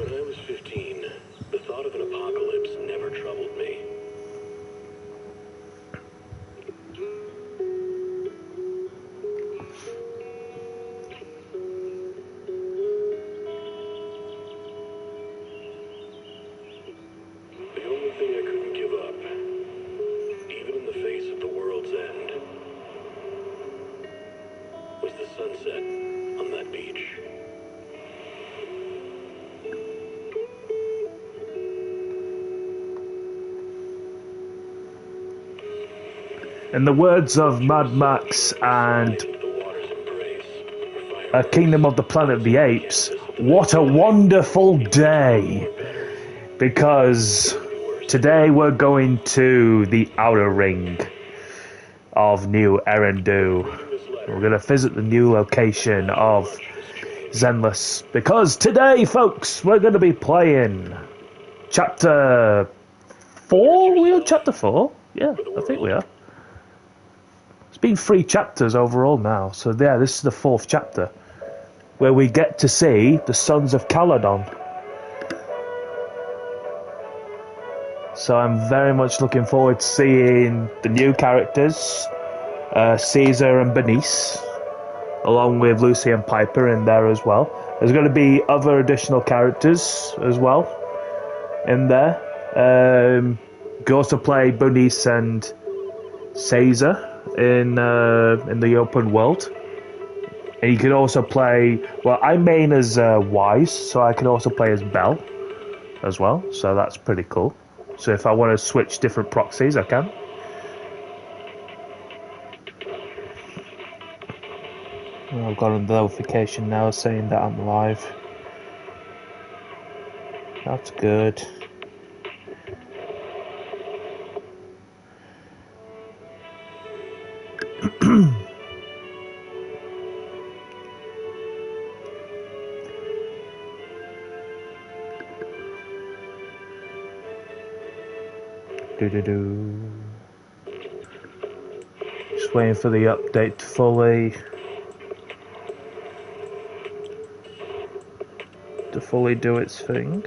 When I was 15, the thought of an apocalypse never troubled me. The only thing I couldn't give up, even in the face of the world's end, was the sunset on that beach. In the words of Mad Max and Kingdom of the Planet of the Apes, what a wonderful day! Because today we're going to the outer ring of New Eridu. We're going to visit the new location of Zenless. Because today, folks, we're going to be playing Chapter 4? We on Chapter 4? Yeah, I think we are. It's been 3 chapters overall now, so yeah, this is the 4th chapter, where we get to see the Sons of Caledon. So I'm very much looking forward to seeing the new characters, Caesar and Bernice, along with Lucy and Piper in there as well. There's going to be other additional characters as well in there. You can also play Bernice and Caesar in the open world, and you can also play. Well, I main as Wise, so I can also play as Belle as well. So that's pretty cool. So if I want to switch different proxies, I can. Oh, I've got a notification now saying that I'm live. That's good. Just waiting for the update to fully do its thing.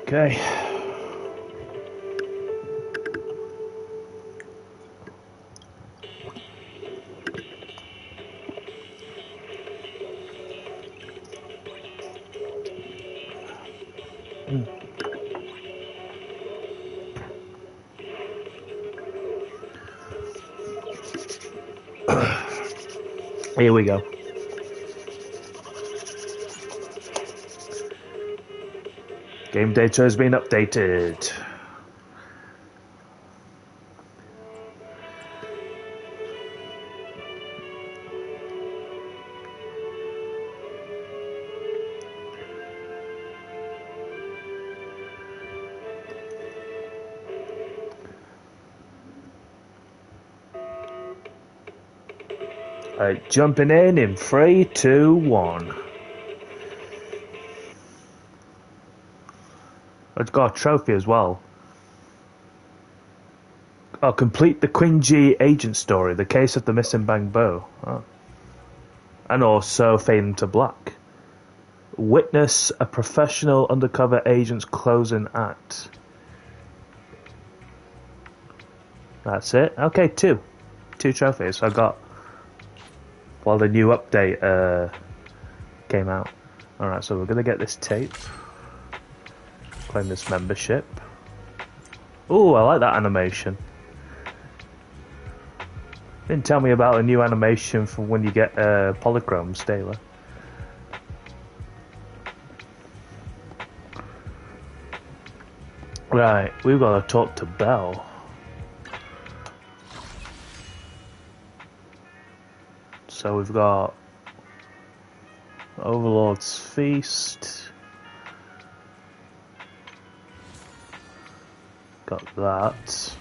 Okay. Here we go. Game data has been updated. Alright, jumping in 3, 2, 1. I've got a trophy as well. I'll complete the Quingy agent story, the case of the missing bamboo. Oh. And also Fade into Black. Witness a professional undercover agent's closing act. That's it. Okay, 2 trophies I got while the new update came out. Alright, so we're gonna get this tape. Claim this membership. Ooh, I like that animation. Didn't tell me about a new animation for when you get polychromes daily. Right, we've got to talk to Belle. So we've got Overlord's Feast. Got that.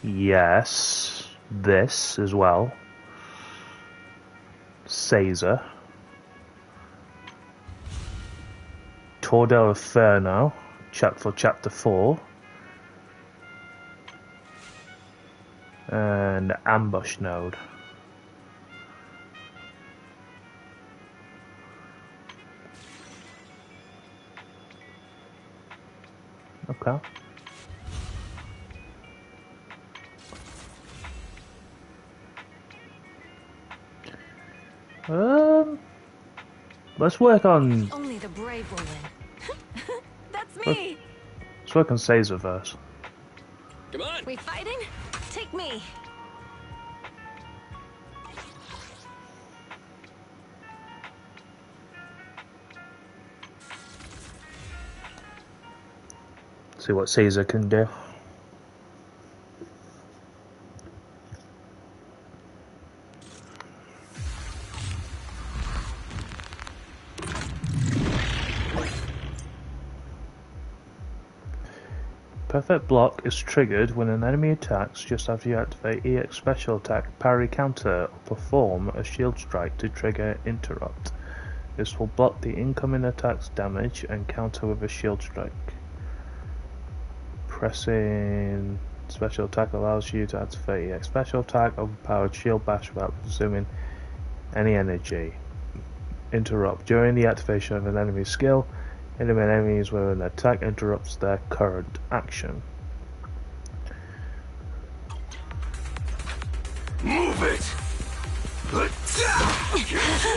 Yes. this as well. Caesar. Tour del Inferno, for chapter 4. And ambush node. Okay. Let's work on. Only the brave will win. That's me. Let's work on Caesar first. Come on. We fighting? Take me. See what Caesar can do. Perfect block is triggered when an enemy attacks just after you activate EX special attack, parry counter, or perform a shield strike to trigger interrupt. This will block the incoming attack's damage and counter with a shield strike. Pressing special attack allows you to activate EX special attack, overpowered shield bash without consuming any energy. Interrupt. During the activation of an enemy skill, enemies with an attack interrupts their current action. Move it!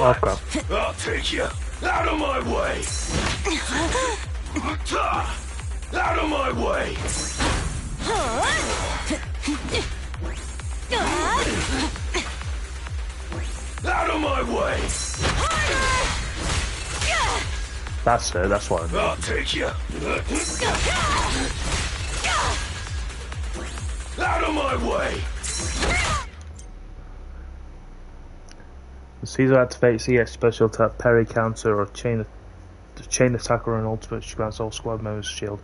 Oh crap. I'll take you! Out of my way! Out of my way! Out of my way! That's it, that's what I mean. I'll take you! Out of my way! Caesar activates EX special attack, parry counter, or chain attack, or an ultimate. She grants all squad members shield.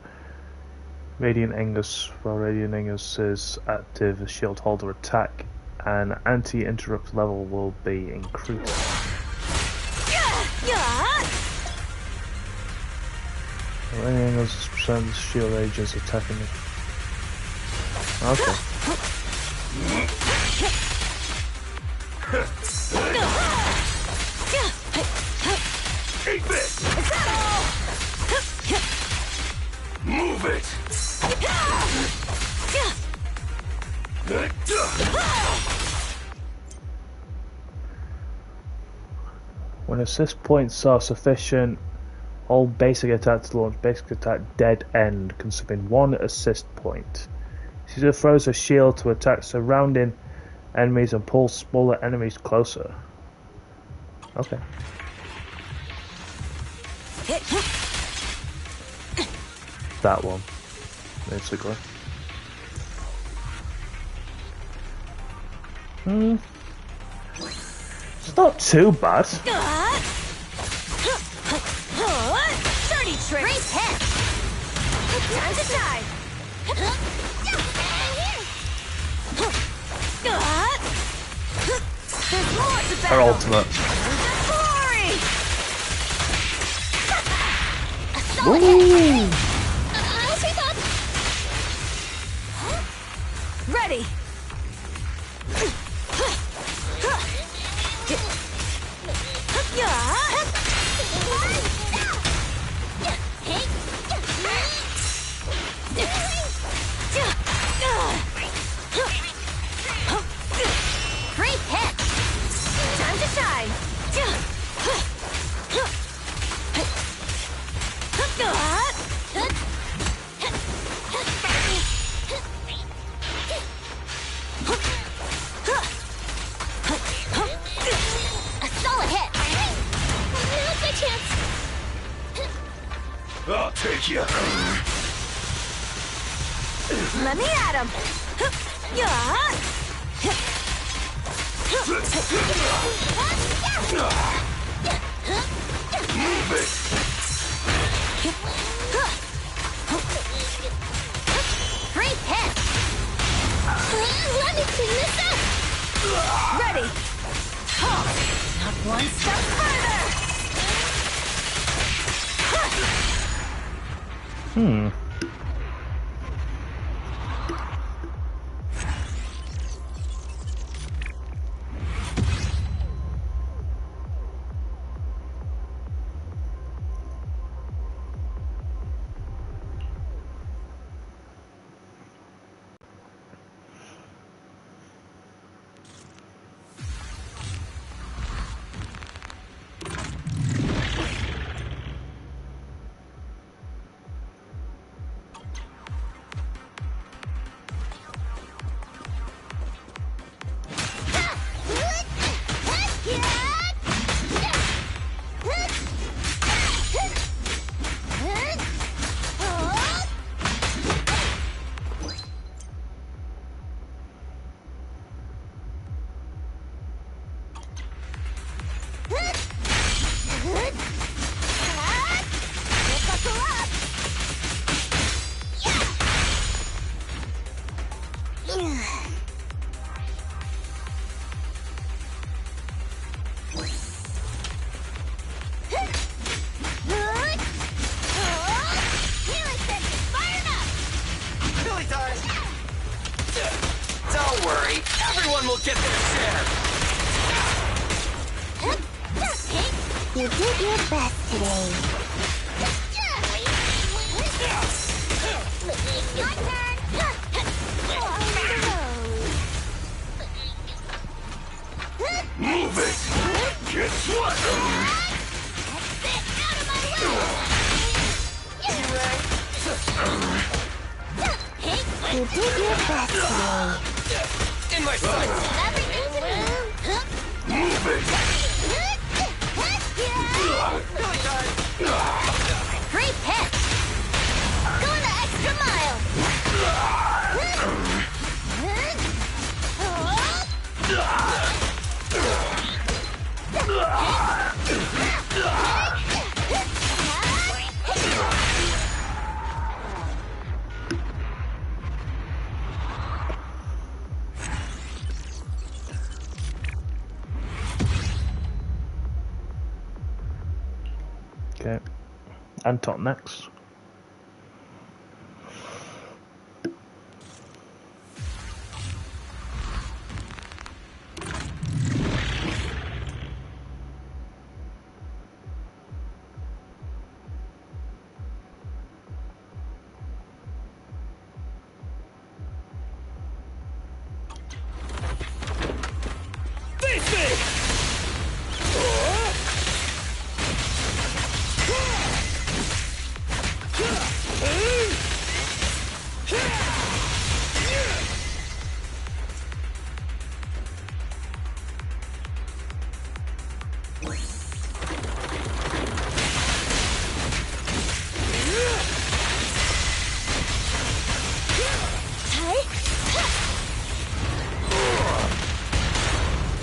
Radiant Angus, while Radiant Angus is active, the shield holder attack and anti-interrupt level will be increased. Radiant Angus percent shield agents attacking me. Okay. Keep it! Is that all? Move it! When assist points are sufficient, all basic attacks launch basic attack dead end, consuming 1 assist point. Caesar throws a shield to attack surrounding enemies and pulls smaller enemies closer. Okay. That one, basically. It's not too bad. Dirty trick. Great hit. Time to die. There's more to battle. Her ultimate. Glory. Woo! I'll sweep up. Ready. Great hit. Time to shine. A solid hit. Now's my chance. I'll take you! Let me at him. Move it! Great hit. Let me clean this up. Ready! Huh. Not one step further! Don't worry, everyone will get their share. You did your best today. Your turn. Move it! Guess what? Out of my way! You did your best today. In my sights. Move it! Free pitch! Going the extra mile! Okay. Anton next.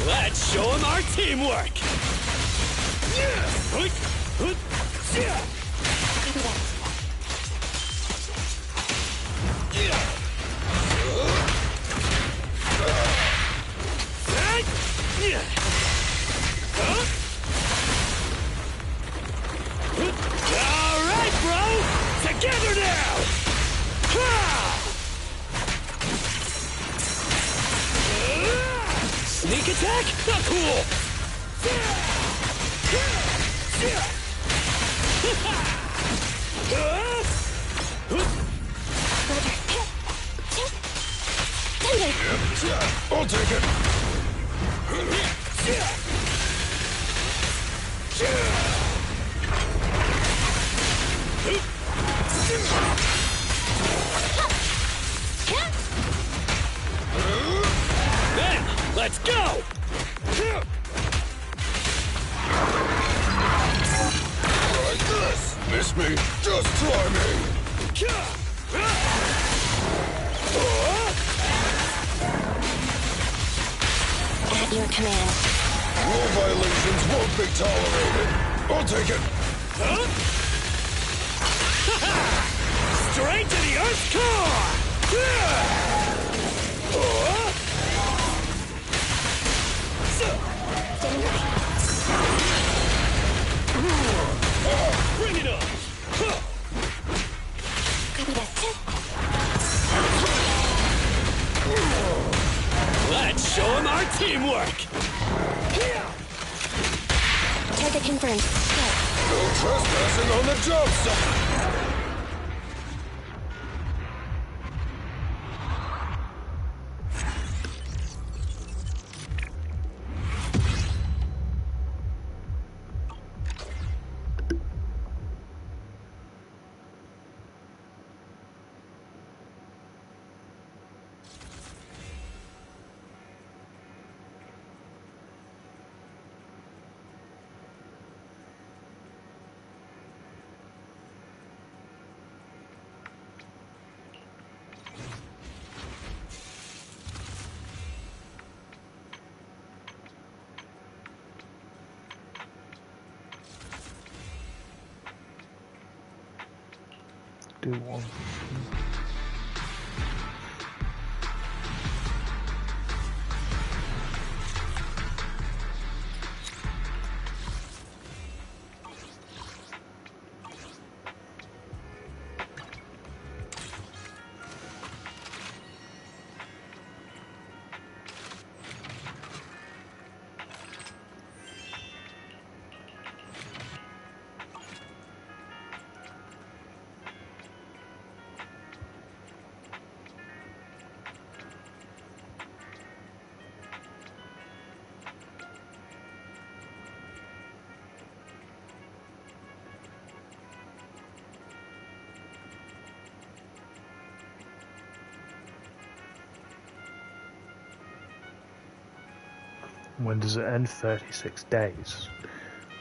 Let's show them our teamwork. All right, bro. Together now. Sneak attack? Not cool! I'll take it! Then, let's go! Like this! Miss me? Just try me! At your command. Rule violations won't be tolerated! I'll take it! Straight to the Earth's core! Let's show him our teamwork! Target confirmed. Go. No trespassing on the job site! Do one. When does it end? 36 days.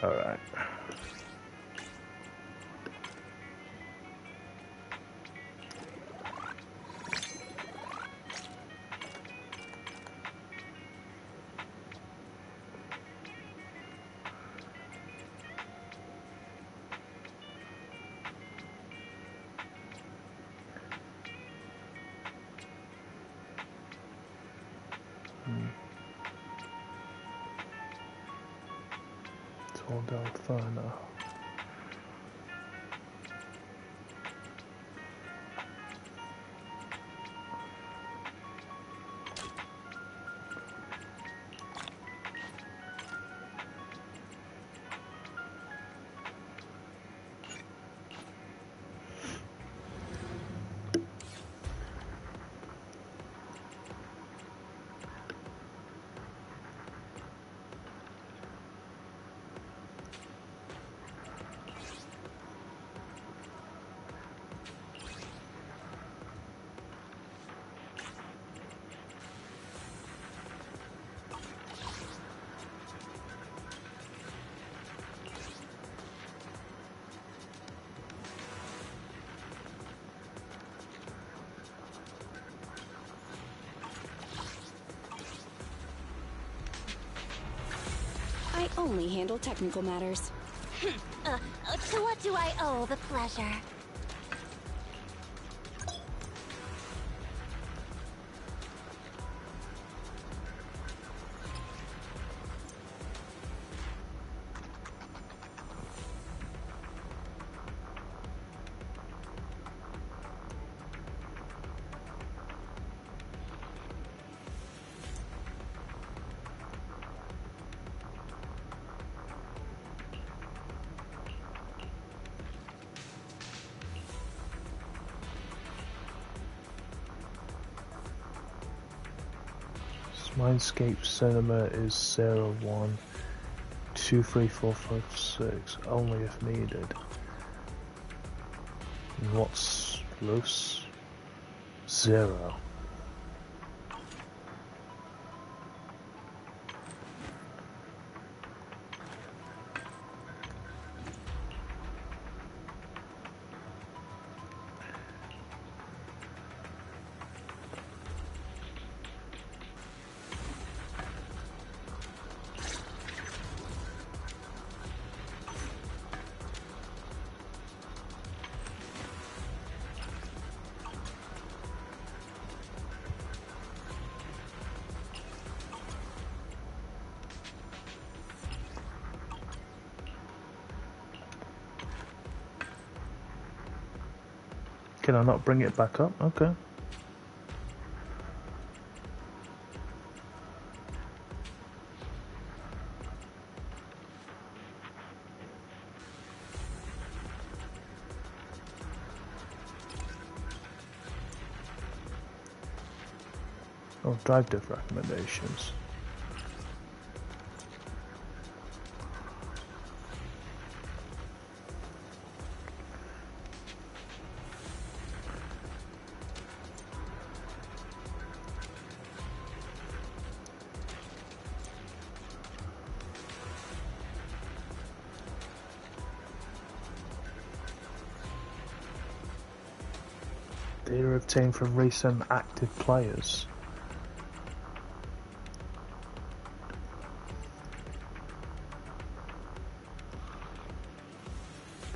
Alright. Hold down Inferno. I only handle technical matters. To what do I owe the pleasure? Mindscape Cinema is 01 23456, only if needed. And what's loose? 0. Can I not bring it back up? Okay. Oh, drive diff recommendations. Data obtained from recent active players.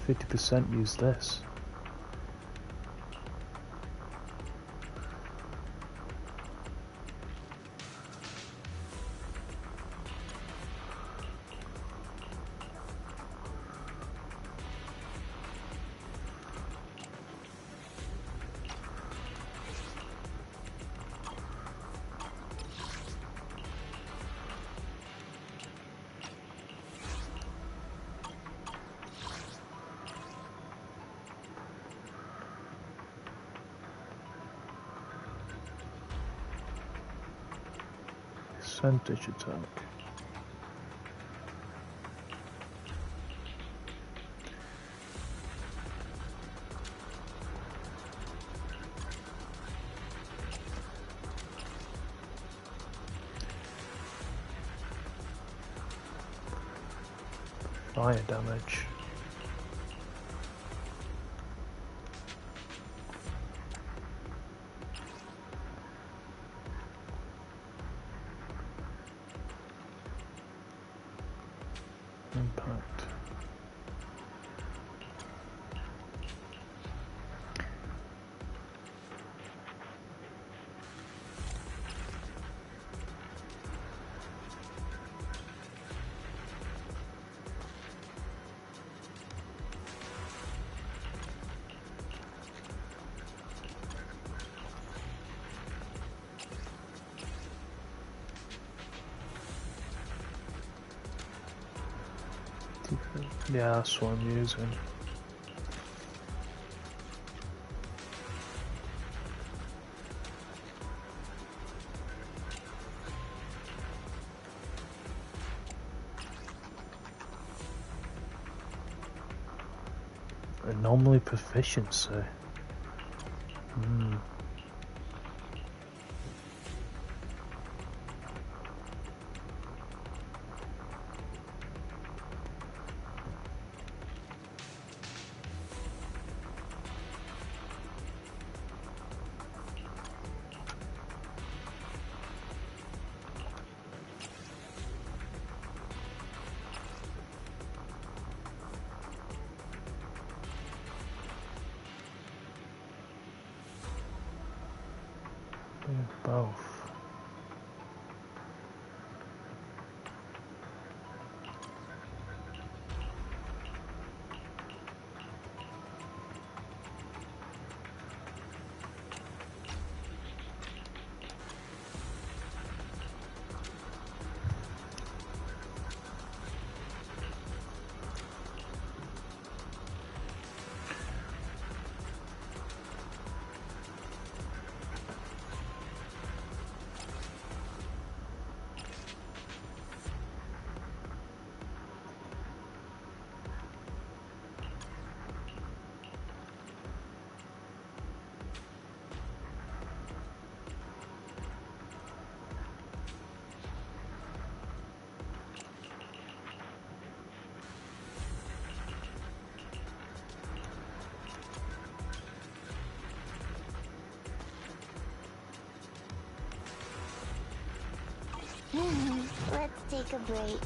%50 use this. Percentage attack. Fire damage. Impact. Yeah, that's what I'm using. Anomaly proficiency. Both. Let's take a break.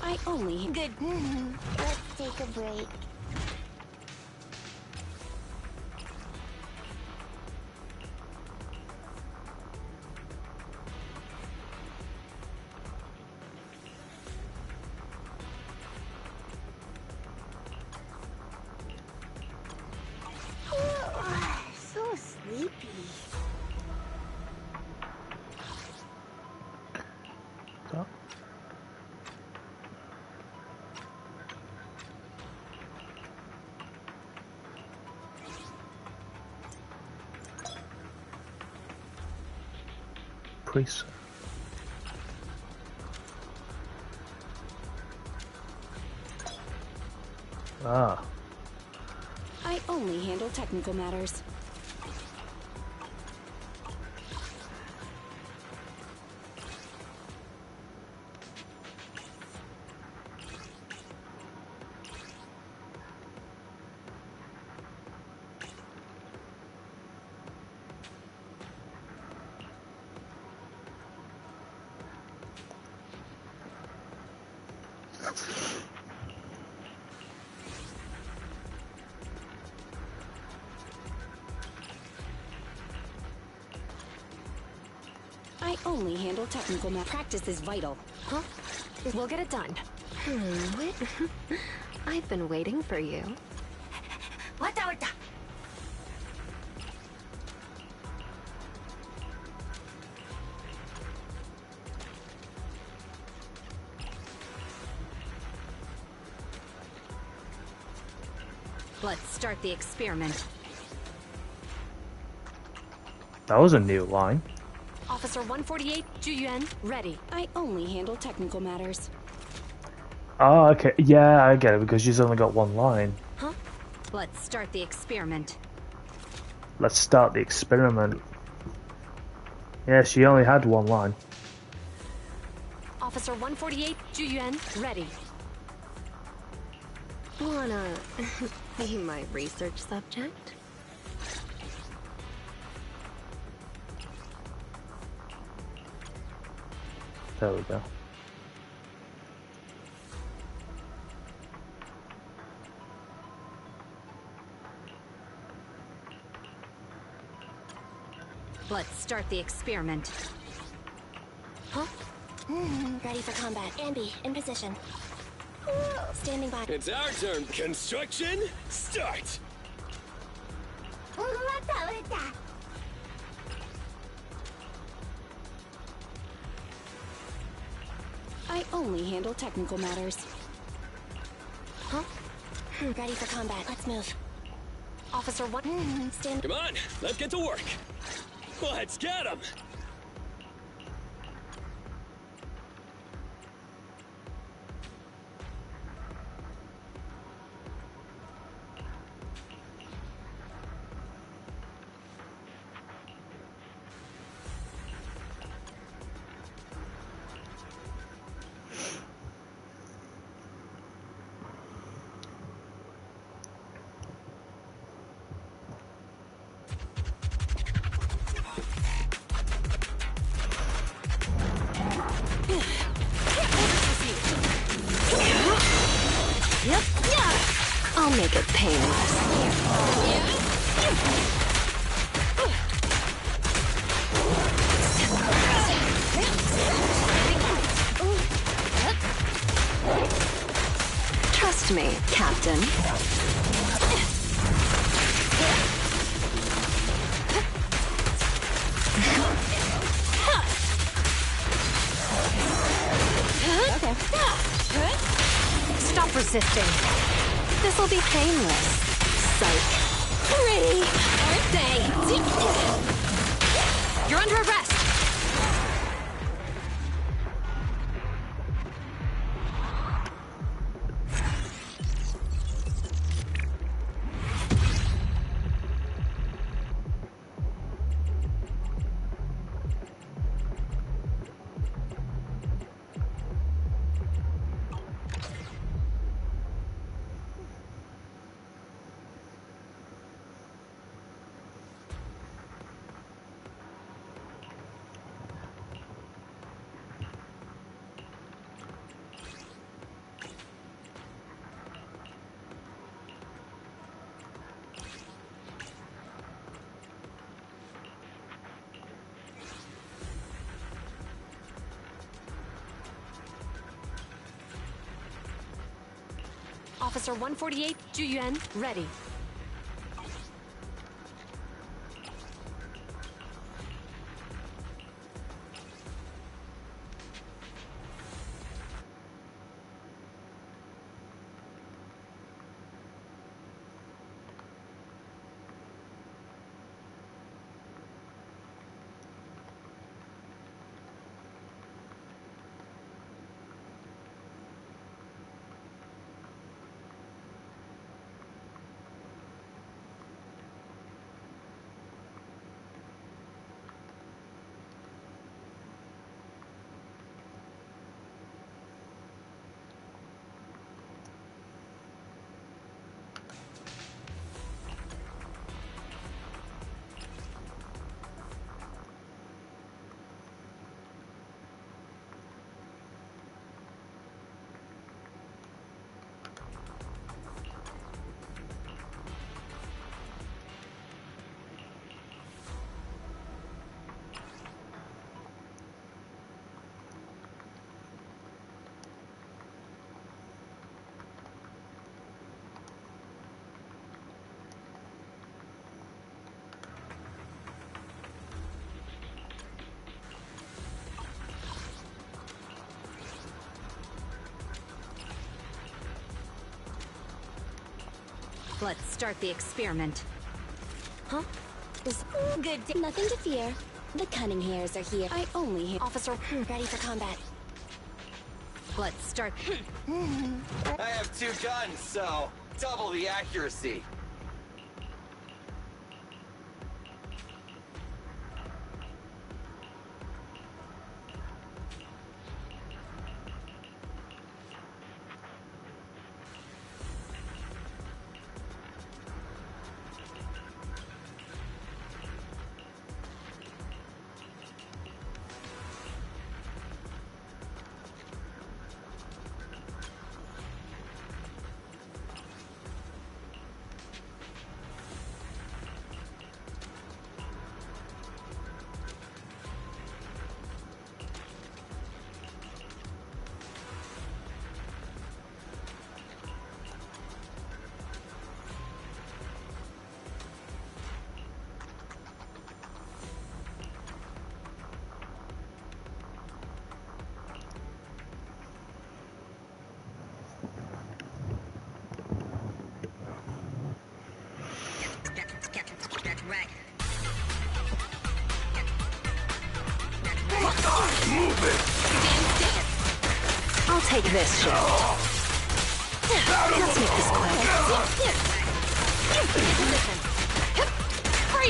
I only... Good. Let's take a break. Priest. Ah. I only handle technical matters. I only handle technical matters. Practice is vital. Huh? We'll get it done. Wait. I've been waiting for you. Let's start the experiment. That was a new line. Officer 148, Juyuan, ready. I only handle technical matters. Oh, okay. Yeah, I get it, because she's only got one line. Huh? Let's start the experiment. Let's start the experiment. Yeah, she only had one line. Officer 148, Juyuan, ready. Wanna be my research subject? There we go. Let's start the experiment. Huh? Ready for combat. Ambi, in position. Standing by. It's our turn. Construction, start! I only handle technical matters. Huh? Ready for combat. Let's move. Officer 1... Stand. Come on, let's get to work. Let's get him! I'll make it painless. Trust me, Captain. Stop resisting. This'll be painless. Psych. Pretty, aren't they? You're under arrest! Officer 148, Juyuan, ready. Let's start the experiment. Huh? Is good day. Nothing to fear. The cunning hairs are here. I only handle... Officer, ready for combat. Let's start... I have 2 guns, so double the accuracy. That's right. Move it! I'll take this shit. Let's make this quick.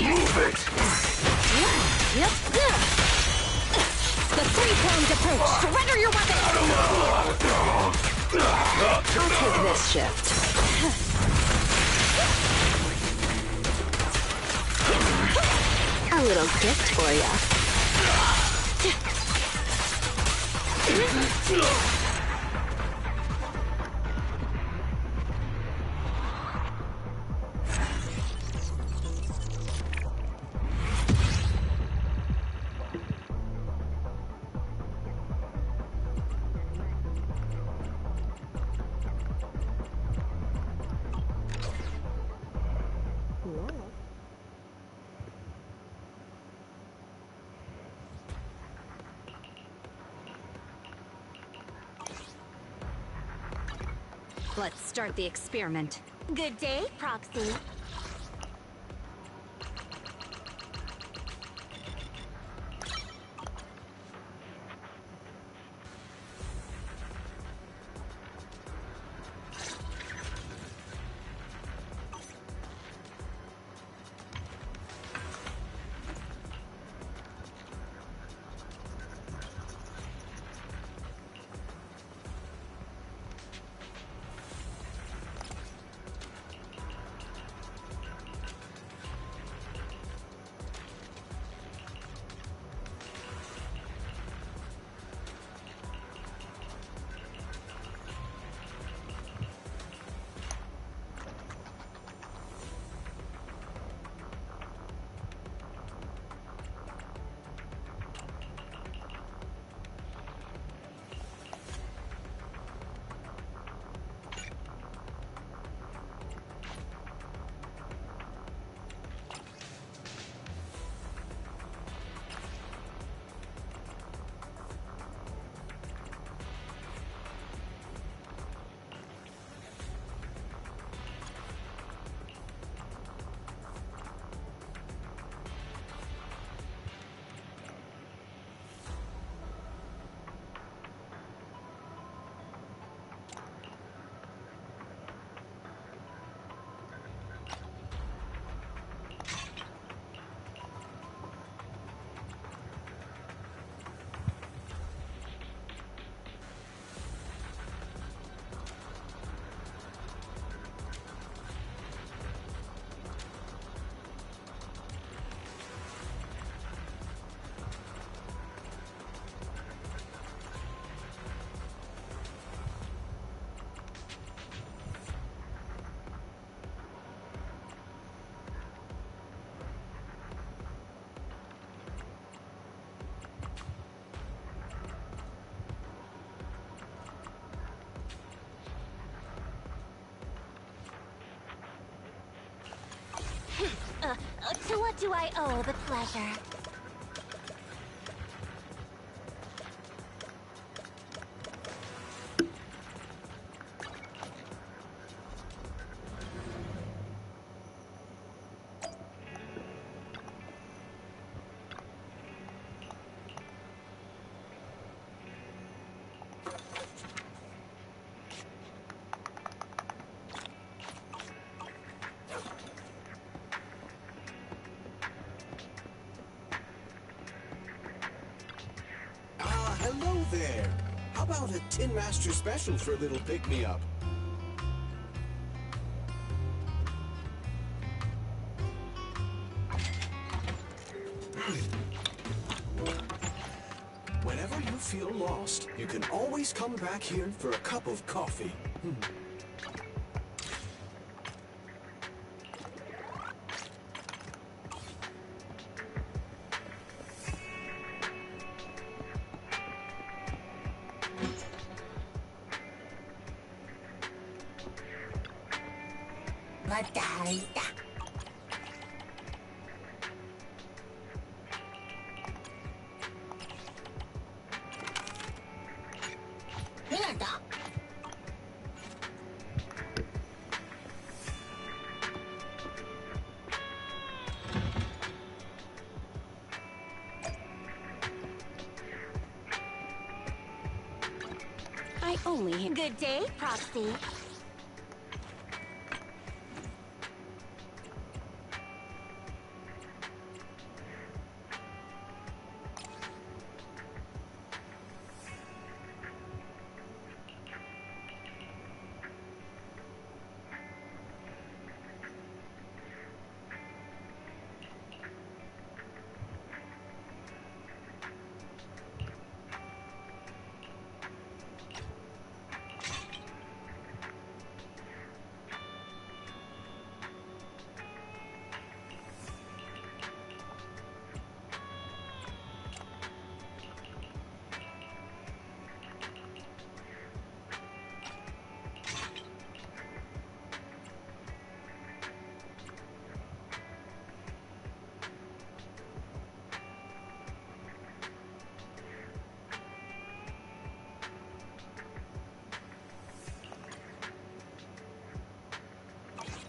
Move it! The three-pronged approach. Surrender your weapon. I'll take this shift. A little gift for ya. Let's start the experiment. Good day, Proxy. To what do I owe the pleasure? there. How about a Tin Master special for a little pick-me-up? Whenever you feel lost, you can always come back here for a cup of coffee. I only Good day, Proxy.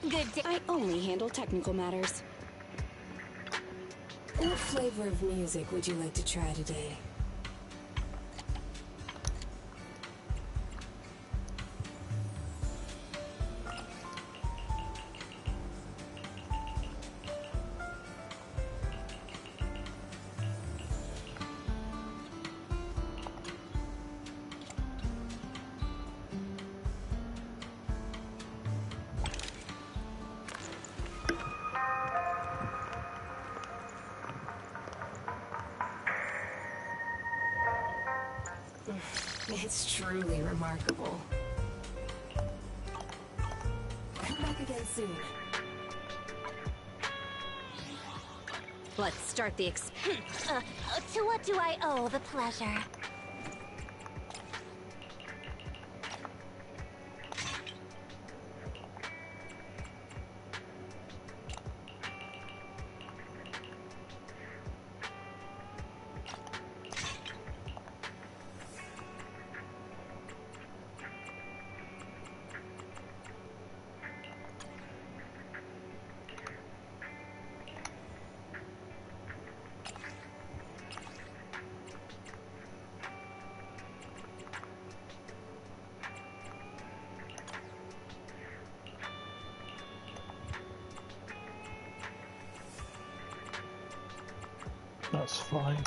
Good day. I only handle technical matters. What flavor of music would you like to try today? It's truly remarkable. Come back again soon. Let's start the to what do I owe the pleasure? That's fine.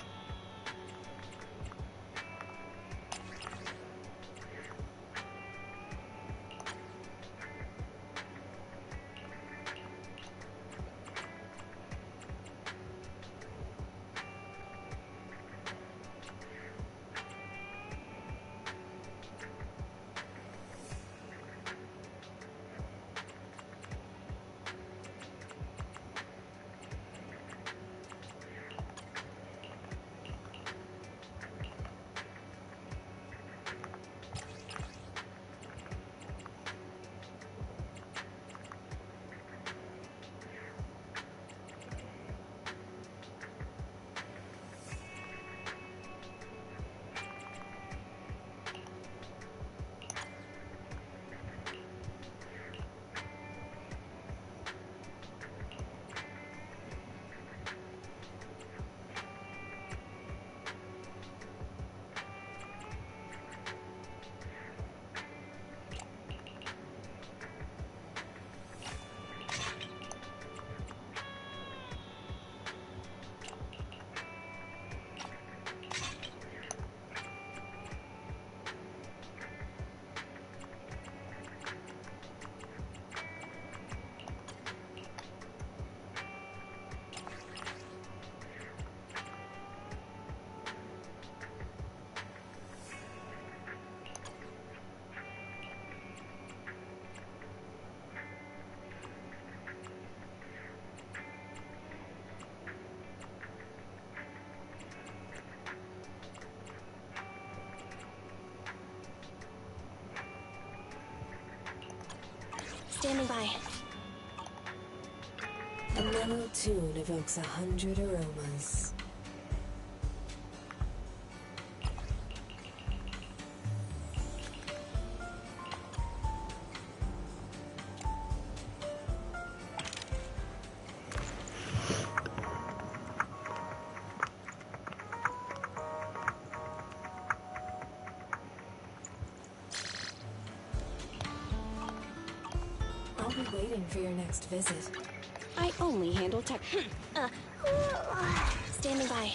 Standing by. A mellow tune evokes 100 aromas. I'll be waiting for your next visit. I only handle tech. Standing by.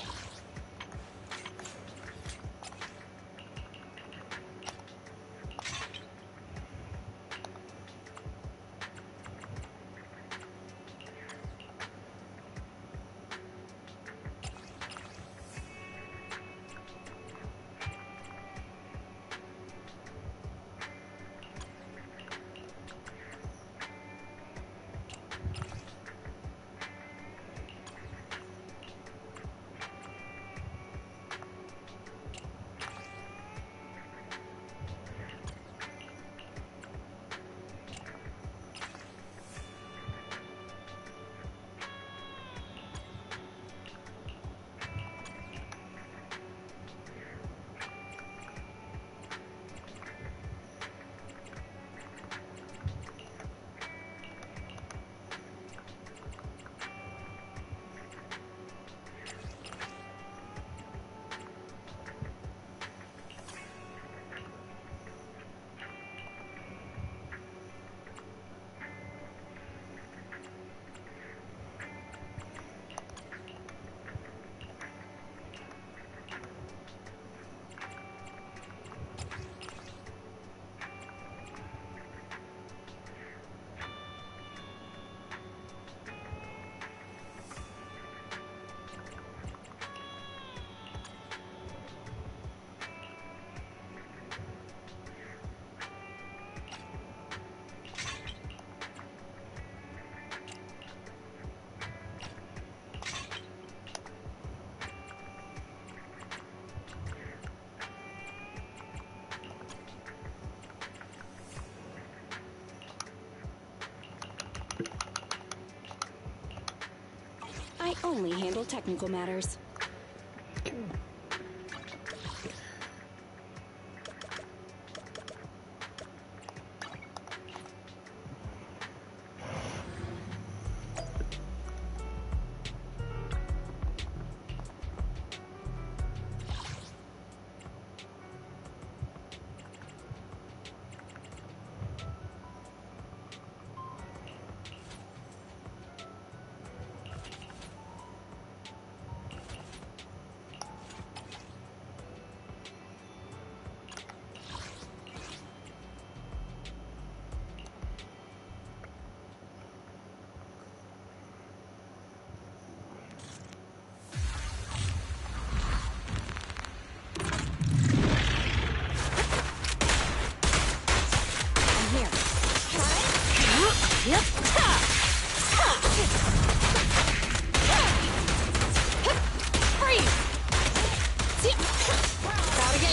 I only handle technical matters.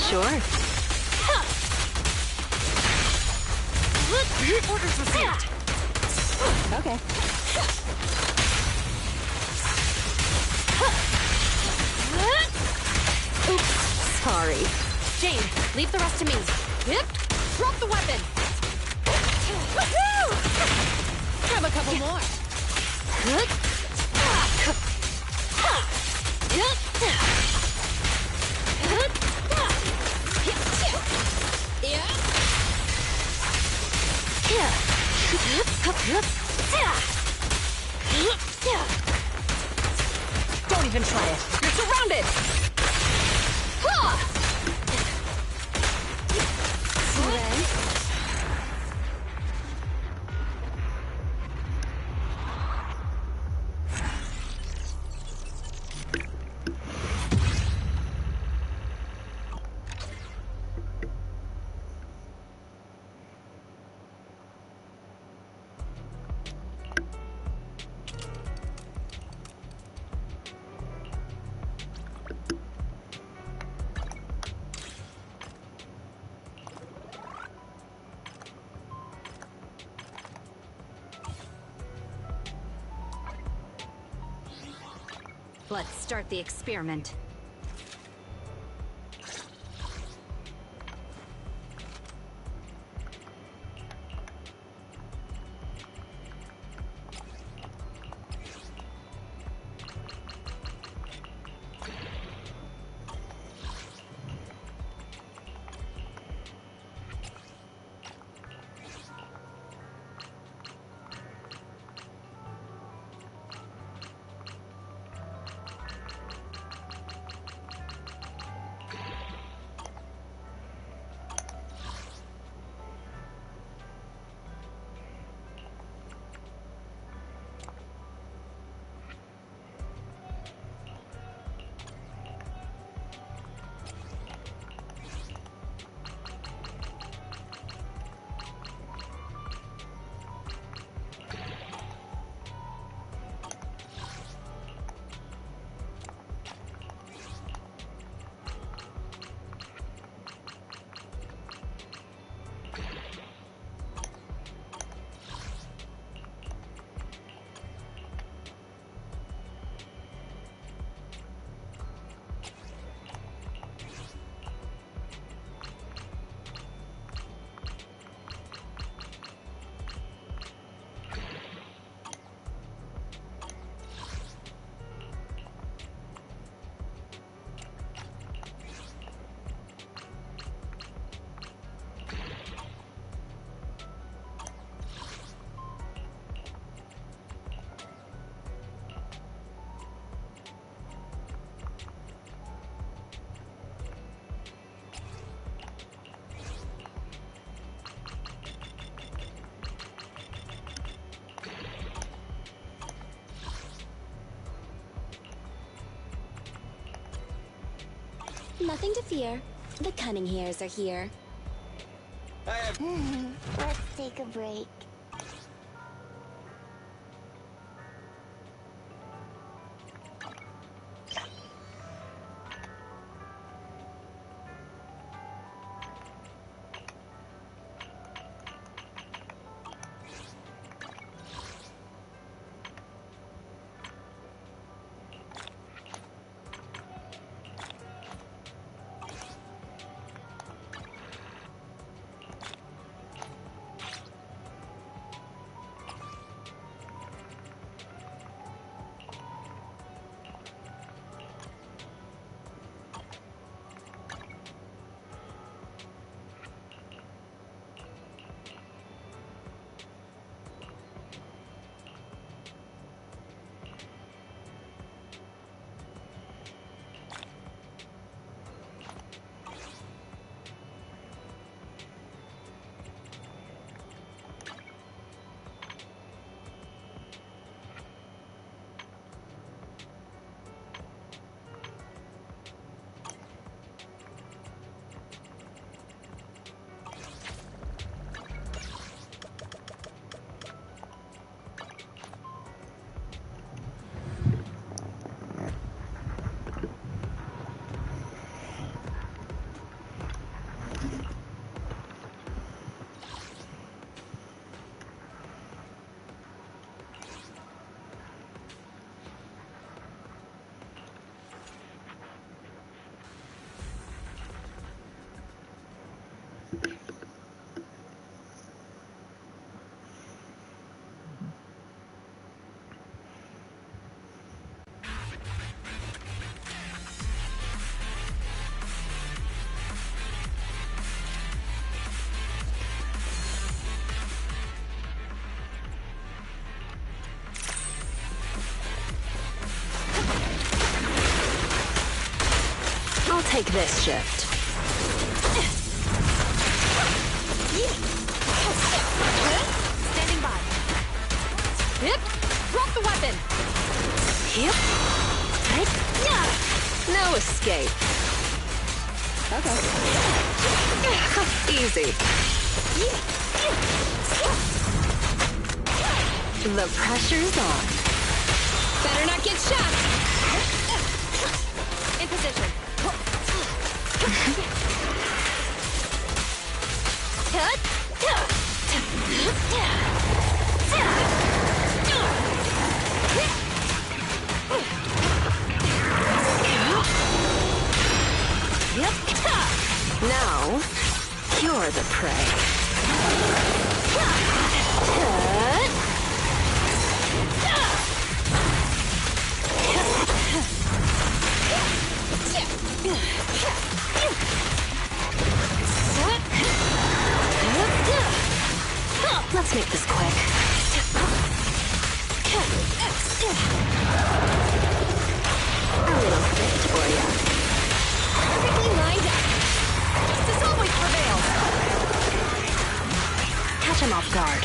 Sure. Orders received. Okay. Oops. Sorry. Jane, leave the rest to me. Drop the weapon. Woohoo! Grab a couple more. Don't even try it. You're surrounded. Let's start the experiment. Nothing to fear. The cunning hairs are here. I have... Let's take a break. I'll take this shift. Standing by. Yep. Drop the weapon. Yep. No escape. Okay. Easy. The pressure's on. Better not get shot. In position. You're the prey. Let's make this quick. A little gift for ya. Perfectly lined up. Justice always prevails. Catch him off guard.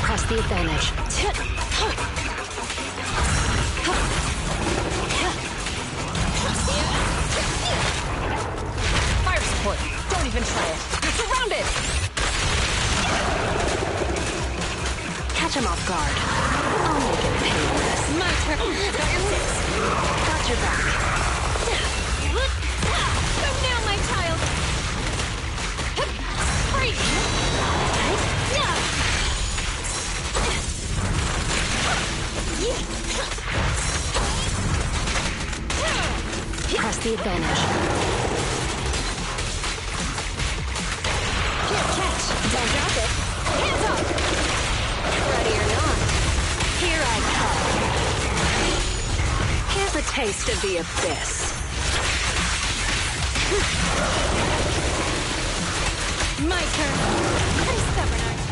Press the advantage. Fire support. Don't even try it. You're surrounded. Catch him off guard. I'll make it painless. My turn. Got your six. Got your back. Come now, my child. Freeze. Press the advantage. Here, catch. Don't drop it. Hands up. Ready or not, Here I come. Here's a taste of the abyss. my turn. Pretty stubborn, aren't you?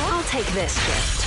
I'll take this gift.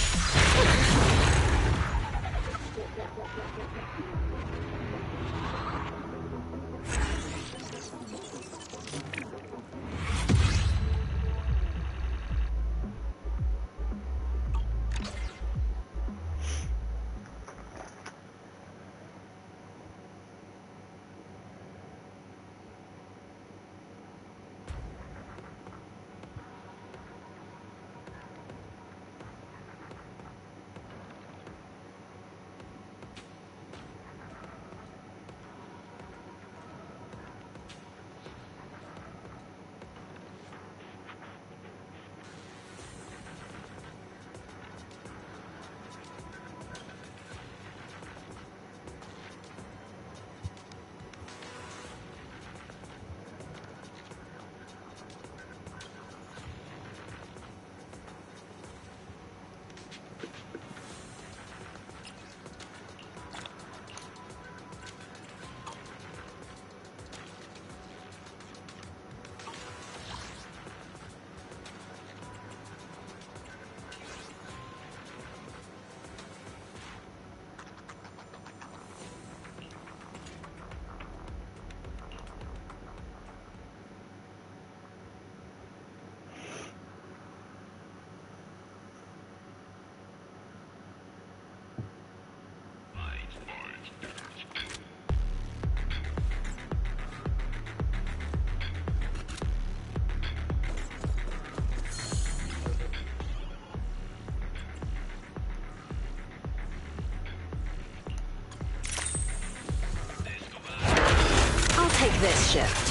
Take this shift.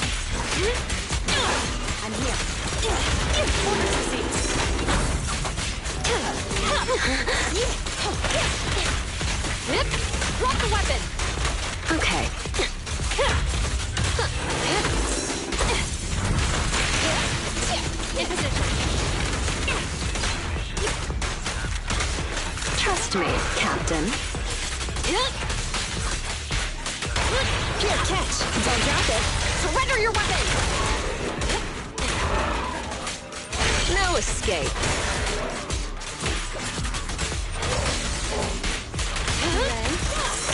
I'm here. Orders received. Drop the weapon. Okay. In position. Trust me, Captain. Here, catch. Don't drop it. Surrender your weapon. No escape.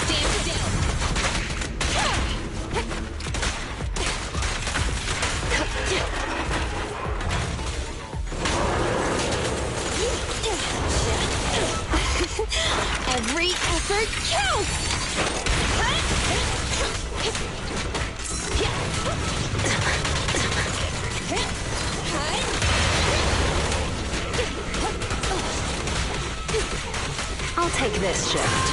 Stand still. Every effort counts. I'll take this shift.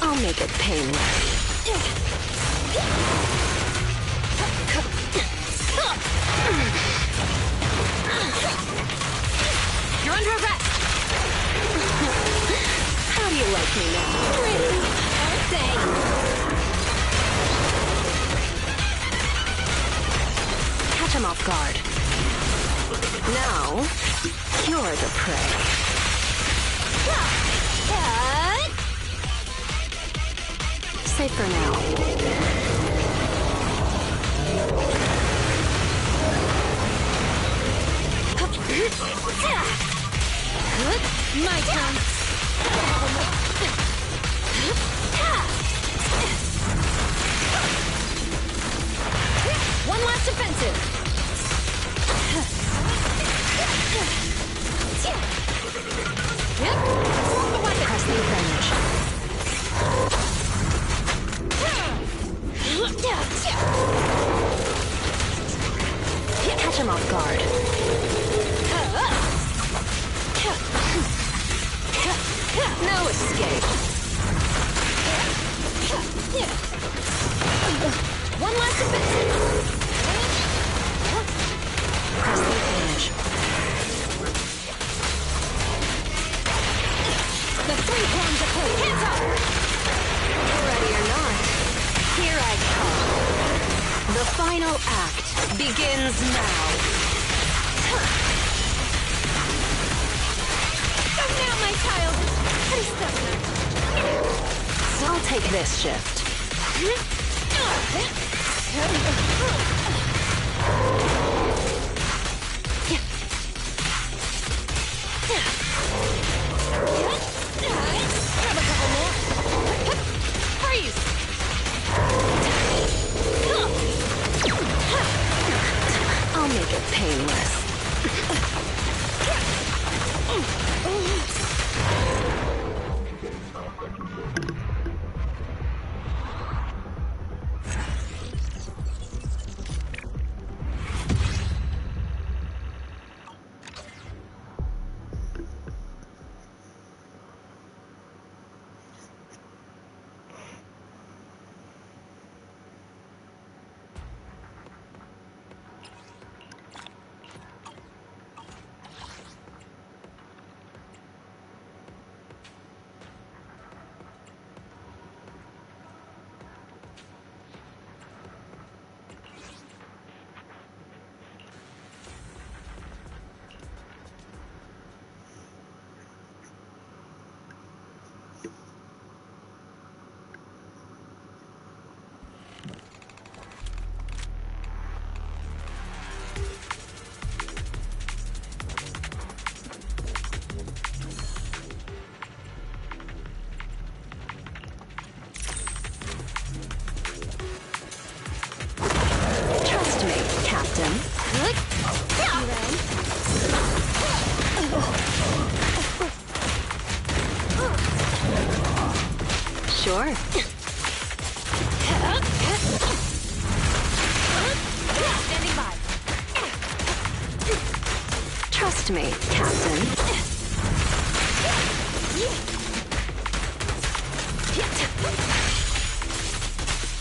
I'll make it painless. You're under arrest! How do you like me now? Really? Catch him off guard. Now, you're the prey. Safe for now. My turn. One last offensive. Press the advantage. Catch him off guard. No escape. One last offensive. Press the advantage. The three-pronged approach. Hands up! Ready or not, here I come. The final act begins now. Come now, my child. Pretty stubborn. I'll take this shift. Grab a couple more. Freeze! I'll make it painless. Trust me, Captain. Sure. Standing by. Trust me, Captain.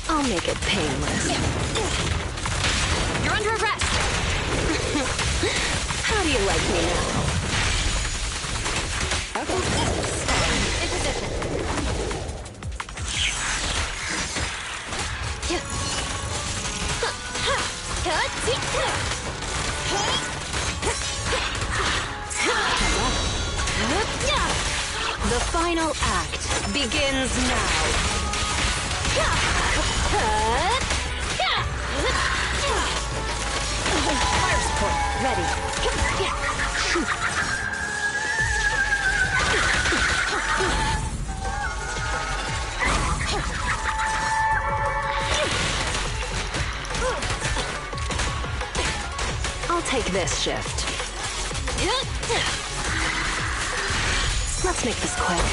I'll make it painless. You're under arrest. How do you like me now? In position. The final act begins now. Fire support ready. this shift. Let's make this quick.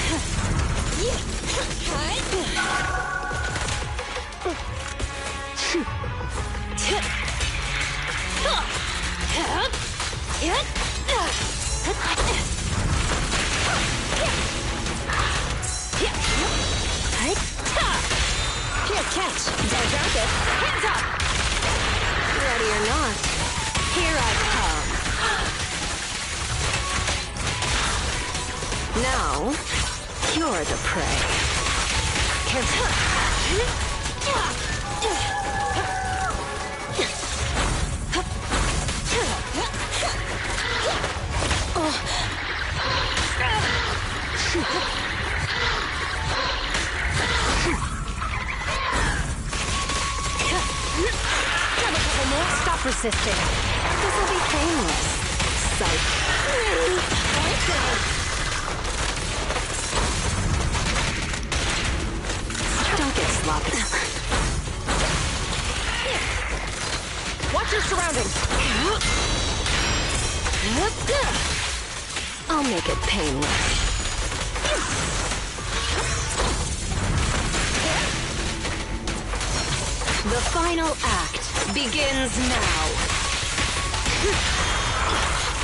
Here, catch. Don't drop it. Hands up! Ready or not, here I come. Now, you're the prey. Careful. Stop resisting. This'll be painless. Psych. Don't get sloppy. Watch your surroundings. I'll make it painless. The final act begins now.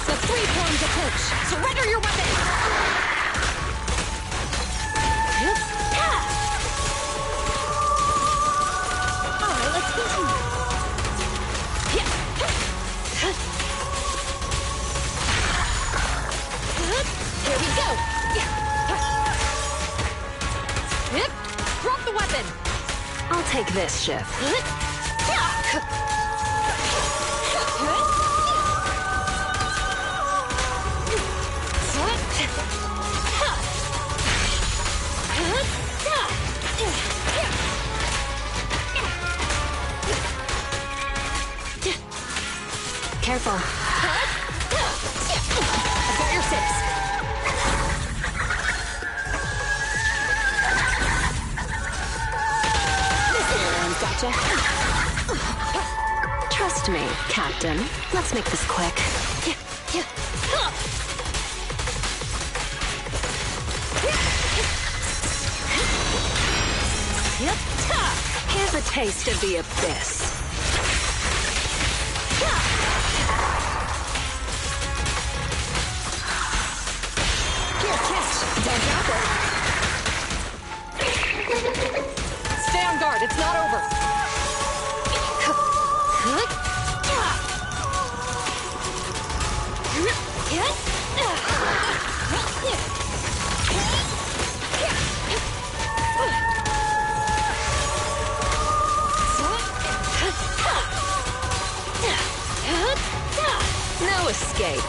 The three-pronged approach. Surrender your weapon. All right, let's continue. Here we go. Drop the weapon. I'll take this shift. Careful. I've got your six. Gotcha. Trust me, Captain. Let's make this quick. Here's a taste of the abyss. Here, catch. Don't drop it. Stay on guard. It's not over. No escape.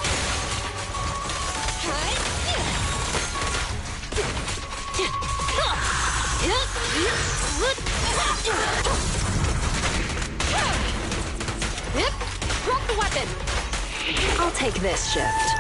Drop the weapon. I'll take this shift.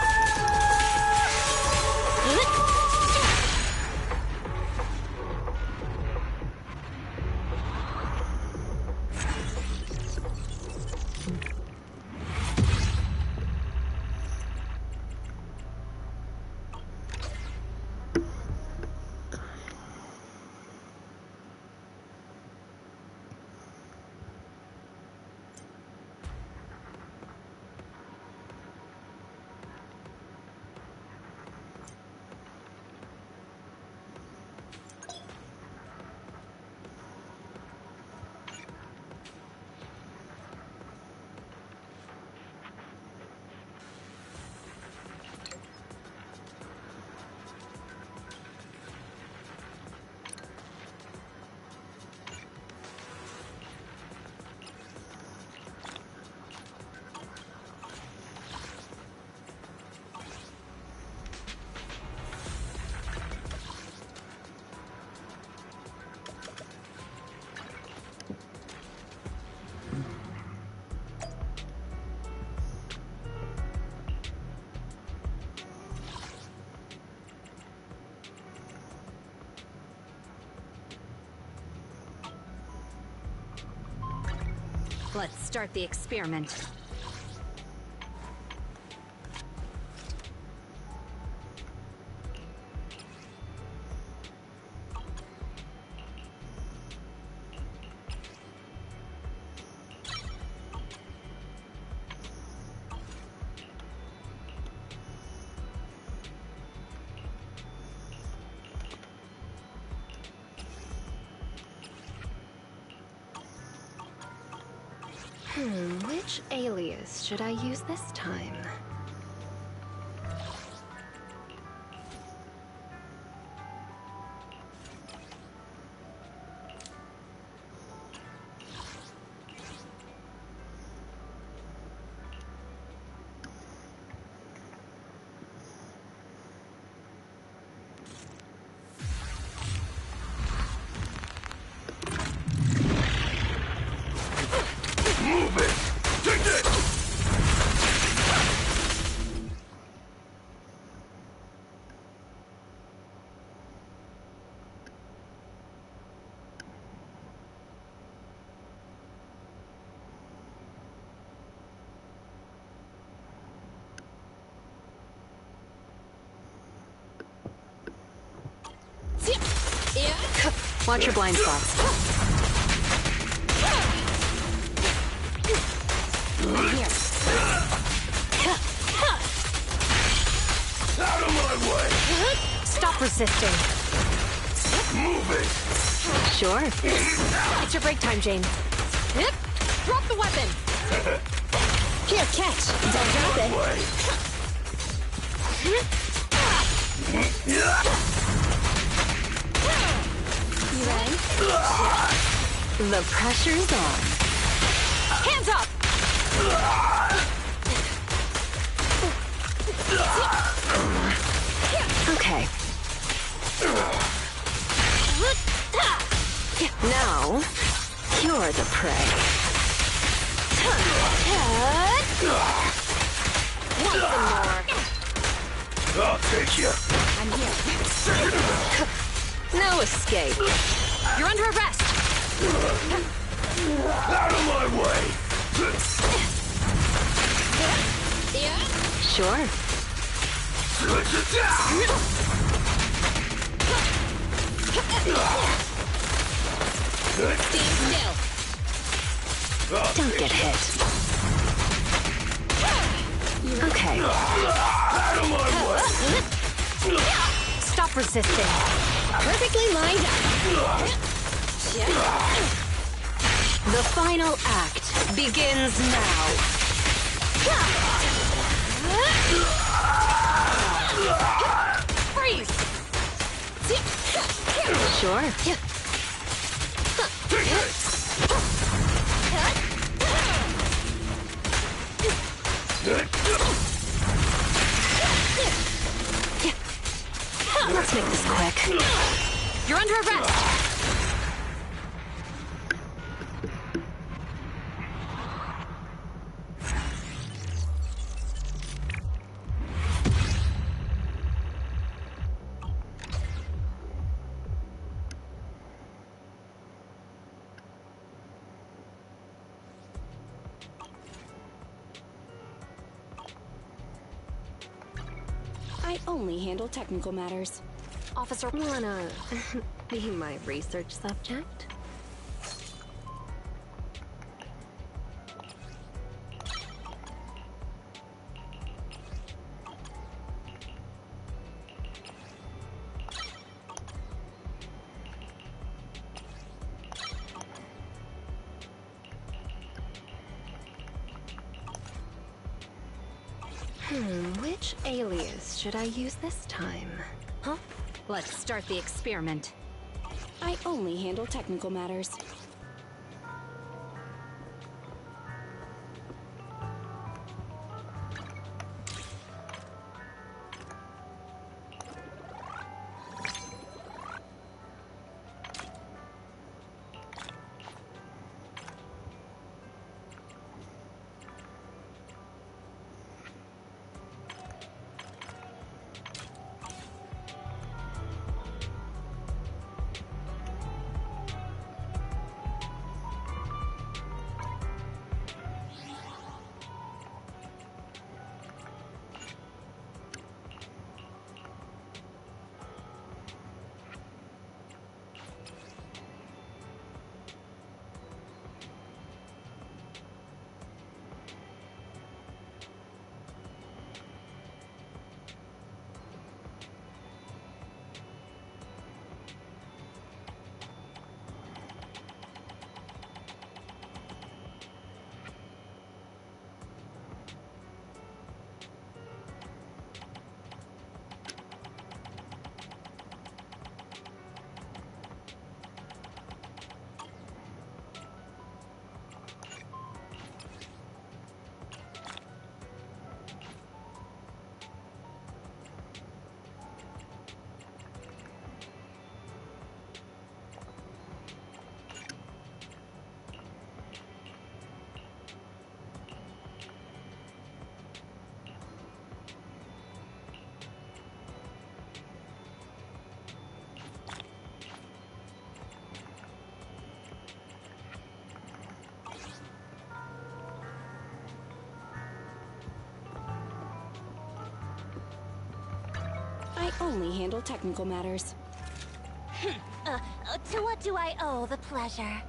Let's start the experiment. Which alias should I use this time? Watch your blind spots. Here. Out of my way! Stop resisting. Move it! Sure. It's your break time, Jane. Yep. Drop the weapon. Here, catch. Don't drop it. You ready? The pressure's on. Hands up! Okay. Now, you're the prey. Want some more? I'll take you. I'm here. No escape. You're under arrest. Out of my way! Yeah? Sure. Switch it down! Stand still. Don't get hit. Okay. Out of my way! Stop resisting. Perfectly lined up. The final act begins now. Freeze! Sure. Let's make this quick. You're under arrest. I only handle technical matters. Officer, wanna be my research subject? Which alias should I use this time? Huh? Let's start the experiment. I only handle technical matters. only handle technical matters. To what do I owe the pleasure?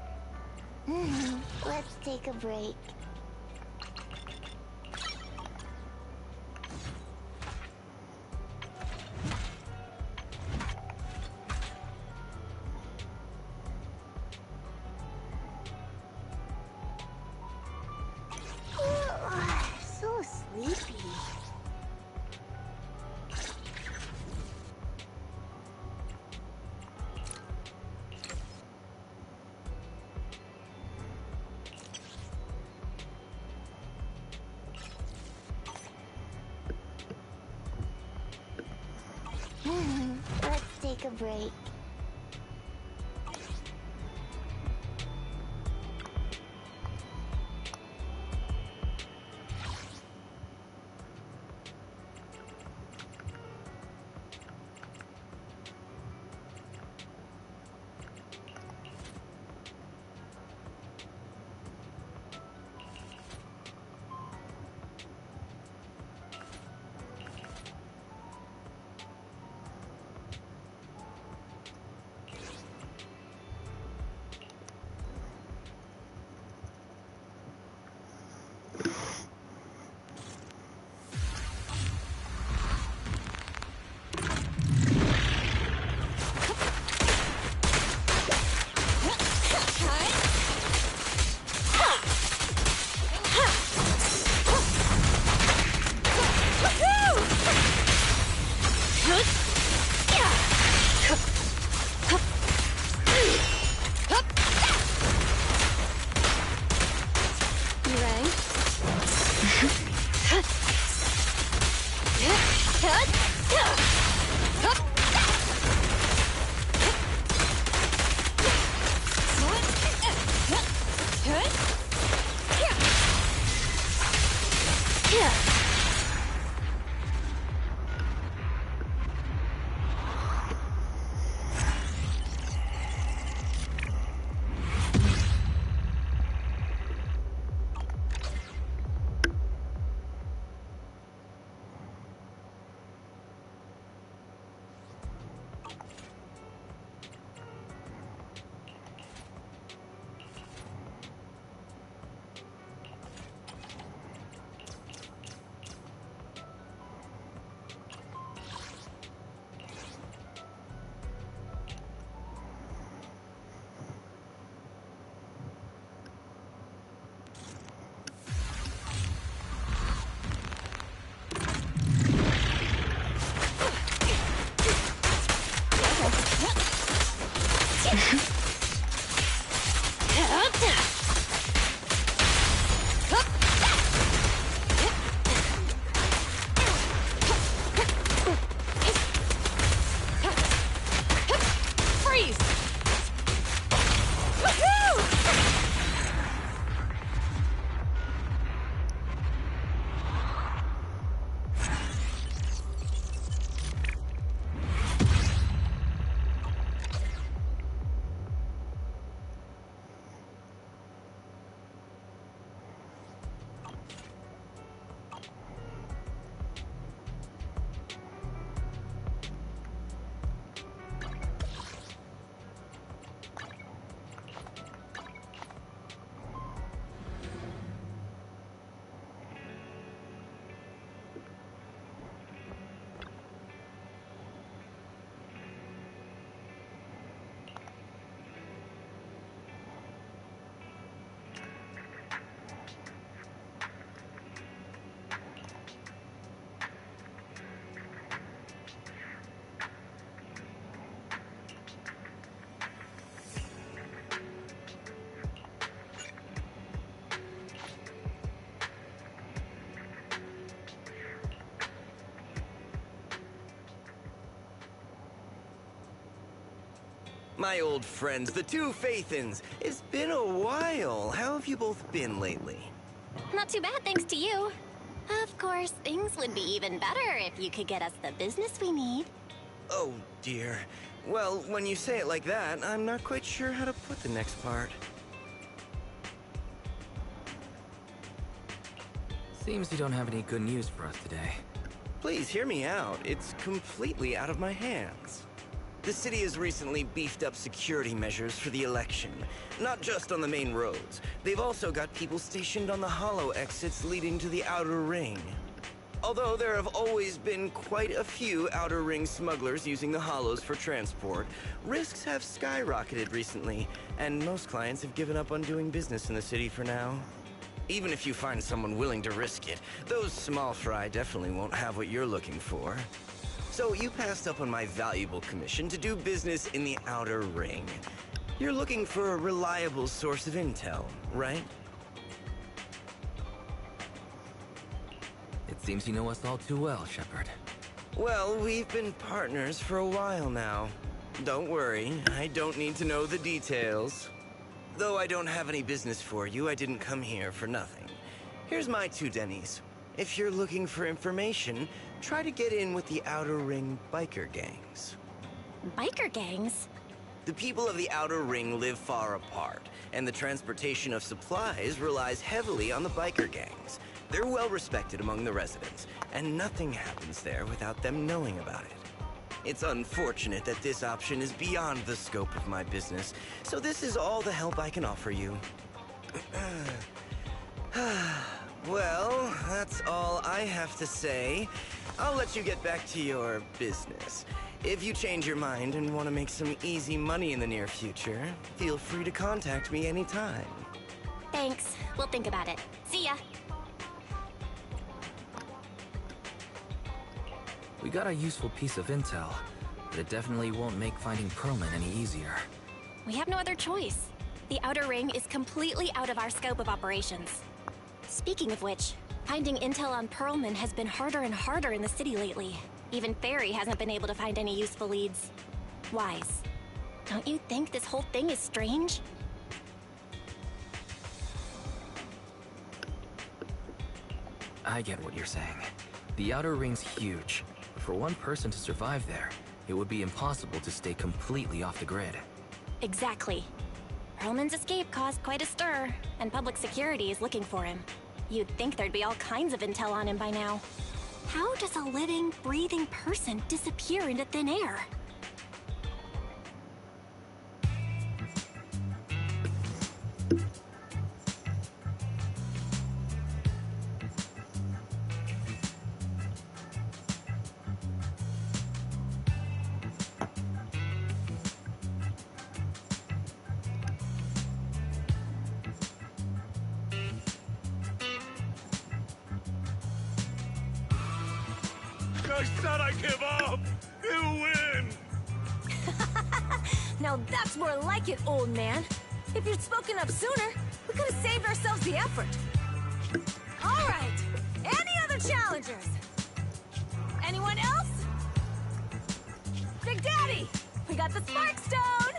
Let's take a break. So sleepy. Let's take a break. My old friends, the two Faithins. It's been a while. How have you both been lately? Not too bad, thanks to you. Of course, things would be even better if you could get us the business we need. Oh, dear. Well, when you say it like that, I'm not quite sure how to put the next part. Seems you don't have any good news for us today. Please hear me out. It's completely out of my hands. The city has recently beefed up security measures for the election. Not just on the main roads. They've also got people stationed on the hollow exits leading to the outer ring. Although there have always been quite a few outer ring smugglers using the hollows for transport, risks have skyrocketed recently, and most clients have given up on doing business in the city for now. Even if you find someone willing to risk it, those small fry definitely won't have what you're looking for. So you passed up on my valuable commission to do business in the outer ring. You're looking for a reliable source of intel, right? It seems you know us all too well, Shepard. Well, we've been partners for a while now. Don't worry, I don't need to know the details. Though I don't have any business for you, I didn't come here for nothing. Here's my 2 Denny's. If you're looking for information, try to get in with the Outer Ring biker gangs. Biker gangs? The people of the Outer Ring live far apart, and the transportation of supplies relies heavily on the biker gangs. They're well respected among the residents, and nothing happens there without them knowing about it. It's unfortunate that this option is beyond the scope of my business, so this is all the help I can offer you. Well, that's all I have to say. I'll let you get back to your business. If you change your mind and want to make some easy money in the near future, feel free to contact me anytime. Thanks. We'll think about it. See ya. We got a useful piece of intel, but it definitely won't make finding Perlman any easier. We have no other choice. The Outer Ring is completely out of our scope of operations. Speaking of which, finding intel on Perlman has been harder and harder in the city lately. Even Ferry hasn't been able to find any useful leads. Wise, don't you think this whole thing is strange? I get what you're saying. The Outer Ring's huge. For one person to survive there, it would be impossible to stay completely off the grid. Exactly. Perlman's escape caused quite a stir, and public security is looking for him. You'd think there'd be all kinds of intel on him by now. How does a living, breathing person disappear into thin air? I said I give up! You win! Now that's more like it, old man. If you'd spoken up sooner, we could have saved ourselves the effort. All right. Any other challengers? Anyone else? Big Daddy, we got the Spark Stone.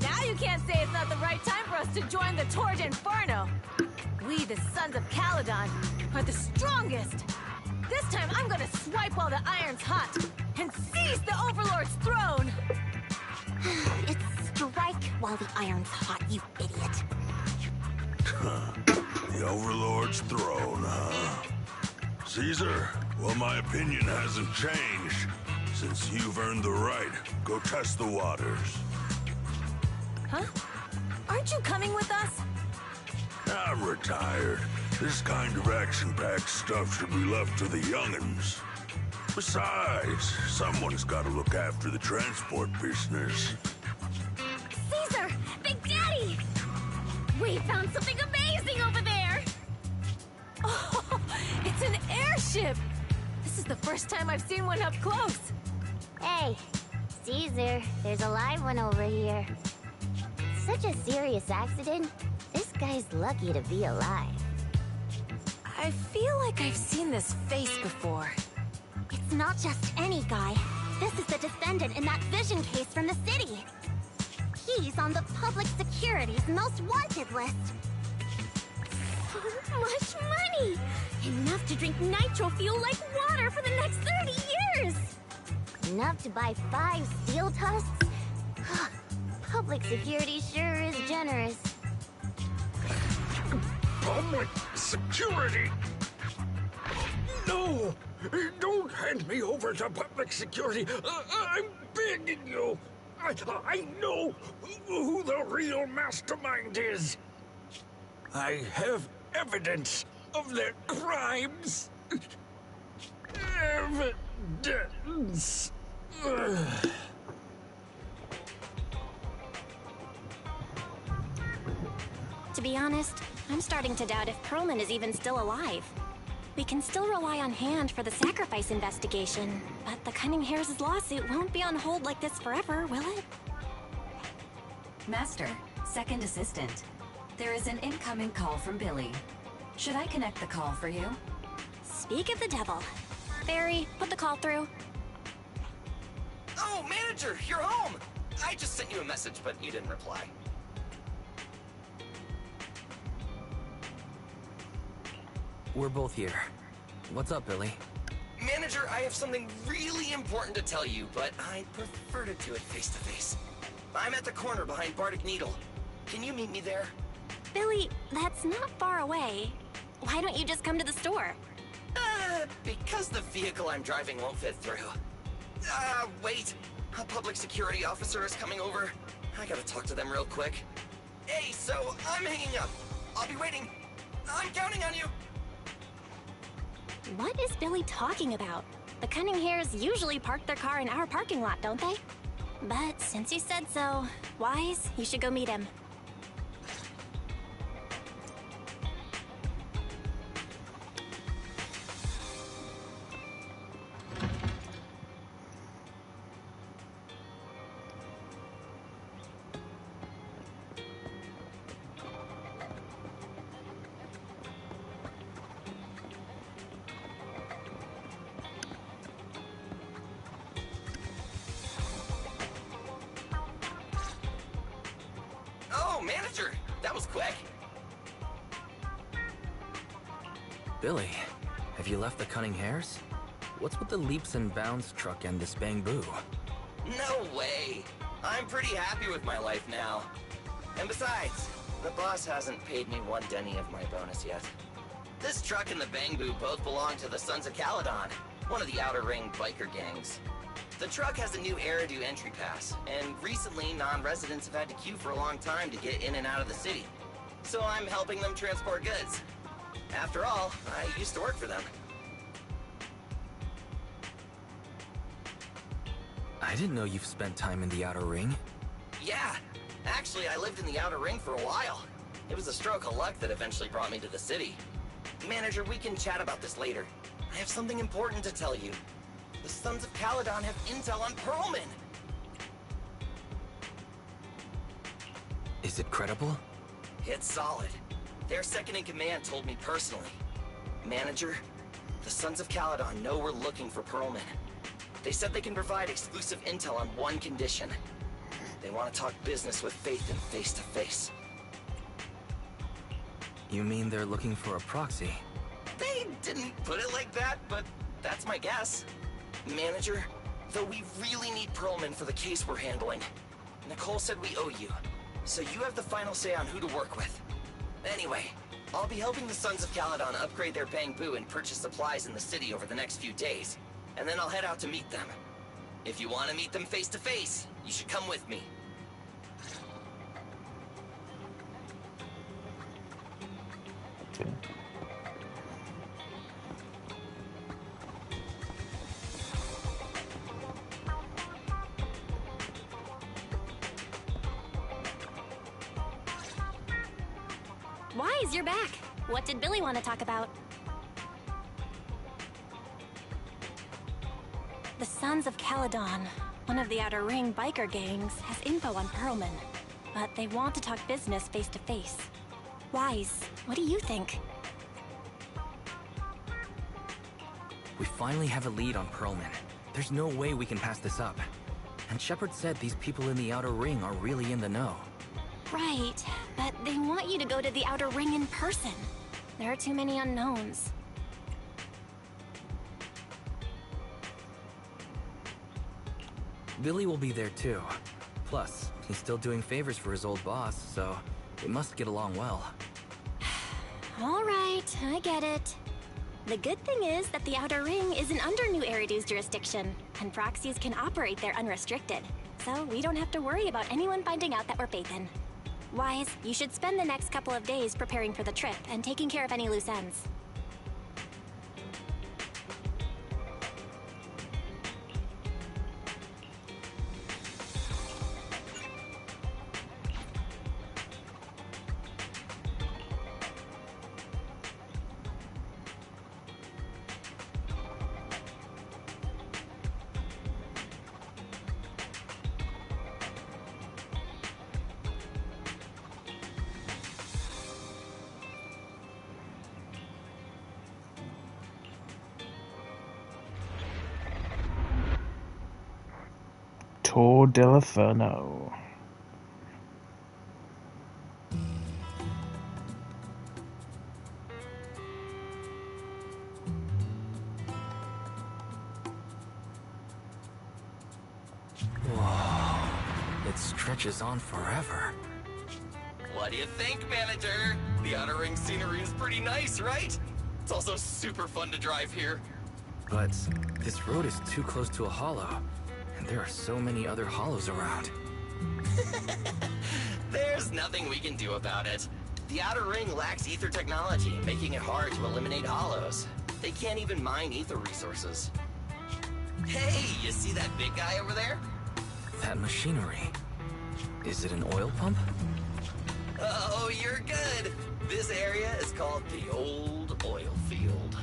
Now you can't say it's not the right time for us to join the Torrid Inferno. We, the Sons of Caledon, are the strongest. This time I'm gonna swipe while the iron's hot and seize the Overlord's throne! It's strike while the iron's hot, you idiot. The Overlord's throne, huh? Caesar, well, my opinion hasn't changed. Since you've earned the right, go test the waters. Huh? Aren't you coming with us? I'm retired. This kind of action-packed stuff should be left to the young'uns. Besides, someone's got to look after the transport business. Caesar! Big Daddy! We found something amazing over there! Oh, it's an airship! This is the first time I've seen one up close. Hey, Caesar, there's a live one over here. Such a serious accident. This guy's lucky to be alive. I feel like I've seen this face before. It's not just any guy. This is the descendant in that vision case from the city. He's on the public security's most wanted list. So much money! Enough to drink nitro fuel like water for the next 30 years! Enough to buy 5 steel tusks? Public security sure is generous. Public security? No! Don't hand me over to public security. I'm begging you. I know who the real mastermind is. I have evidence of their crimes. Evidence. To be honest, I'm starting to doubt if Perlman is even still alive. We can still rely on Hand for the sacrifice investigation, but the Cunning Hares' lawsuit won't be on hold like this forever, will it? Master, second assistant. There is an incoming call from Billy. Should I connect the call for you? Speak of the devil. Barry, put the call through. Oh, manager, you're home! I just sent you a message, but you didn't reply. We're both here. What's up, Billy? Manager, I have something really important to tell you, but I'd prefer to do it face to face. I'm at the corner behind Bardic Needle. Can you meet me there? Billy, that's not far away. Why don't you just come to the store? Because the vehicle I'm driving won't fit through. Wait. A public security officer is coming over. I gotta talk to them real quick. Hey, so I'm hanging up. I'll be waiting. I'm counting on you. What is Billy talking about? The Cunning Hares usually park their car in our parking lot, don't they? But since you said so, Wise, you should go meet him. Manager, that was quick. Billy, have you left the Cunning Hares? What's with the leaps and bounds truck and this bamboo? No way. I'm pretty happy with my life now. And besides, the boss hasn't paid me 1 denny of my bonus yet. This truck and the bamboo both belong to the Sons of Caledon, one of the Outer Ring biker gangs. The truck has a new Eridu entry pass, and recently non-residents have had to queue for a long time to get in and out of the city. So I'm helping them transport goods. After all, I used to work for them. I didn't know you've spent time in the Outer Ring. Yeah, actually I lived in the Outer Ring for a while. It was a stroke of luck that eventually brought me to the city. Manager, we can chat about this later. I have something important to tell you. The Sons of Caledon have intel on Perlman! Is it credible? It's solid. Their second-in-command told me personally. Manager, the Sons of Caledon know we're looking for Perlman. They said they can provide exclusive intel on one condition. They want to talk business with Faith and face-to-face. You mean they're looking for a proxy? They didn't put it like that, but that's my guess. Manager, though we really need Perlman for the case we're handling, Nicole said we owe you, so you have the final say on who to work with. Anyway, I'll be helping the Sons of Caledon upgrade their bamboo and purchase supplies in the city over the next few days, and then I'll head out to meet them. If you want to meet them face to face, you should come with me. Okay. Wise, you're back. What did Billy want to talk about? The Sons of Caledon, one of the Outer Ring biker gangs, has info on Perlman, but they want to talk business face to face. Wise, what do you think? We finally have a lead on Perlman. There's no way we can pass this up. And Shepard said these people in the Outer Ring are really in the know. Right, but they want you to go to the Outer Ring in person. There are too many unknowns. Billy will be there too. Plus, he's still doing favors for his old boss, so they must get along well. All right, I get it. The good thing is that the Outer Ring isn't under New Eridu's jurisdiction, and proxies can operate there unrestricted. So we don't have to worry about anyone finding out that we're Phaethon. Wise, you should spend the next couple of days preparing for the trip and taking care of any loose ends. Tour del Inferno. Whoa, it stretches on forever. What do you think, manager? The Outer Ring scenery is pretty nice, right? It's also super fun to drive here. But this road is too close to a hollow, and there are so many other hollows around. There's nothing we can do about it. The Outer Ring lacks ether technology, making it hard to eliminate hollows. They can't even mine ether resources. Hey, you see that big guy over there? That machinery. Is it an oil pump? Oh, you're good. This area is called the Old Oil Field.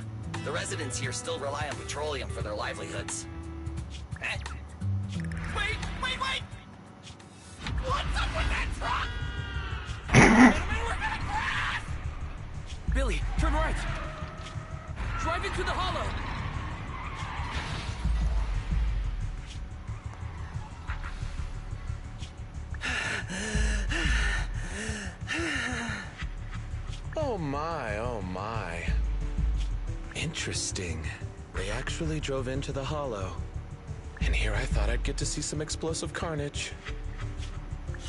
The residents here still rely on petroleum for their livelihoods. Wait! What's up with that truck? We're gonna crash! Billy, turn right! Drive into the hollow! Oh my. Interesting. They actually drove into the hollow. And here I thought I'd get to see some explosive carnage.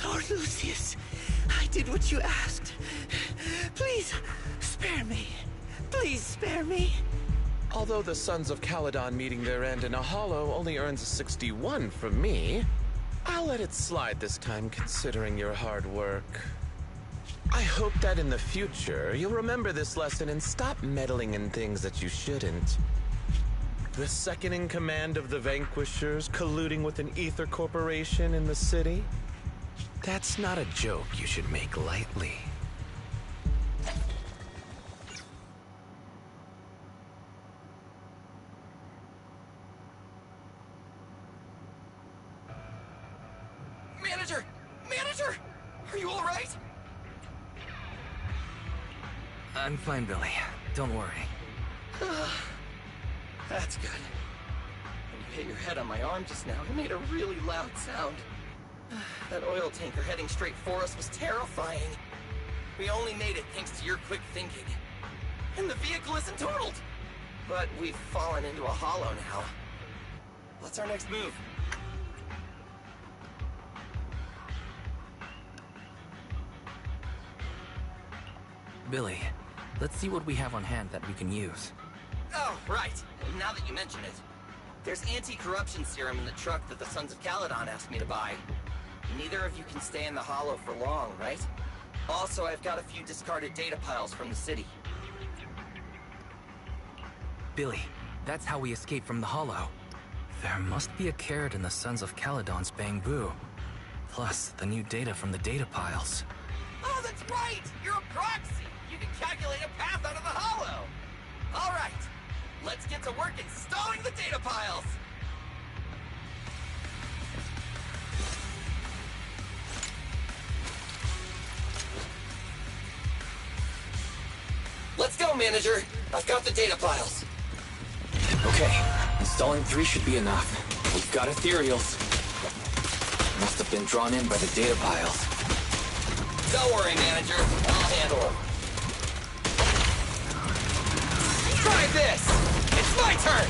Lord Lucius, I did what you asked. Please, spare me. Please spare me. Although the Sons of Caledon meeting their end in a hollow only earns a 61 from me, I'll let it slide this time considering your hard work. I hope that in the future, you'll remember this lesson and stop meddling in things that you shouldn't. The second in command of the Vanquishers colluding with an ether corporation in the city? That's not a joke you should make lightly. Manager! Are you alright? I'm fine, Billy. Don't worry. That's good. When you hit your head on my arm just now, it made a really loud sound. That oil tanker heading straight for us was terrifying. We only made it thanks to your quick thinking. And the vehicle isn't totaled! But we've fallen into a hollow now. What's our next move? Billy, let's see what we have on hand that we can use. Oh, right. Now that you mention it. There's anti-corruption serum in the truck that the Sons of Caledon asked me to buy. Neither of you can stay in the hollow for long, right? Also, I've got a few discarded data piles from the city. Billy, that's how we escaped from the hollow. There must be a carrot in the Sons of Caledon's bamboo. Plus, the new data from the data piles. Oh, that's right! You're a proxy! You can calculate a path out of the hollow! Alright, let's get to work installing the data piles! Let's go, manager! I've got the data piles. Okay, installing 3 should be enough. We've got ethereals. Must have been drawn in by the data piles. Don't worry, manager. I'll handle them. Try this! It's my turn!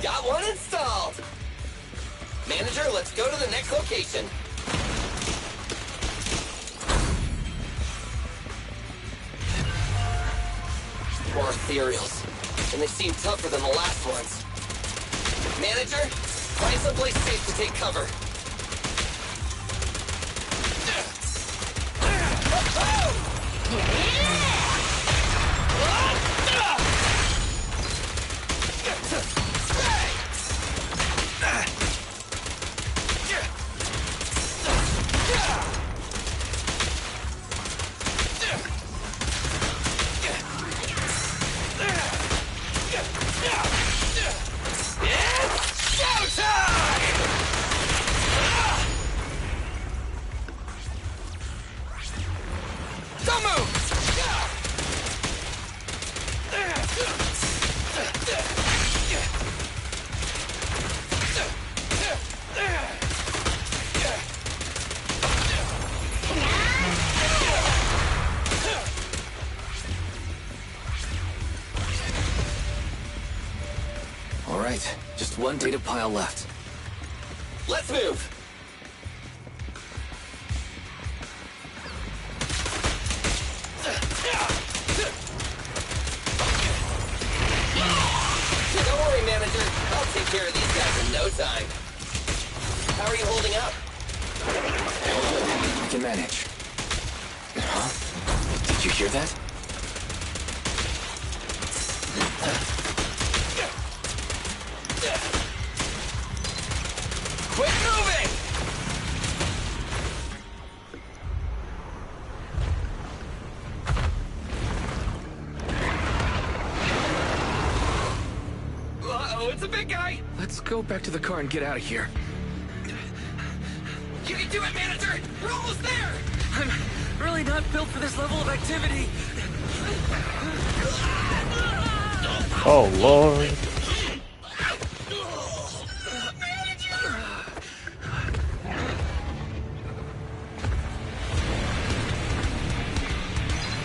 Got one installed! Manager, let's go to the next location. More ethereals, and they seem tougher than the last ones. Manager, find someplace safe to take cover. Alright, just one data pile left. Let's move! Don't worry, Manager. I'll take care of these guys in no time. How are you holding up? We can manage. Huh? Did you hear that? Quit moving! Uh-oh, it's a big guy! Let's go back to the car and get out of here. You can do it, Manager! We're almost there! I'm really not built for this level of activity. Oh, Lord.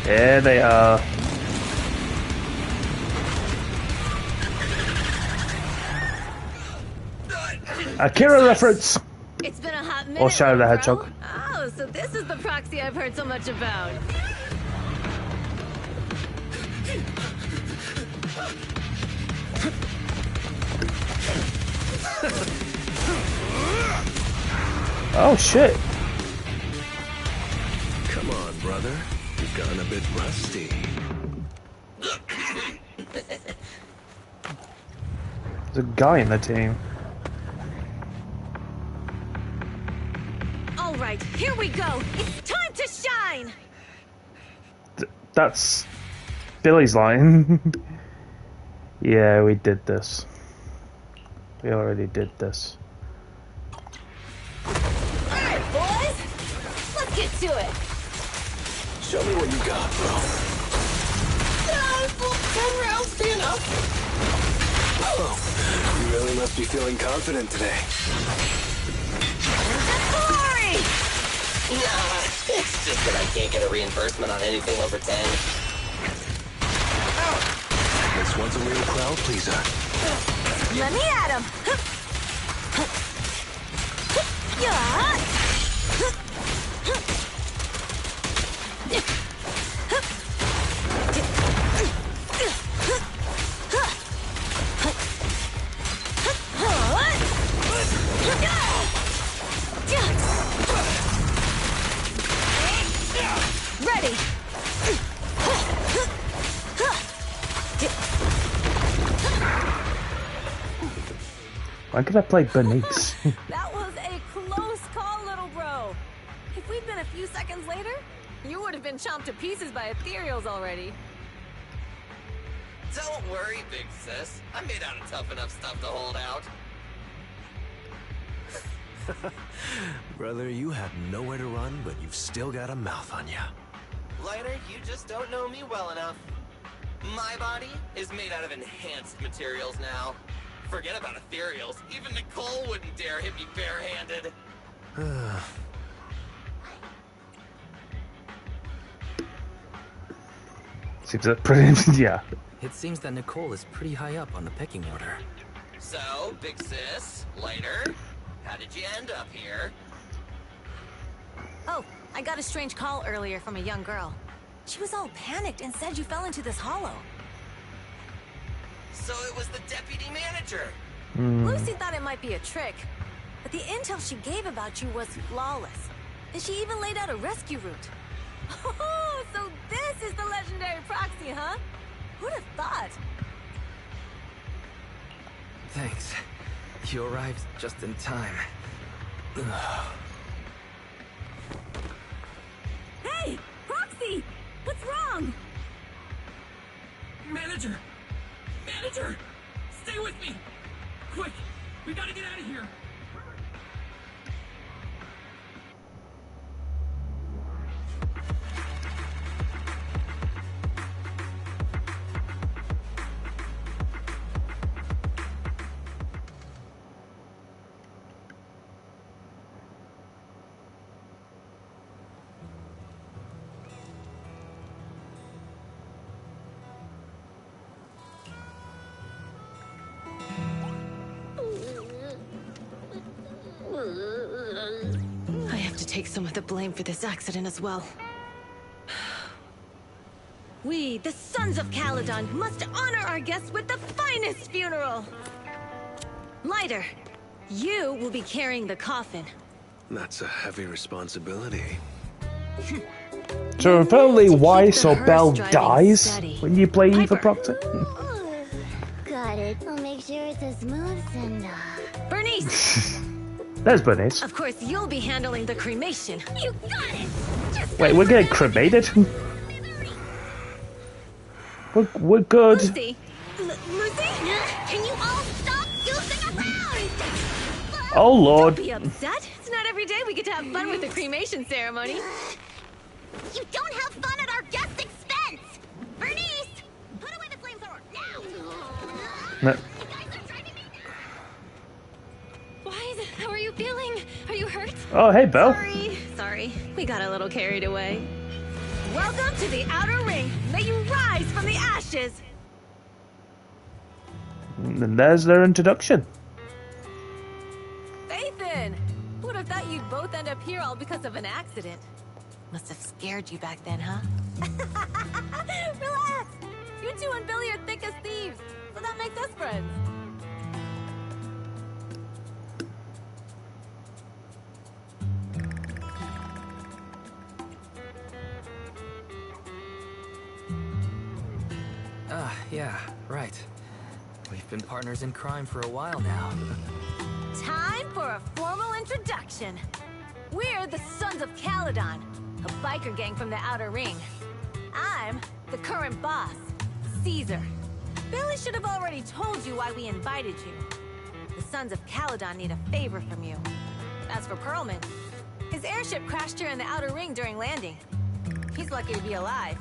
There they are. Akira reference! It's been a hot minute. Or Shadow the Hedgehog. bro. Oh, so this is the proxy I've heard so much about. Oh shit. Come on, brother. You've gotten a bit rusty. There's a guy in the team. All right, here we go. It's time to shine. That's Billy's line. Yeah, we did this. We already did this. Alright, boys! Let's get to it! Show me what you got, bro. Will 10 rounds be enough? Oh, you really must be feeling confident today. Glory! Nah, it's just that I can't get a reimbursement on anything over 10. This one's a real crowd pleaser. Let me at him! Yeah! Ready! Why could I play Bernice? That was a close call, little bro. If we'd been a few seconds later, you would have been chomped to pieces by ethereals already. Don't worry, big sis. I'm made out of tough enough stuff to hold out. Brother, you have nowhere to run, but you've still got a mouth on you. Lighter, you just don't know me well enough. My body is made out of enhanced materials now. Forget about ethereals. Even Nicole wouldn't dare hit me barehanded. Seems that pretty. Yeah. It seems that Nicole is pretty high up on the pecking order. So, big sis, lighter, how did you end up here? Oh, I got a strange call earlier from a young girl. She was all panicked and said you fell into this hollow. So it was the deputy manager. Lucy thought it might be a trick, but the intel she gave about you was flawless. And she even laid out a rescue route. Oh, so this is the legendary proxy, huh? Who'd have thought? Thanks. You arrived just in time. Hey! Proxy! What's wrong? Manager! Manager! Stay with me! Quick! We gotta get out of here! I have to take some of the blame for this accident as well. We, the Sons of Caledon, must honor our guests with the finest funeral! Lighter, you will be carrying the coffin. That's a heavy responsibility. So apparently Weiss or Bell dies when you play Eva Proctor. Got it. I'll make sure it's as smooth and Bernice! There's Bernice. Of course, you'll be handling the cremation. You got it! Just Wait, we're getting cremated? We're good. Lucy! Lucy? Can you all stop goofing around? Oh lord. Don't be upset. It's not every day we get to have fun with the cremation ceremony. You don't have fun at our guest expense! Bernice! Put away the flamethrower, now! No. How are you feeling? Are you hurt? Oh, hey, Belle. Sorry. We got a little carried away. Welcome to the Outer Ring. May you rise from the ashes. And there's their introduction. Nathan! Who would have thought you'd both end up here all because of an accident? Must have scared you back then, huh? Relax! You two and Billy are thick as thieves, so that makes us friends. Yeah, right. We've been partners in crime for a while now. Time for a formal introduction. We're the Sons of Caledon, a biker gang from the Outer Ring. I'm the current boss, Caesar. Billy should have already told you why we invited you. The Sons of Caledon need a favor from you. As for Perlman, his airship crashed here in the Outer Ring during landing. He's lucky to be alive,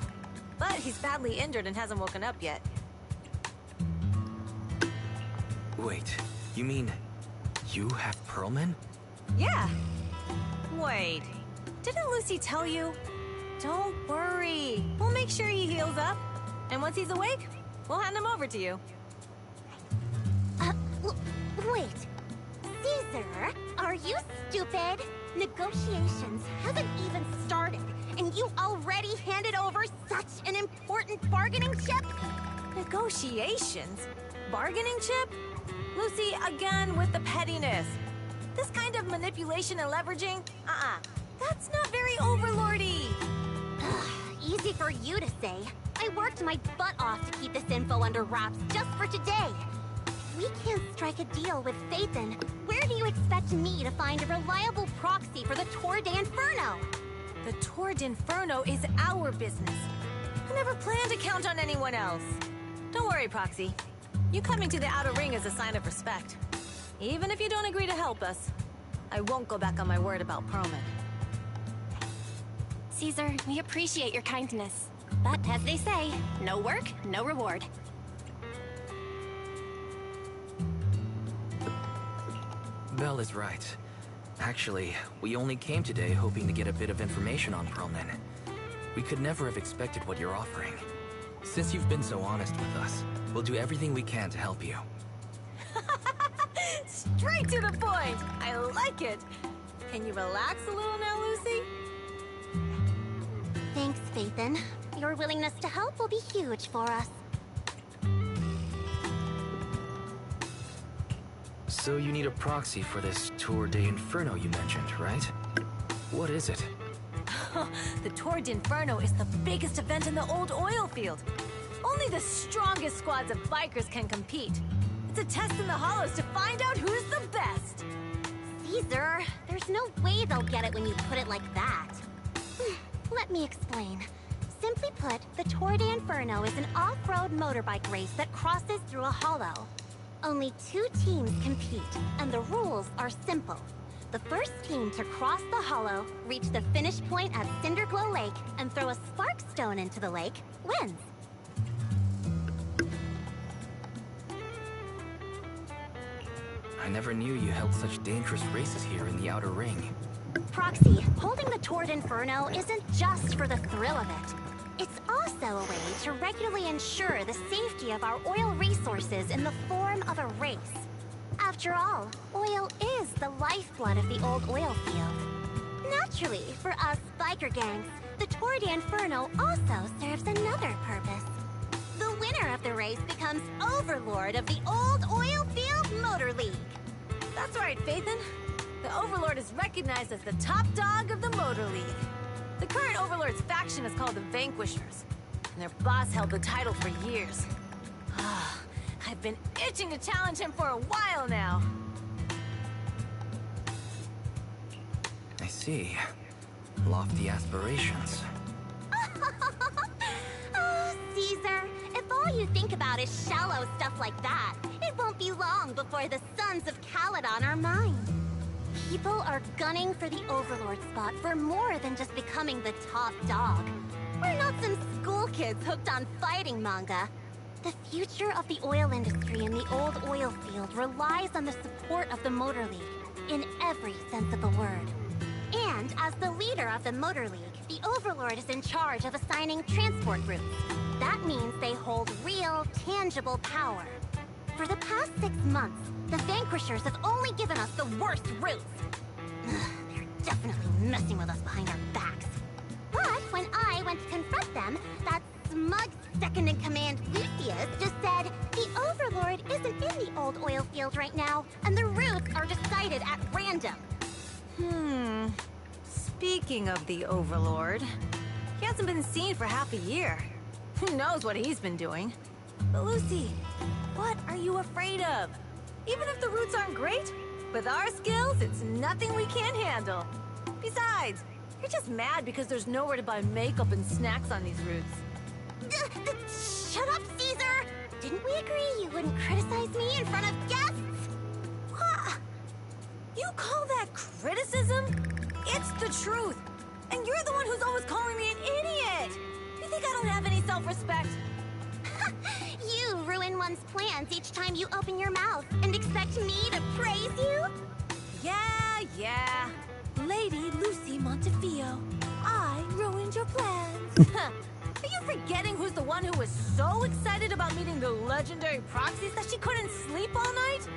but he's badly injured and hasn't woken up yet. Wait, you mean you have Perlman? Yeah. Wait, didn't Lucy tell you? Don't worry. We'll make sure he heals up. And once he's awake, we'll hand him over to you. Wait. Caesar, are you stupid? Negotiations haven't even started, and you already handed over such an important bargaining chip? Negotiations? Bargaining chip? Lucy, again with the pettiness. This kind of manipulation and leveraging? That's not very overlordy. Easy for you to say. I worked my butt off to keep this info under wraps just for today. We can't strike a deal with Phaethon. Where do you expect me to find a reliable proxy for the Tour de Inferno? The Tour de Inferno is our business. I never planned to count on anyone else. Don't worry, Proxy. You coming to the Outer Ring is a sign of respect. Even if you don't agree to help us, I won't go back on my word about Perlman. Caesar, we appreciate your kindness. But as they say, no work, no reward. Belle is right. Actually, we only came today hoping to get a bit of information on Perlman. We could never have expected what you're offering. Since you've been so honest with us, we'll do everything we can to help you. Straight to the point! I like it! Can you relax a little now, Lucy? Thanks, Phaethon. Your willingness to help will be huge for us. So you need a proxy for this Tour de Inferno you mentioned, right? What is it? The Tour de Inferno is the biggest event in the old oil field. Only the strongest squads of bikers can compete. It's a test in the hollows to find out who's the best. Caesar, there's no way they'll get it when you put it like that. Let me explain. Simply put, the Tour de Inferno is an off-road motorbike race that crosses through a hollow. Only 2 teams compete, and the rules are simple. The first team to cross the hollow, reach the finish point at Cinderglow Lake, and throw a spark stone into the lake, wins. I never knew you held such dangerous races here in the Outer Ring. Proxy, holding the Tour de Inferno isn't just for the thrill of it. It's also a way to regularly ensure the safety of our oil resources in the form of a race. After all, oil is the lifeblood of the old oil field. Naturally, for us biker gangs, the Tour de Inferno also serves another purpose. The winner of the race becomes overlord of the old oil field motor league. That's right, Phaethon. The Overlord is recognized as the top dog of the Motor League. The current Overlord's faction is called the Vanquishers, and their boss held the title for years. I've been itching to challenge him for a while now. I see. Lofty aspirations. Oh, Caesar, if all you think about is shallow stuff like that, it won't be long before the Sons of Caledon are mine. People are gunning for the Overlord spot for more than just becoming the top dog. We're not some school kids hooked on fighting manga. The future of the oil industry in the old oil field relies on the support of the Motor League, in every sense of the word. And as the leader of the Motor League, the Overlord is in charge of assigning transport routes. That means they hold real, tangible power. For the past 6 months, the Vanquishers have only given us the worst routes. They're definitely messing with us behind our backs. But when I went to confront them, that smug second-in-command Lucius just said the Overlord isn't in the old oil field right now, and the routes are decided at random. Speaking of the Overlord, he hasn't been seen for half a year. Who knows what he's been doing? But Lucy, what are you afraid of? Even if the routes aren't great, with our skills, it's nothing we can't handle. Besides, you're just mad because there's nowhere to buy makeup and snacks on these routes. Shut up, Caesar! Didn't we agree you wouldn't criticize me in front of guests? What? You call that criticism? It's the truth. And you're the one who's always calling me an idiot. You think I don't have any self-respect? You ruin one's plans each time you open your mouth and expect me to praise you? Yeah. Lady Lucy Montefiore, I ruined your plans. Are you forgetting who's the one who was so excited about meeting the legendary proxies that she couldn't sleep all night?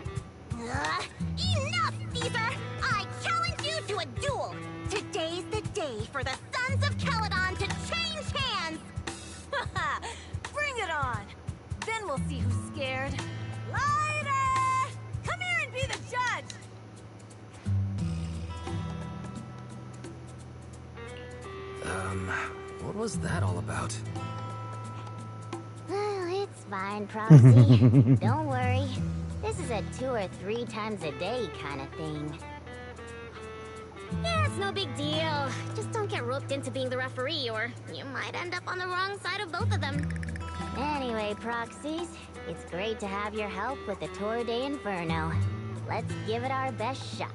Enough, Caesar! I challenge you to a duel! Today's the day for the Sons of Caledon to change hands! Bring it on! Then we'll see who's scared. Lighter! Come here and be the judge! What was that all about? It's fine, Proxy. Don't worry. This is a 2 or 3 times a day kind of thing. Yeah, it's no big deal. Just don't get roped into being the referee, or you might end up on the wrong side of both of them. Anyway, Proxies, it's great to have your help with the Tour de Inferno. Let's give it our best shot.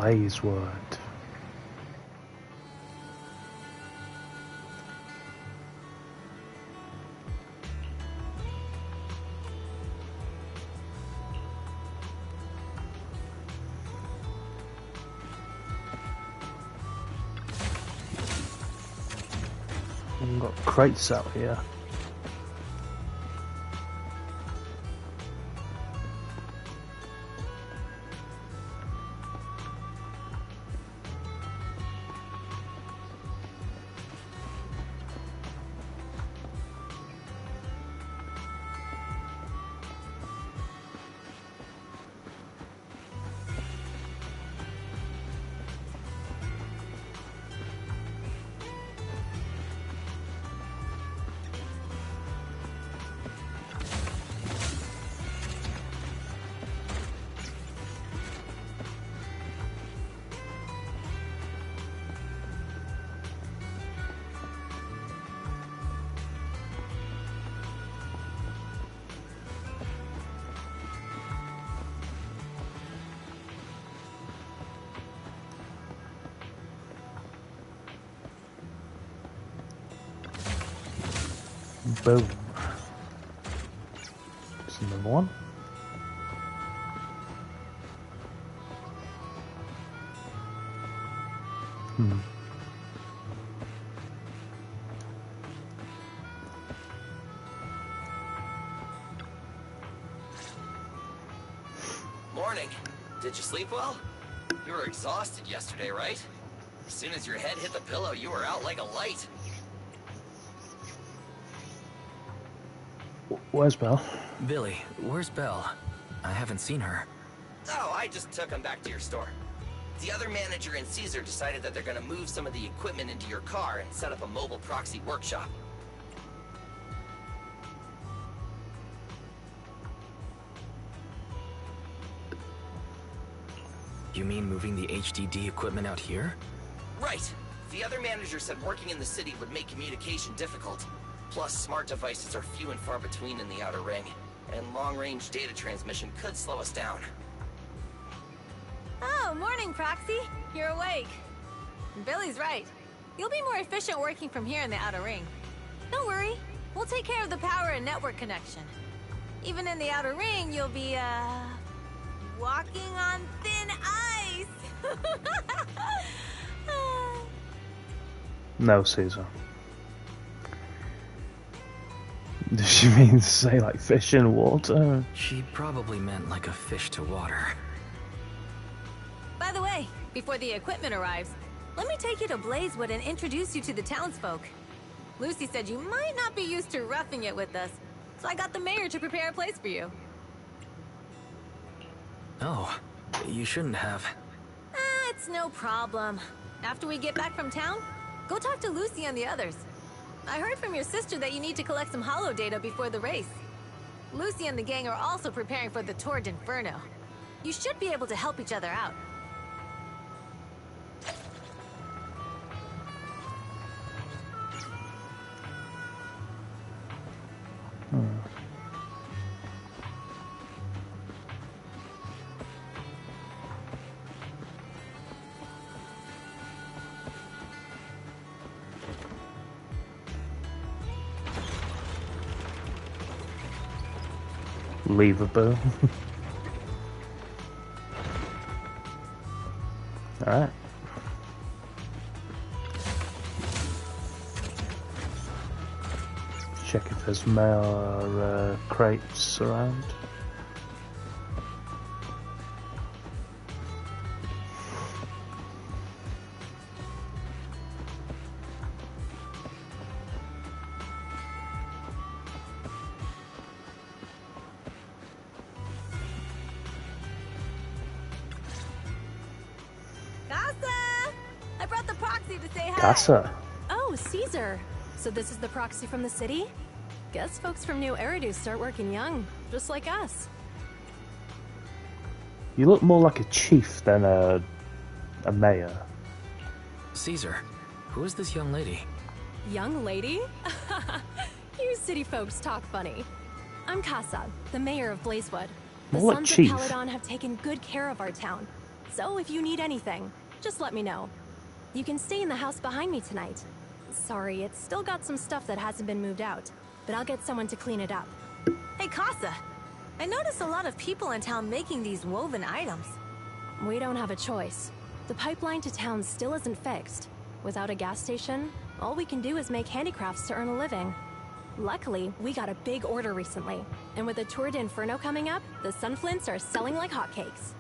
Blazewood. We've got crates out here. Boom. There's another one. Morning. Did you sleep well? You were exhausted yesterday, right? As soon as your head hit the pillow, you were out like a light. Where's Belle? Billy, where's Belle? I haven't seen her. Oh, I just took him back to your store. The other manager and Caesar decided that they're gonna move some of the equipment into your car and set up a mobile proxy workshop. You mean moving the HDD equipment out here? Right. The other manager said working in the city would make communication difficult. Plus, smart devices are few and far between in the Outer Ring, and long-range data transmission could slow us down. Oh, morning, Proxy. You're awake. Billy's right. You'll be more efficient working from here in the Outer Ring. Don't worry. We'll take care of the power and network connection. Even in the Outer Ring, you'll be, walking on thin ice. No, Caesar. Does she mean to say like fish in water? She probably meant like a fish to water. By the way, before the equipment arrives, let me take you to Blazewood and introduce you to the townsfolk. Lucy said you might not be used to roughing it with us, so I got the mayor to prepare a place for you. Oh, you shouldn't have. It's no problem. After we get back from town, go talk to Lucy and the others. I heard from your sister that you need to collect some holo data before the race. Lucy and the gang are also preparing for the Tour d'Inferno. You should be able to help each other out. Leavable. Alright. Check if there's more crates around. Casa. Oh, Caesar. So this is the proxy from the city? Guess folks from New Eridu start working young, just like us. You look more like a chief than a mayor. Caesar, who is this young lady? Young lady? You city folks talk funny. I'm Casa, the mayor of Blazewood. The More like Sons chief. of Caledon have taken good care of our town. So if you need anything, just let me know. You can stay in the house behind me tonight. Sorry, it's still got some stuff that hasn't been moved out, but I'll get someone to clean it up. Hey, Casa. I noticed a lot of people in town making these woven items. We don't have a choice. The pipeline to town still isn't fixed. Without a gas station, all we can do is make handicrafts to earn a living. Luckily, we got a big order recently, and with the Tour de Inferno coming up, the sunflints are selling like hotcakes.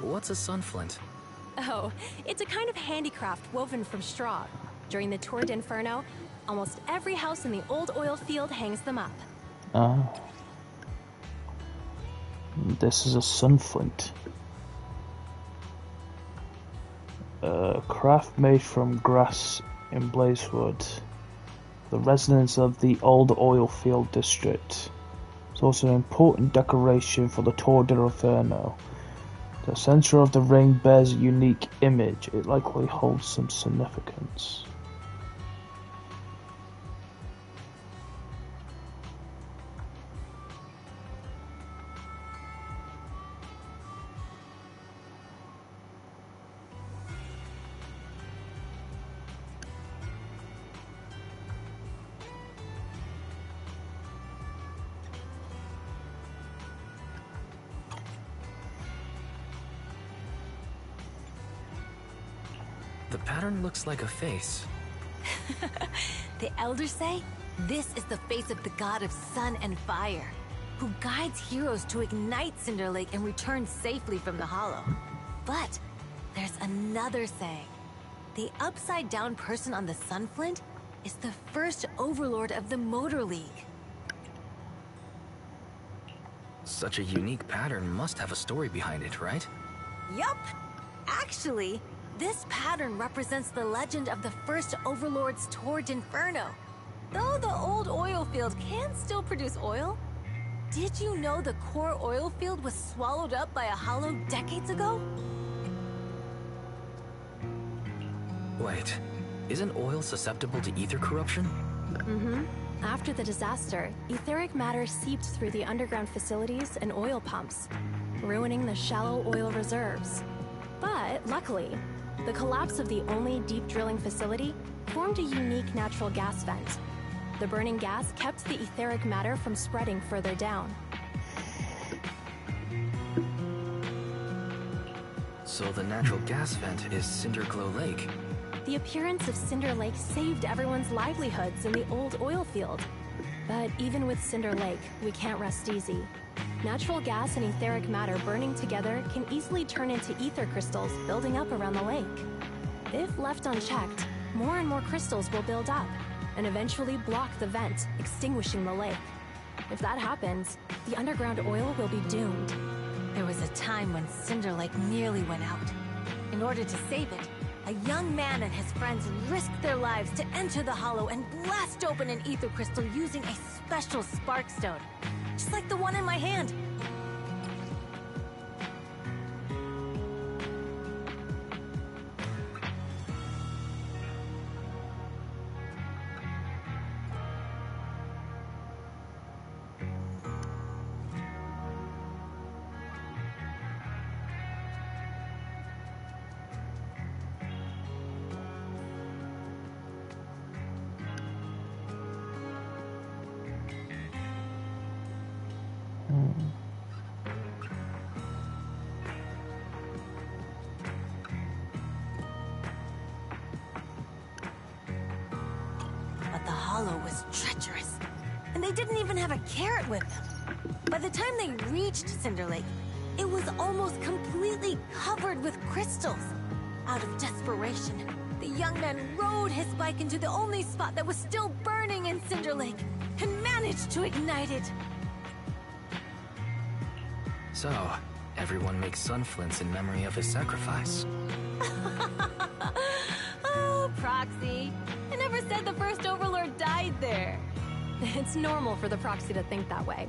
What's a sunflint? Oh, it's a kind of handicraft woven from straw. During the Tour de Inferno, almost every house in the old oil field hangs them up. This is a sunflint. Craft made from grass in Blazewood, the residents of the old oil field district. It's also an important decoration for the Tour de Inferno. The center of the ring bears a unique image. It likely holds some significance. The pattern looks like a face. The elders say this is the face of the god of sun and fire, who guides heroes to ignite Cinder Lake and return safely from the hollow. But there's another saying. The upside-down person on the Sunflint is the first overlord of the Motor League. Such a unique pattern must have a story behind it, right? Yup! Actually, this pattern represents the legend of the first Overlord's Tour de Inferno. Though the old oil field can still produce oil, did you know the core oil field was swallowed up by a hollow decades ago? Wait, isn't oil susceptible to ether corruption? Mm-hmm. After the disaster, etheric matter seeped through the underground facilities and oil pumps, ruining the shallow oil reserves. But luckily, the collapse of the only deep drilling facility formed a unique natural gas vent. The burning gas kept the etheric matter from spreading further down. So the natural gas vent is Cinderglow Lake. The appearance of Cinder Lake saved everyone's livelihoods in the old oil field. But even with Cinder Lake, we can't rest easy. Natural gas and etheric matter burning together can easily turn into ether crystals building up around the lake. If left unchecked, more and more crystals will build up and eventually block the vent, extinguishing the lake. If that happens, the underground oil will be doomed. There was a time when Cinder Lake nearly went out. In order to save it, a young man and his friends risked their lives to enter the hollow and blast open an ether crystal using a special spark stone, just like the one in my hand. But the hollow was treacherous, and they didn't even have a carrot with them. By the time they reached Cinder Lake, it was almost completely covered with crystals. Out of desperation, the young man rode his bike into the only spot that was still burning in Cinder Lake and managed to ignite it. So, everyone makes sunflints in memory of his sacrifice. Oh, Proxy. I never said the first Overlord died there. It's normal for the Proxy to think that way.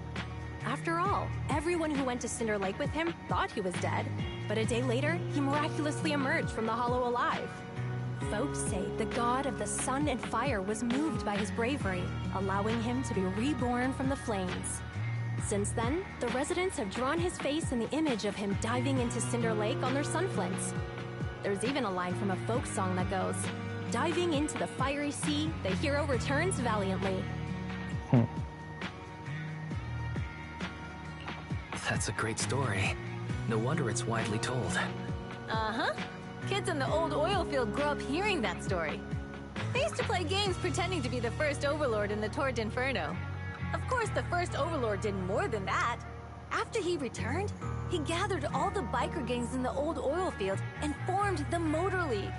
After all, everyone who went to Cinder Lake with him thought he was dead, but a day later, he miraculously emerged from the hollow alive. Folks say the god of the sun and fire was moved by his bravery, allowing him to be reborn from the flames. Since then, the residents have drawn his face in the image of him diving into Cinder Lake on their sunflints. There's even a line from a folk song that goes, "Diving into the fiery sea, the hero returns valiantly." That's a great story. No wonder it's widely told. Uh-huh. Kids in the old oil field grow up hearing that story. They used to play games pretending to be the first overlord in the Tour d'Inferno. Of course, the first overlord did more than that. After he returned, he gathered all the biker gangs in the old oil field and formed the Motor League.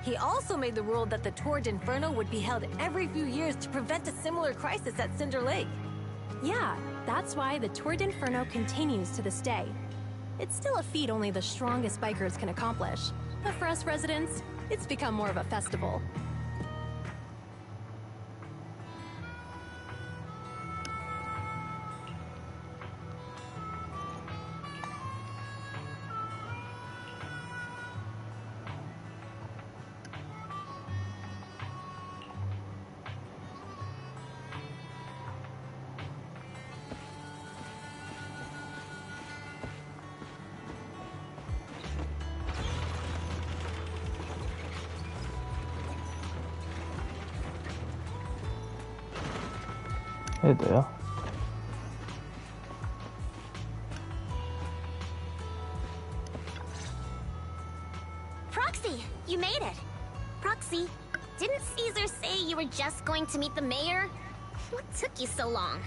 He also made the rule that the Tour d'Inferno would be held every few years to prevent a similar crisis at Cinder Lake. Yeah, that's why the Tour d'Inferno continues to this day. It's still a feat only the strongest bikers can accomplish. But for us residents, it's become more of a festival. Hey there. Proxy, you made it. Proxy, didn't Caesar say you were just going to meet the mayor? What took you so long?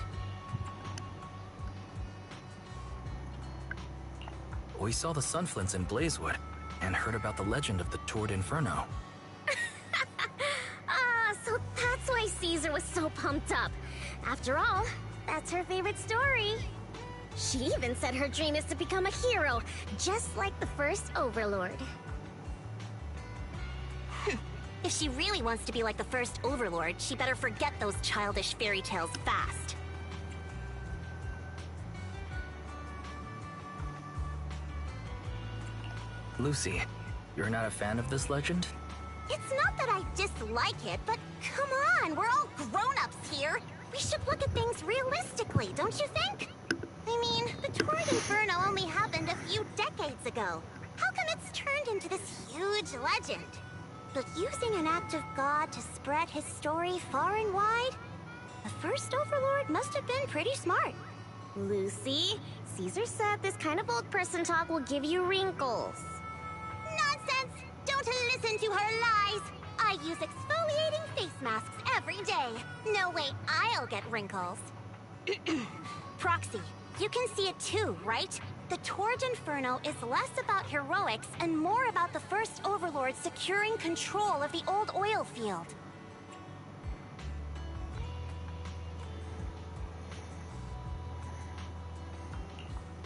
We saw the sunflints in Blazewood and heard about the legend of the Tour d'Inferno. So that's why Caesar was so pumped up. After all, that's her favorite story. She even said her dream is to become a hero, just like the first Overlord. If she really wants to be like the first Overlord, she better forget those childish fairy tales fast. Lucy, you're not a fan of this legend? It's not that I dislike it, but come on, we're all grown-ups here. We should look at things realistically, don't you think? I mean, the Tour d'Inferno only happened a few decades ago. How come it's turned into this huge legend? But using an act of God to spread his story far and wide? The first Overlord must have been pretty smart. Lucy, Caesar said this kind of old person talk will give you wrinkles. Nonsense! Don't listen to her lies! I use exfoliating face masks every day. No way I'll get wrinkles. Proxy, you can see it too, right? The Tour d'Inferno is less about heroics and more about the first Overlord securing control of the old oil field.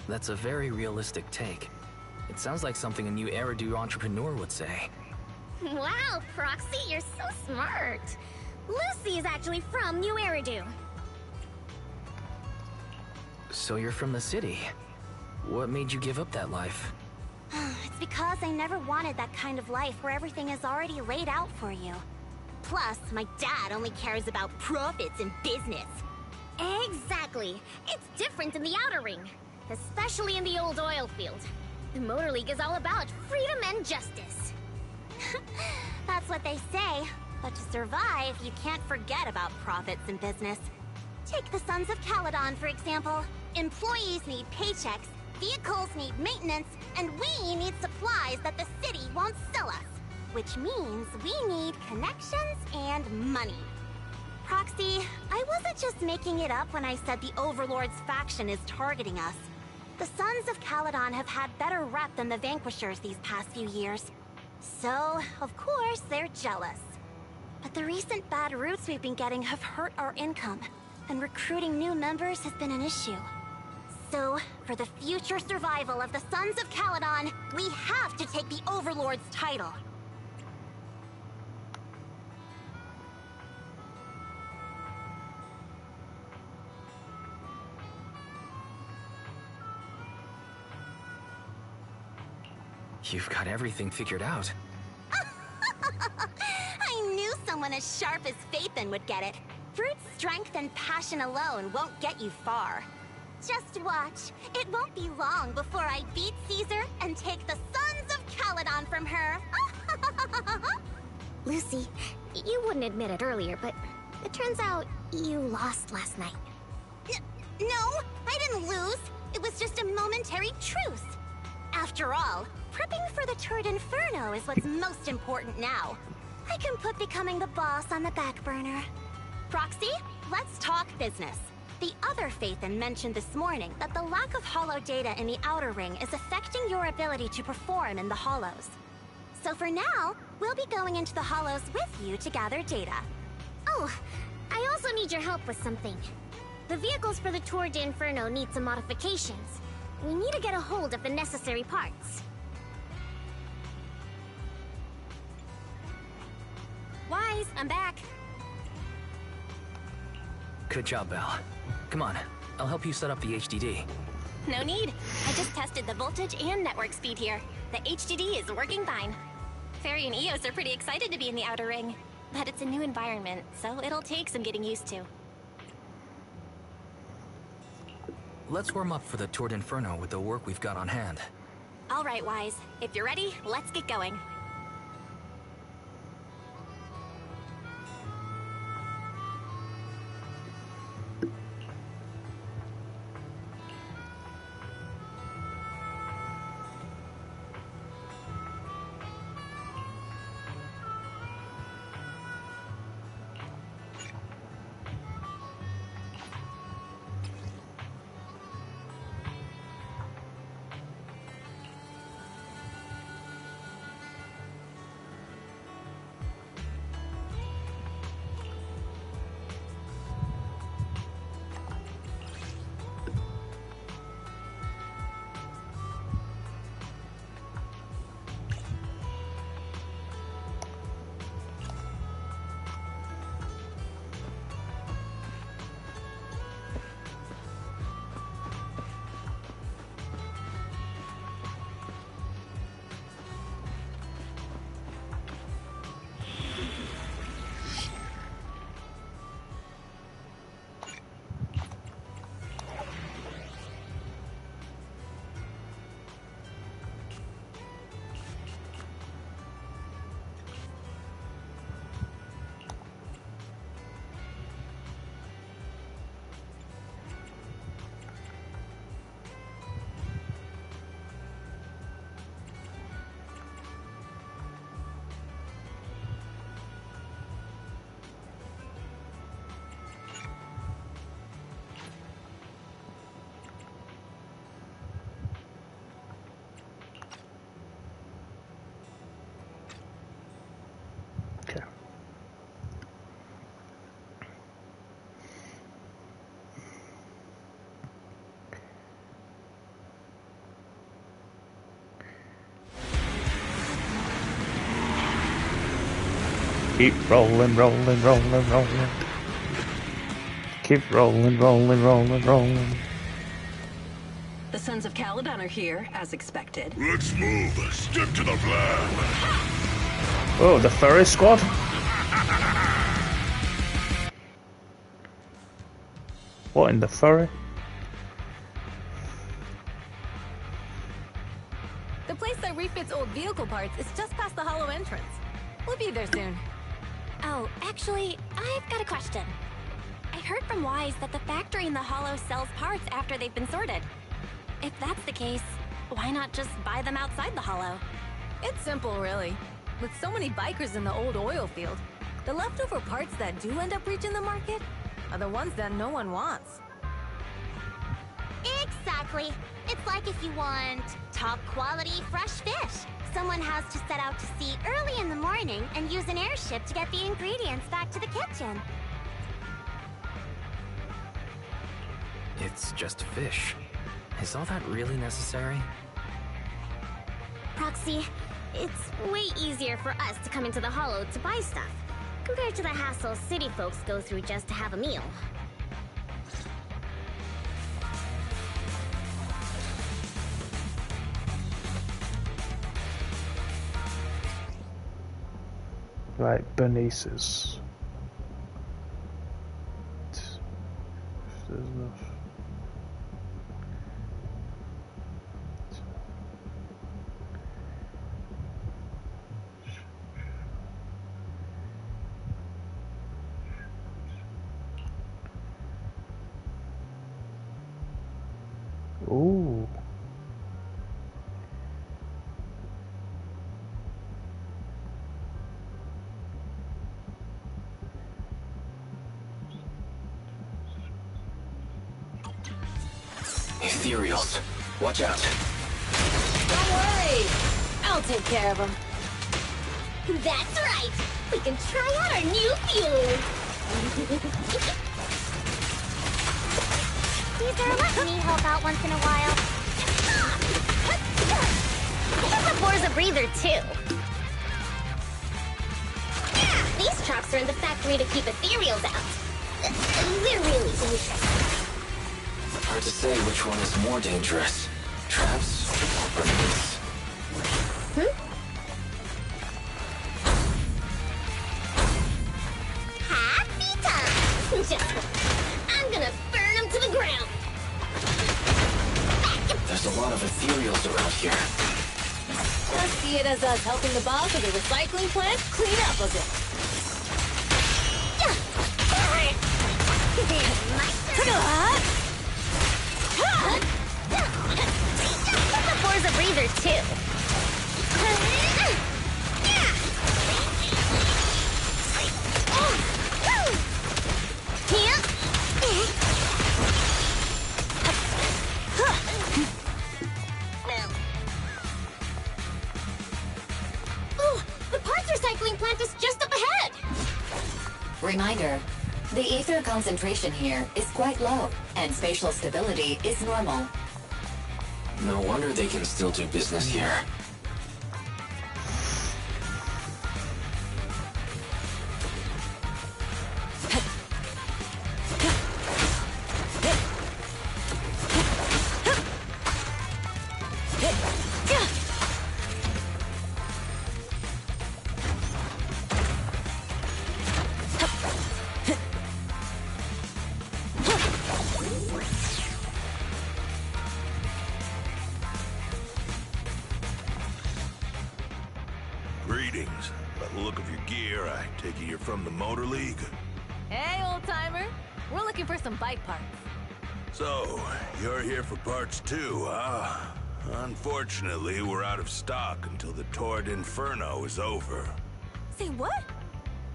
That's a very realistic take. It sounds like something a new Eridu entrepreneur would say. Wow, Proxy, you're so smart. Lucy is actually from New Eridu. So you're from the city. What made you give up that life? It's because I never wanted that kind of life where everything is already laid out for you. Plus, my dad only cares about profits and business. Exactly. It's different in the Outer Ring, especially in the old oil field. The Motor League is all about freedom and justice. That's what they say. But to survive, you can't forget about profits and business. Take the Sons of Caledon, for example. Employees need paychecks, vehicles need maintenance, and we need supplies that the city won't sell us. Which means we need connections and money. Proxy, I wasn't just making it up when I said the Overlord's faction is targeting us. The Sons of Caledon have had better rep than the Vanquishers these past few years. So, of course, they're jealous. But the recent bad routes we've been getting have hurt our income, and recruiting new members has been an issue. So, for the future survival of the Sons of Caledon, we have to take the Overlord's title. You've got everything figured out. I knew someone as sharp as Phaethon would get it. Brute strength and passion alone won't get you far. Just watch. It won't be long before I beat Caesar and take the Sons of Caledon from her. Lucy, you wouldn't admit it earlier, but it turns out you lost last night. No, I didn't lose. It was just a momentary truce. After all, prepping for the Tour d'Inferno is what's most important now. I can put becoming the boss on the back burner. Proxy, let's talk business. The other Phaethon mentioned this morning that the lack of hollow data in the Outer Ring is affecting your ability to perform in the hollows. So for now, we'll be going into the hollows with you to gather data. Oh, I also need your help with something. The vehicles for the Tour d'Inferno need some modifications. We need to get a hold of the necessary parts. Wise, I'm back. Good job, Belle. Come on, I'll help you set up the HDD. No need. I just tested the voltage and network speed here. The HDD is working fine. Fairy and Eos are pretty excited to be in the Outer Ring. But it's a new environment, so it'll take some getting used to. Let's warm up for the Tour d'Inferno with the work we've got on hand. All right, Wise. If you're ready, let's get going. Keep rolling, rolling, rolling, rolling. Keep rolling, rolling, rolling, rolling. The Sons of Caledon are here, as expected. Let's move. Stick to the plan. Oh, the furry squad? What in the furry? The place that refits old vehicle parts is just past the hollow entrance. We'll be there soon. Oh, actually, I've got a question. I heard from Wise that the factory in the hollow sells parts after they've been sorted. If that's the case, why not just buy them outside the hollow? It's simple, really. With so many bikers in the old oil field, the leftover parts that do end up reaching the market are the ones that no one wants. Exactly. It's like if you want top quality fresh fish. Someone has to set out to sea early in the morning and use an airship to get the ingredients back to the kitchen. It's just fish. Is all that really necessary? Proxy, it's way easier for us to come into the hollow to buy stuff, compared to the hassle city folks go through just to have a meal. Right, Bernice's. There's enough. Ooh. Ethereals. Watch out. Don't worry. I'll take care of them. That's right! We can try out our new fuel! Caesar, let me help out once in a while. This affords a breather, too. These traps are in the factory to keep ethereals out. They're really dangerous. Hard to say which one is more dangerous. Traps or Bernice? Happy time! Just I'm gonna burn them to the ground! There's a lot of ethereals around here. Just see it as us helping the boss of the recycling plant clean up a bit. This affords a breather, too. Oh, the parts recycling plant is just up ahead. Reminder, the ether concentration here is quite low, and spatial stability is normal. No wonder they can still do business here. Greetings. By the look of your gear, I take it you're from the Motor League? Hey, old-timer. We're looking for some bike parts. So, you're here for parts too, huh? Unfortunately, we're out of stock until the Tord Inferno is over. Say what?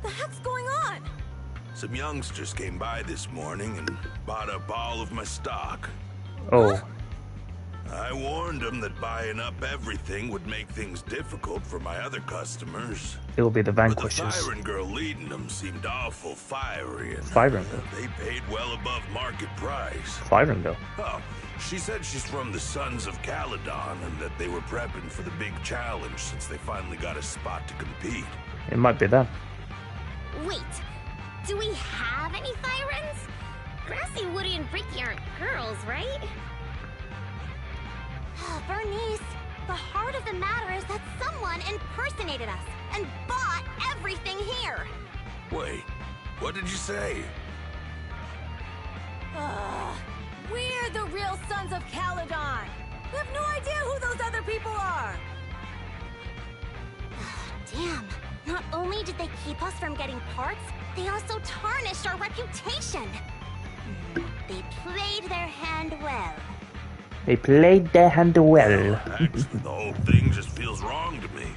The heck's going on? Some youngsters came by this morning and bought up all of my stock. Oh. I warned them that buying up everything would make things difficult for my other customers. It'll be the But the vanquishers. Siren girl leading them seemed awful fiery, and Siren girl? they paid well above market price. Siren girl. Oh, she said she's from the Sons of Caledon and that they were prepping for the big challenge since they finally got a spot to compete. It might be them. Wait, do we have any sirens? Grassy, Woody, and Freaky aren't girls, right? Bernice, the heart of the matter is that someone impersonated us and bought everything here. Wait, what did you say? We're the real Sons of Caledon. We have no idea who those other people are. Damn, not only did they keep us from getting parts, they also tarnished our reputation. They played their hand well. They played their hand well. Actually, the whole thing just feels wrong to me.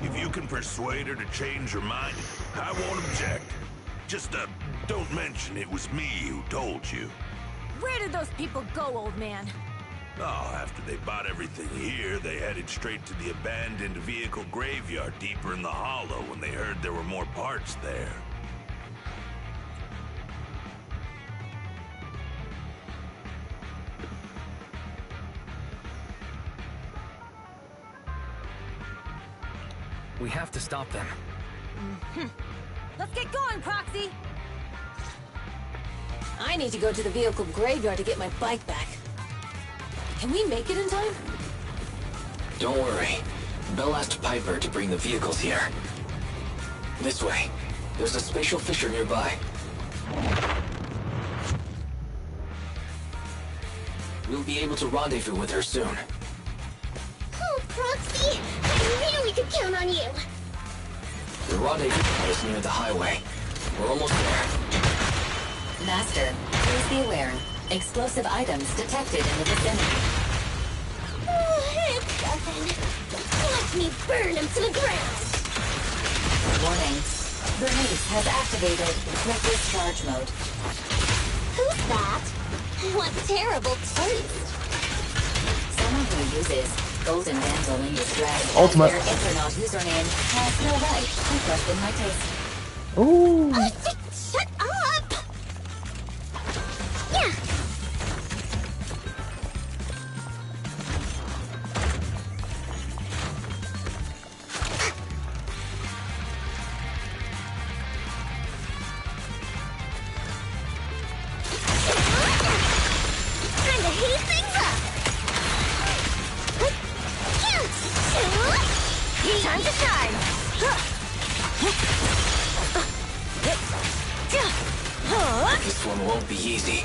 If you can persuade her to change her mind, I won't object. Just, don't mention it was me who told you. Where did those people go, old man? Oh, after they bought everything here, they headed straight to the abandoned vehicle graveyard deeper in the hollow when they heard there were more parts there. We have to stop them. Let's get going, Proxy! I need to go to the vehicle graveyard to get my bike back. Can we make it in time? Don't worry. Bell asked Piper to bring the vehicles here. This way. There's a spatial fissure nearby. We'll be able to rendezvous with her soon. Oh, Proxy, I knew we could count on you. The rendezvous point is near the highway. We're almost there. Master, please be aware. Explosive items detected in the vicinity. It's nothing. Watch me burn him to the ground. Warning. Bernice has activated reckless charge mode. Who's that? What terrible taste. Someone who uses Golden Damsel in Distress Ultimate. as their Inferno username has no right to question my taste. Ooh. Shut up! Yeah. Time to heat things up. Time to shine. This one won't be easy.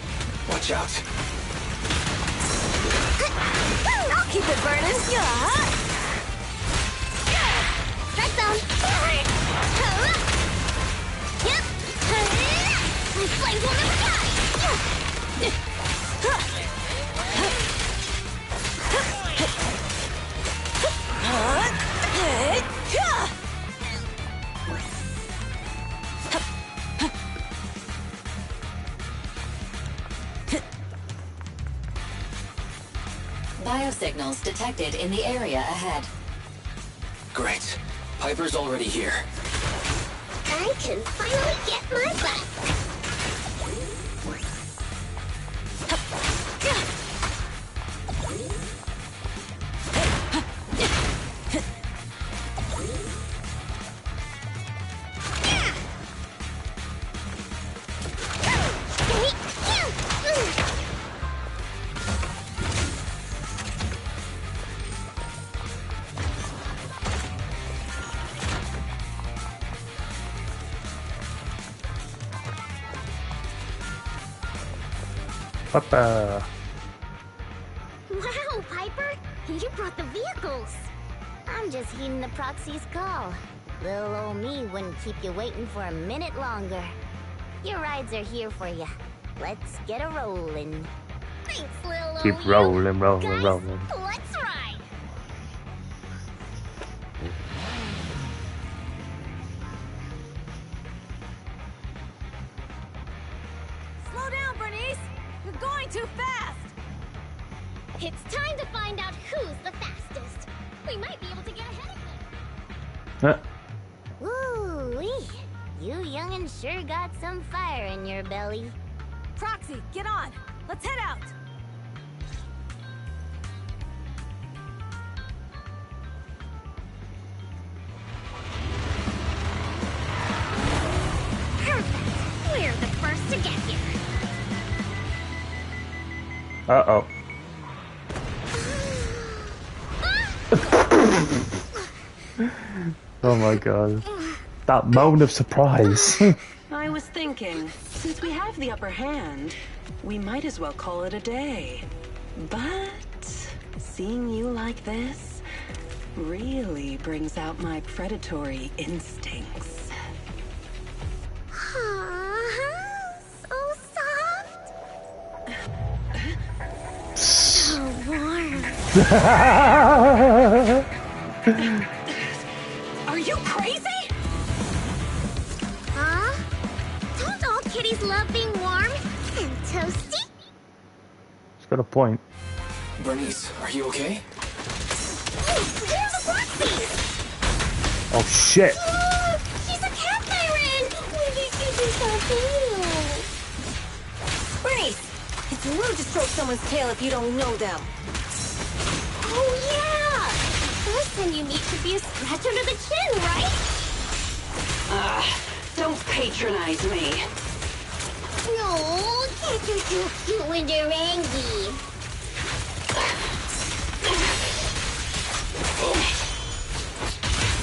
Watch out. I'll keep it burning. Strike zone. Yep. My flames will never die. Biosignals detected in the area ahead. Great. Piper's already here. I can finally get my butt. Papa. Wow, Piper, you brought the vehicles. I'm just heeding the proxy's call. Little old me wouldn't keep you waiting for a minute longer. Your rides are here for you. Let's get a rolling. Thanks, little old Keep you. rolling, rolling, Guys, rolling. let's ride. Slow down, Bernice! You're going too fast! It's time to find out who's the fastest. We might be able to get ahead of Huh. them. Woo-wee. You young'uns sure got some fire in your belly. Proxy, get on! Let's head out! Perfect. We're the first to get here. Uh-oh. Oh my god. That moan of surprise. I was thinking, since we have the upper hand, we might as well call it a day. But seeing you like this really brings out my predatory instincts. So soft. So warm. Are you crazy? Huh? Don't all kitties love being warm and toasty? It's got a point. Bernice, are you okay? There's a proxy! Oh shit. Look! She's a cat siren! Why did she do something? Bernice! It's rude to stroke someone's tail if you don't know them. Oh yeah! First time you meet should be a scratch under the chin, right? Don't patronize me. No, cats are so cute when they're angry.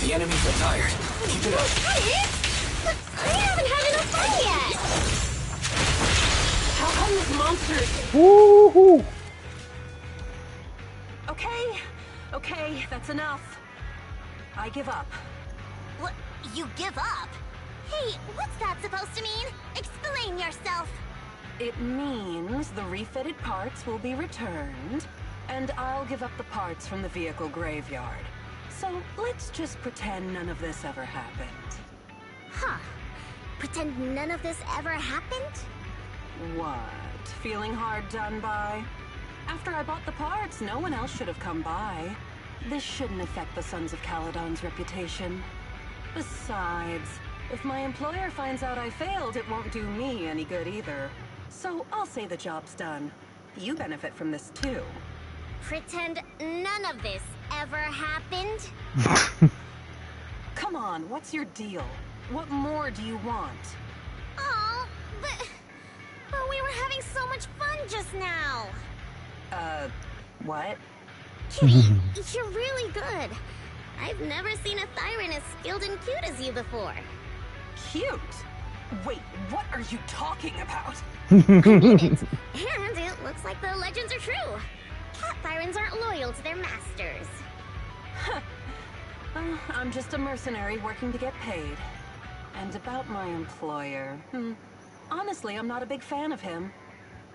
The enemies are tired. Keep it up. But I haven't had enough fun yet! How come this monster's... Woohoo! Okay, that's enough. I give up. What? You give up? Hey, what's that supposed to mean? Explain yourself. It means the refitted parts will be returned, and I'll give up the parts from the vehicle graveyard. So let's just pretend none of this ever happened. Huh. Pretend none of this ever happened? What? Feeling hard done by? After I bought the parts, no one else should have come by. This shouldn't affect the Sons of Caledon's reputation. Besides, if my employer finds out I failed, it won't do me any good either. So I'll say the job's done. You benefit from this too. Pretend none of this ever happened? Come on, what's your deal? What more do you want? Oh, but we were having so much fun just now. What? Kitty, you're really good. I've never seen a Thyran as skilled and cute as you before. Cute? Wait, what are you talking about? I mean it. And it looks like the legends are true. Cat Thyrans aren't loyal to their masters. I'm just a mercenary working to get paid. And about my employer, honestly, I'm not a big fan of him.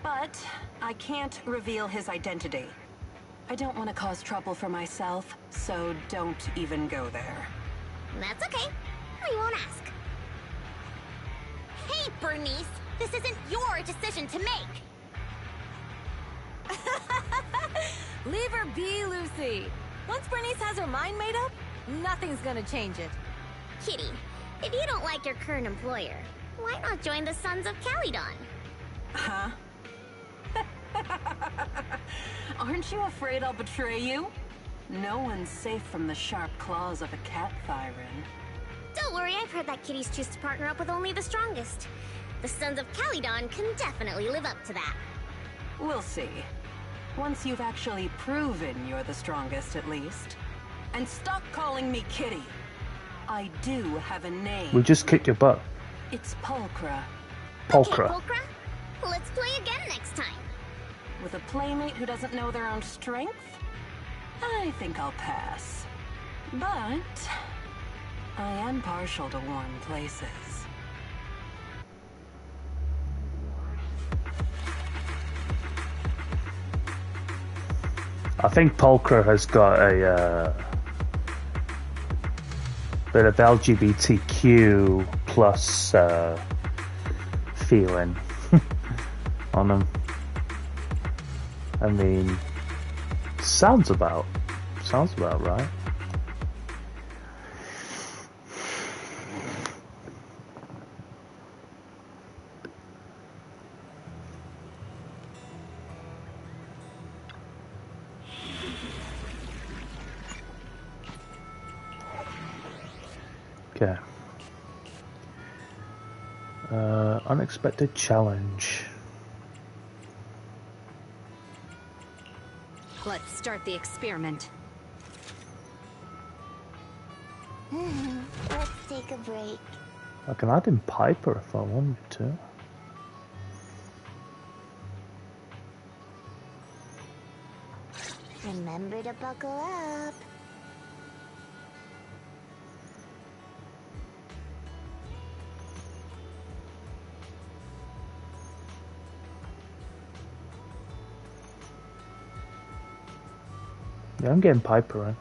But I can't reveal his identity. I don't want to cause trouble for myself, so don't even go there. That's okay. I won't ask. Hey, Bernice! This isn't your decision to make! Leave her be, Lucy. Once Bernice has her mind made up, nothing's gonna change it. Kitty, if you don't like your current employer, why not join the Sons of Caledon? Huh? Aren't you afraid I'll betray you? No one's safe from the sharp claws of a cat Thyran. Don't worry, I've heard that kitties choose to partner up with only the strongest. The Sons of Caledon can definitely live up to that. We'll see. Once you've actually proven you're the strongest, at least. And stop calling me Kitty. I do have a name. We just kicked your butt. It's Pulchra. Pulchra. Okay, Pulchra, let's play again next time. With a playmate who doesn't know their own strength? I think I'll pass. But I am partial to warm places. I think Pulchra has got a bit of LGBTQ plus feeling on him. I mean, sounds about right. Okay. Unexpected challenge. Let's start the experiment. Let's take a break. I can add in Piper if I wanted to. Remember to buckle up. Yeah, I'm getting Piper in.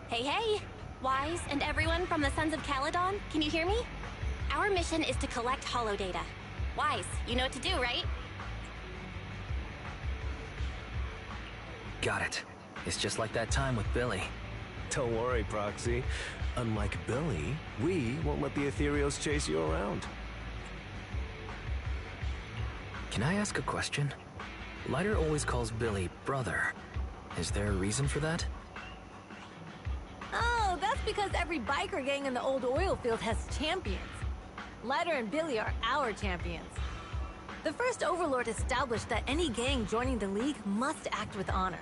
Hey, hey! Wise and everyone from the Sons of Caledon, can you hear me? Our mission is to collect holo data. Wise, you know what to do, right? Got it. It's just like that time with Billy. Don't worry, Proxy. Unlike Billy, we won't let the Ethereals chase you around. Can I ask a question? Lighter always calls Billy brother. Is there a reason for that? Oh, that's because every biker gang in the old oil field has champions. Lighter and Billy are our champions. The first Overlord established that any gang joining the League must act with honor.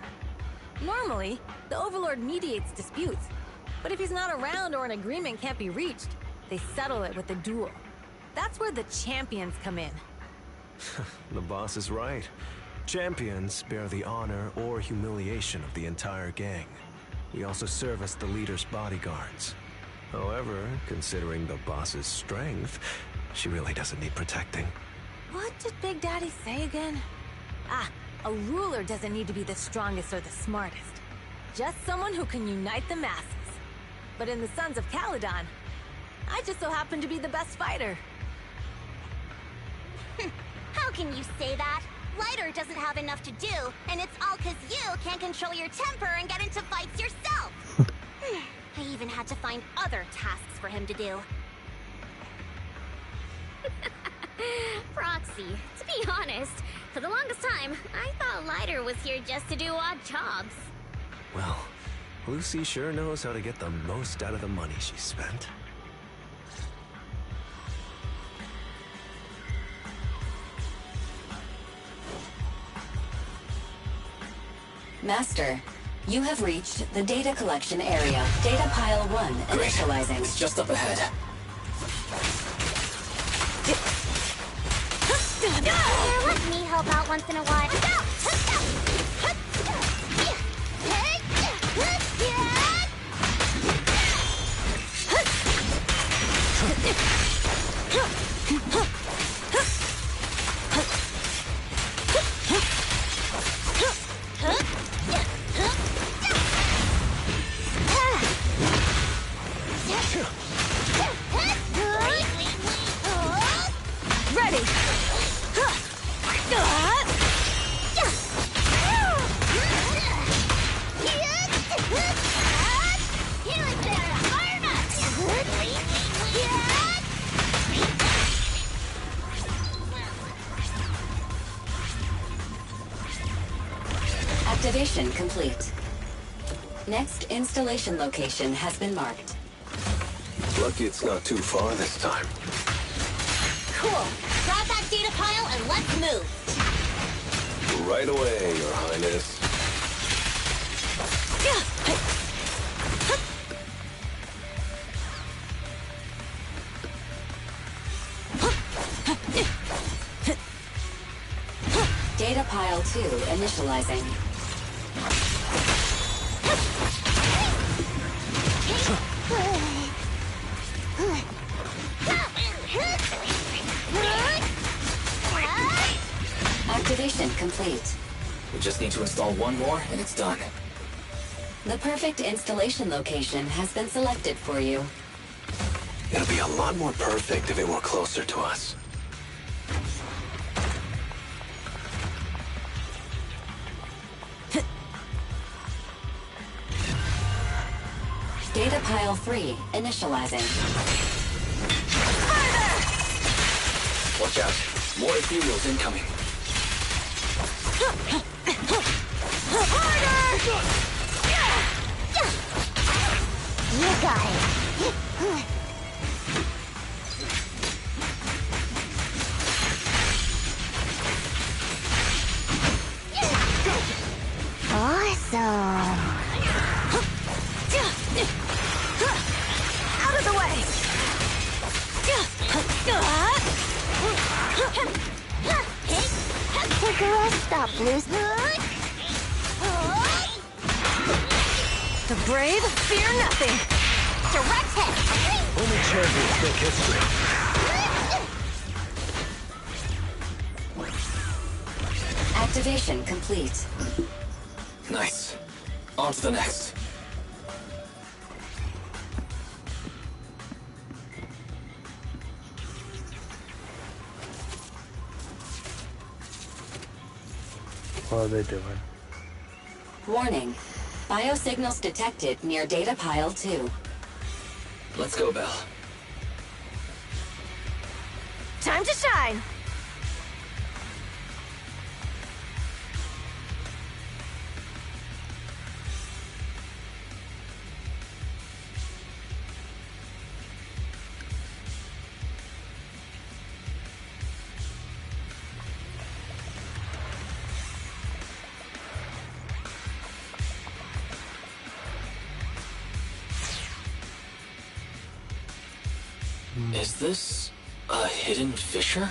Normally, the Overlord mediates disputes, but if he's not around or an agreement can't be reached, they settle it with a duel. That's where the champions come in. The boss is right. Champions bear the honor or humiliation of the entire gang. We also serve as the leader's bodyguards. However, considering the boss's strength, she really doesn't need protecting. What did Big Daddy say again? Ah, a ruler doesn't need to be the strongest or the smartest. Just someone who can unite the masses. But in the Sons of Caledon, I just so happen to be the best fighter. How can you say that? Lighter doesn't have enough to do, and it's all because you can't control your temper and get into fights yourself. I even had to find other tasks for him to do. Proxy, to be honest, for the longest time, I thought Lighter was here just to do odd jobs. Well, Lucy sure knows how to get the most out of the money she spent. Master, you have reached the data collection area. Data pile 1 initializing. It's just up ahead. Let me help out once in a while. Ready! Activation complete. Next installation location has been marked. Lucky it's not too far this time. Cool. Grab that data pile and let's move. Right away, Your Highness. Data pile 2 initializing. Activation complete. We just need to install one more, and it's done. The perfect installation location has been selected for you. It'll be a lot more perfect if it were closer to us. Data pile 3 initializing. Watch out. More ethereals incoming. You got it. Awesome. Out of the way! Take a rest up, Blues. The brave fear nothing. Direct hit. Only champions make history. Activation complete. Nice. On to the next. What are they doing? Warning. Biosignals detected near data pile 2. Let's go, Belle. Time to shine! Is this a hidden fissure?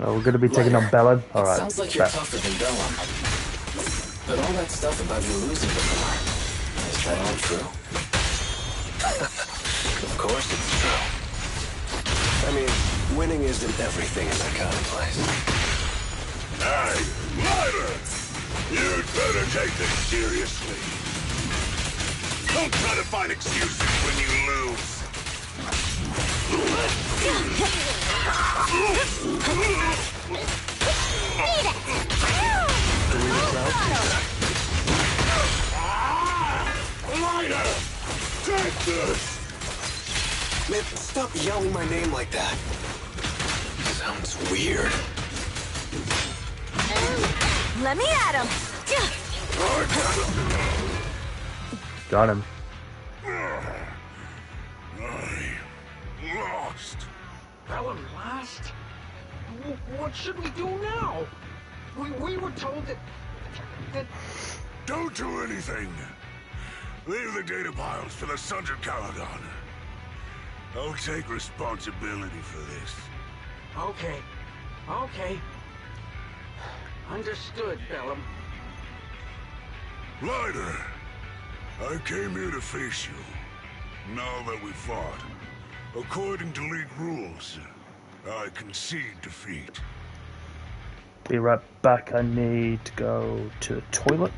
Oh, we're going to be taking on Bellum. All right. Sounds like you're tougher than Bellum. But all that stuff about you losing before, is that all true? Of course it's true. I mean, winning isn't everything in that kind of place. Hey, Ryder! You'd better take this seriously. Don't try to find excuses when you lose. Ryder! Take this! Man, stop yelling my name like that. Sounds weird. Let me at him! Got him. I lost. Bellum lost? What should we do now? We were told that... Don't do anything. Leave the data piles to the Sons of Caledon. I'll take responsibility for this. Okay. Okay. Understood, Bellum. Ryder, I came here to face you. Now that we fought, according to League rules, I concede defeat. Be right back. I need to go to the toilet.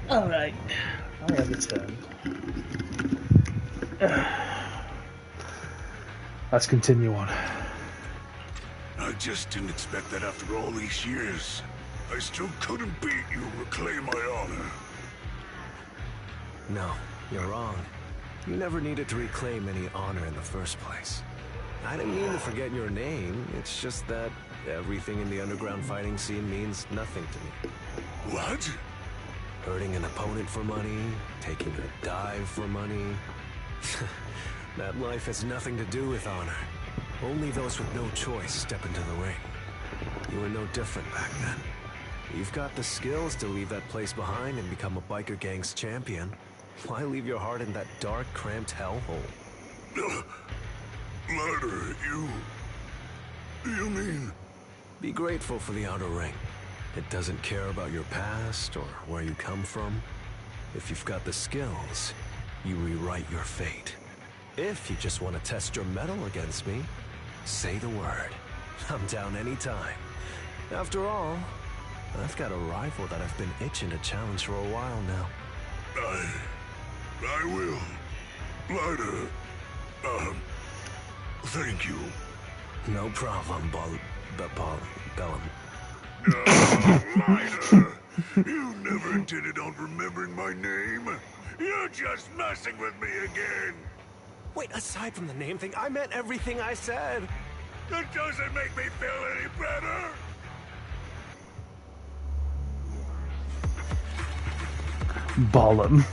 Alright, I have returned. Let's continue on. I just didn't expect that after all these years. I still couldn't beat you and reclaim my honor. No, you're wrong. You never needed to reclaim any honor in the first place. I didn't mean to forget your name, it's just that everything in the underground fighting scene means nothing to me. What? Hurting an opponent for money, taking a dive for money. That life has nothing to do with honor. Only those with no choice step into the ring. You were no different back then. You've got the skills to leave that place behind and become a biker gang's champion. Why leave your heart in that dark, cramped hellhole? Ladder, you mean? Be grateful for the outer ring. It doesn't care about your past or where you come from. If you've got the skills, you rewrite your fate. If you just want to test your mettle against me, say the word. I'm down anytime. After all, I've got a rival that I've been itching to challenge for a while now. I will. Ladder, thank you. No problem, Bellum. Ladder! You never intended on remembering my name. You're just messing with me again. Wait, aside from the name thing, I meant everything I said. It doesn't make me feel any better. Ballum.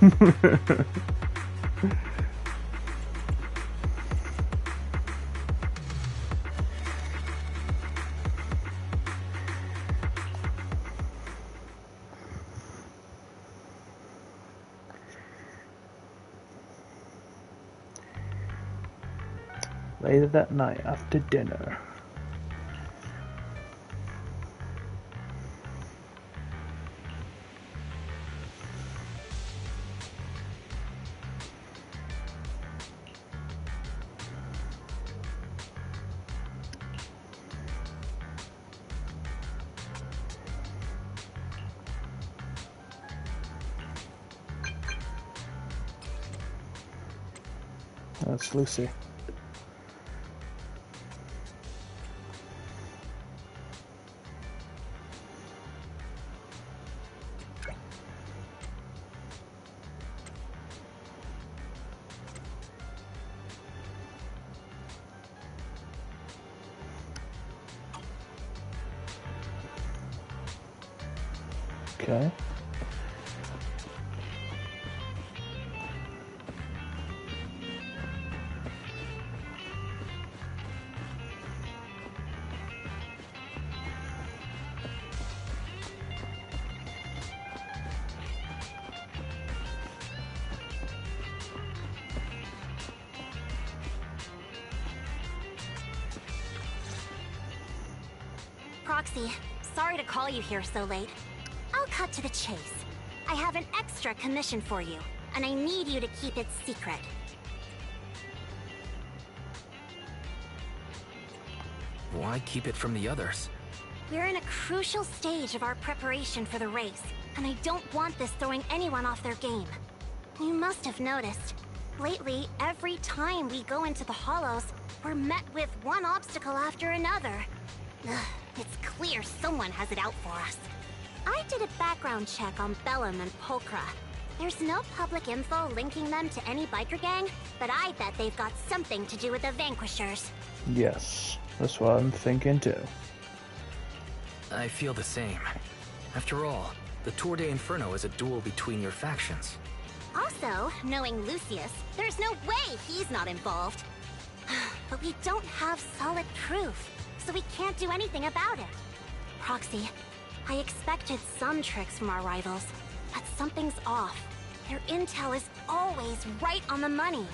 Later that night after dinner. That's Lucy. Okay. Proxy, sorry to call you here so late. I'll cut to the chase. I have an extra commission for you, and I need you to keep it secret. Why keep it from the others? We're in a crucial stage of our preparation for the race, and I don't want this throwing anyone off their game. You must have noticed. Lately, every time we go into the Hollows, we're met with one obstacle after another. Ugh, it's clear someone has it out for us. I did a background check on Bellum and Polkra. There's no public info linking them to any biker gang, but I bet they've got something to do with the Vanquishers. Yes, that's what I'm thinking too. I feel the same. After all, the Tour de Inferno is a duel between your factions. Also, knowing Lucius, there's no way he's not involved. But we don't have solid proof, so we can't do anything about it. Proxy, I expected some tricks from our rivals, but something's off. Their intel is always right on the money.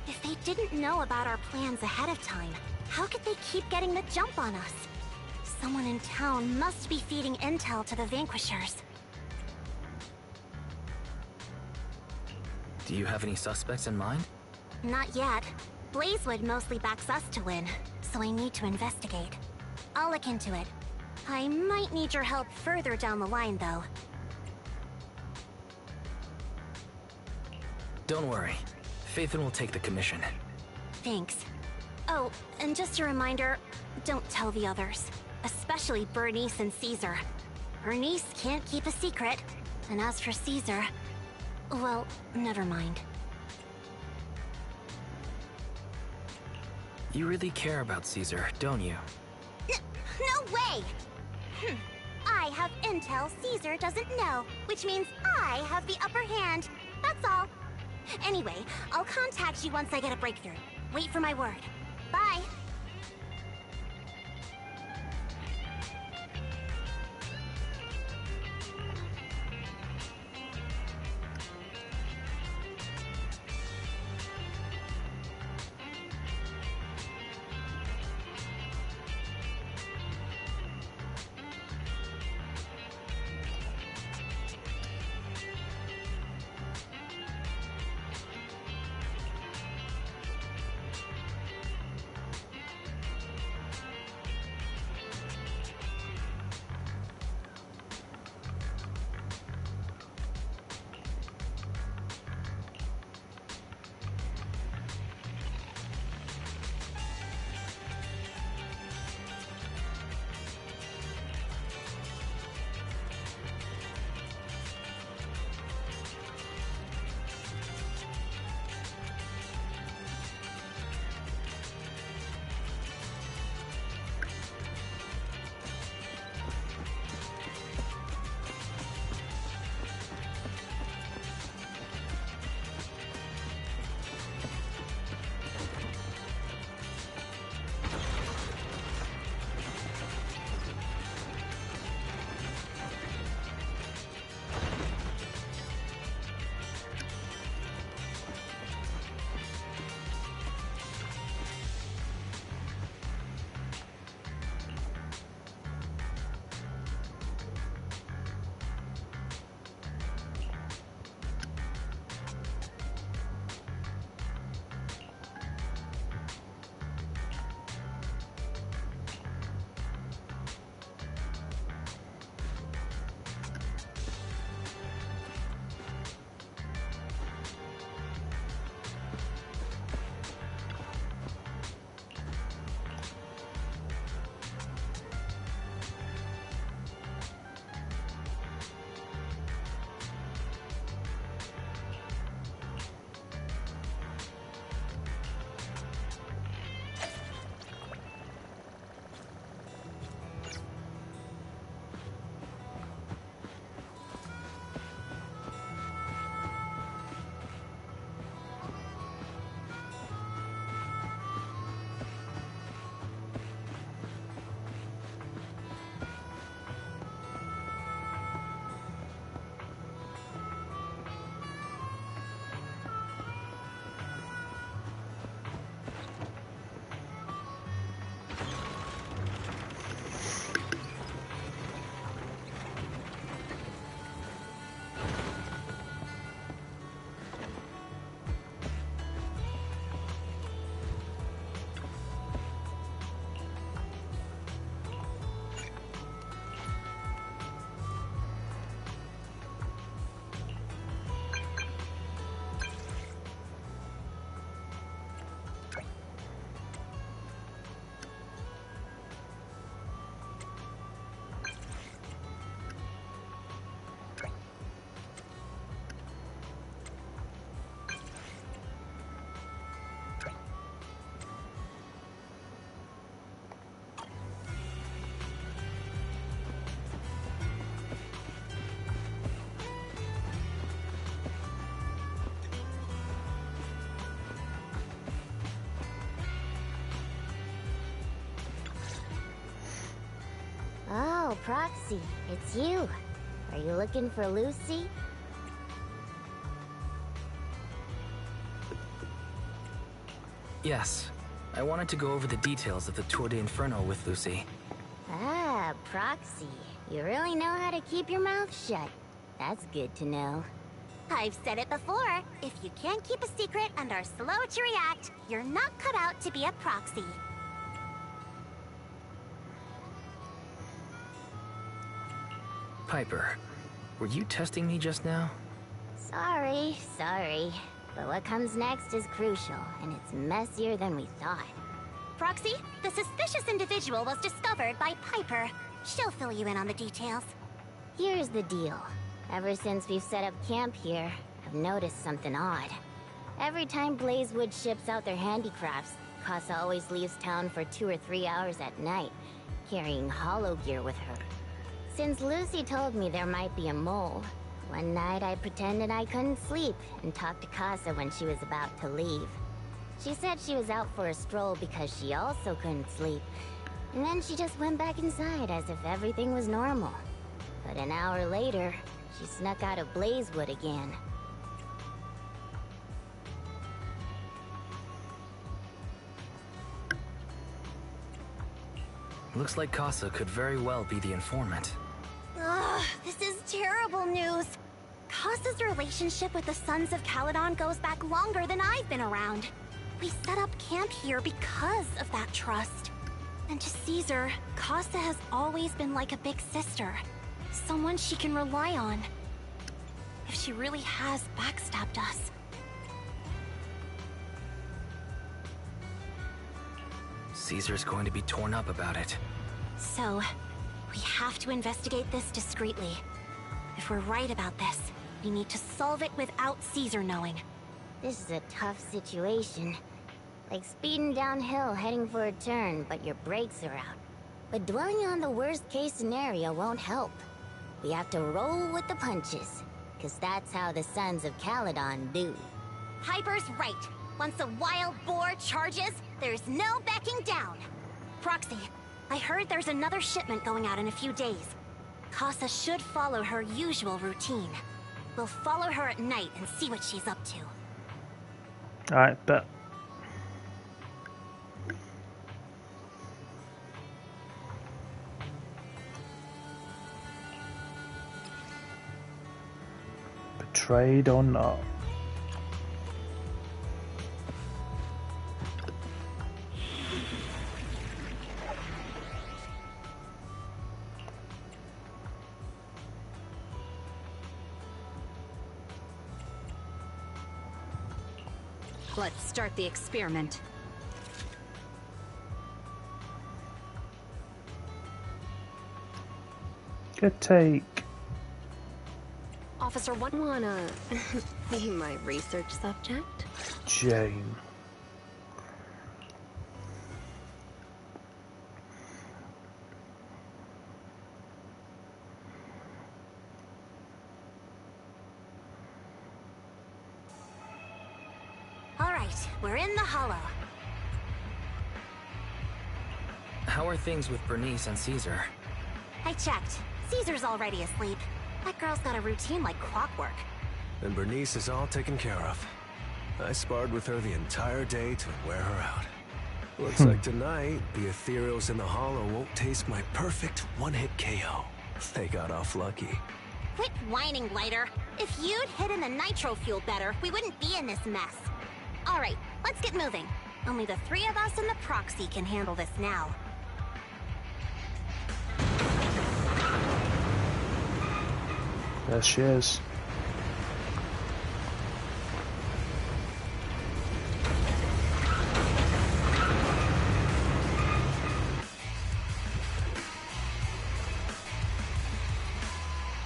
If they didn't know about our plans ahead of time, how could they keep getting the jump on us? Someone in town must be feeding intel to the Vanquishers. Do you have any suspects in mind? Not yet. Blazewood mostly backs us to win, so I need to investigate. I'll look into it. I might need your help further down the line, though. Don't worry. Phaethon will take the commission. Thanks. Oh, and just a reminder, don't tell the others. Especially Bernice and Caesar. Bernice can't keep a secret. And as for Caesar, well, never mind. You really care about Caesar, don't you? No way! I have intel Caesar doesn't know, which means I have the upper hand. That's all. Anyway, I'll contact you once I get a breakthrough. Wait for my word. Bye. Oh, Proxy, it's you. Are you looking for Lucy? Yes. I wanted to go over the details of the Tour de Inferno with Lucy. Ah, Proxy. You really know how to keep your mouth shut. That's good to know. I've said it before. If you can't keep a secret and are slow to react, you're not cut out to be a proxy. Piper, were you testing me just now? Sorry. But what comes next is crucial, and it's messier than we thought. Proxy, the suspicious individual was discovered by Piper. She'll fill you in on the details. Here's the deal. Ever since we've set up camp here, I've noticed something odd. Every time Blazewood ships out their handicrafts, Casa always leaves town for 2 or 3 hours at night, carrying hollow gear with her. Since Lucy told me there might be a mole, one night I pretended I couldn't sleep and talked to Casa when she was about to leave. She said she was out for a stroll because she also couldn't sleep, and then she just went back inside as if everything was normal. But an hour later, she snuck out of Blazewood again. Looks like Casa could very well be the informant. Ugh, this is terrible news. Casa's relationship with the Sons of Caledon goes back longer than I've been around. We set up camp here because of that trust. And to Caesar, Casa has always been like a big sister. Someone she can rely on. If she really has backstabbed us. Caesar's going to be torn up about it. So, we have to investigate this discreetly. If we're right about this, we need to solve it without Caesar knowing. This is a tough situation. Like speeding downhill heading for a turn, but your brakes are out. But dwelling on the worst case scenario won't help. We have to roll with the punches, because that's how the Sons of Caledon do. Piper's right. Once a wild boar charges, there's no backing down. Proxy, I heard there's another shipment going out in a few days. Casa should follow her usual routine. We'll follow her at night and see what she's up to. Alright, but... Betrayed or not? Let's start the experiment. Good take. Officer, wanna be my research subject? Jane. All right, we're in the hollow. How are things with Bernice and Caesar? I checked. Caesar's already asleep. That girl's got a routine like clockwork. And Bernice is all taken care of. I sparred with her the entire day to wear her out. Looks like tonight, the ethereals in the hollow won't taste my perfect one-hit KO. They got off lucky. Quit whining, Lighter. If you'd hidden the nitro fuel better, we wouldn't be in this mess. All right, let's get moving. Only the 3 of us and the proxy can handle this now. There she is.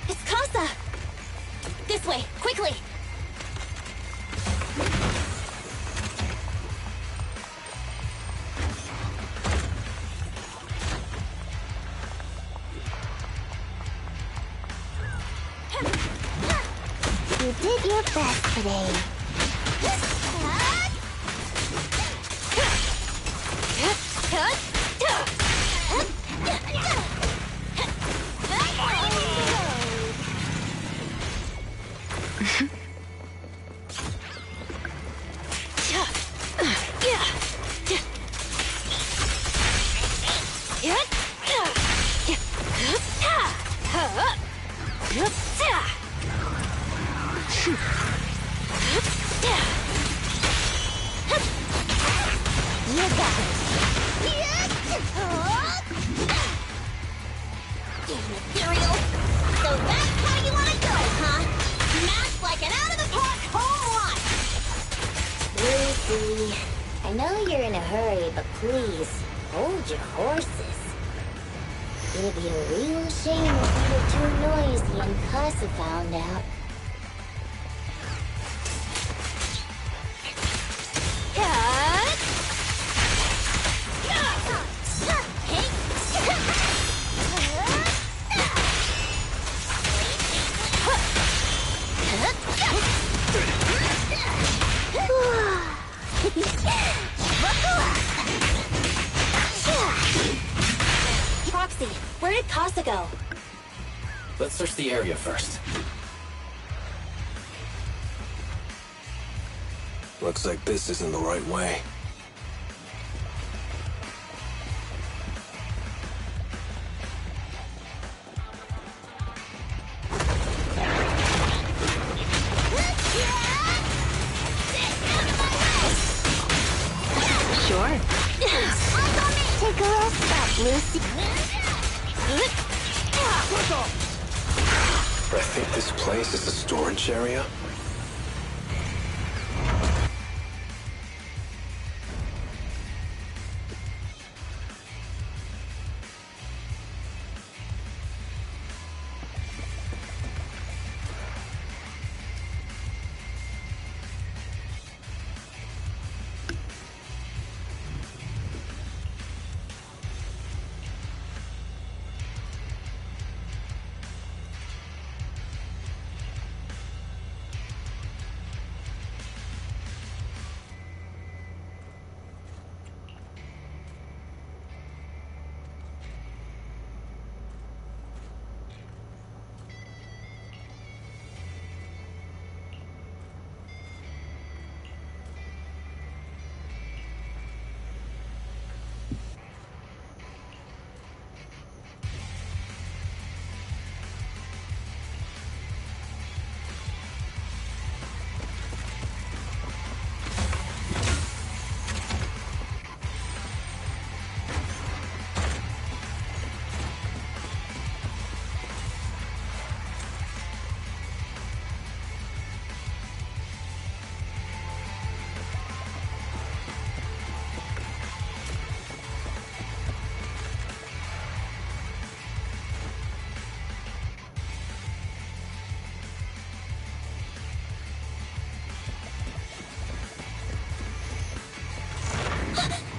It's Casa! This way, quickly! You did your best today. I know you're in a hurry, but please, hold your horses. It'd be a real shame if you were too noisy and Casa found out. Proxy, where did Casa go? Let's search the area first. Looks like this isn't the right way. Sure. Take a rest stop, Lucy. I think this place is a storage area.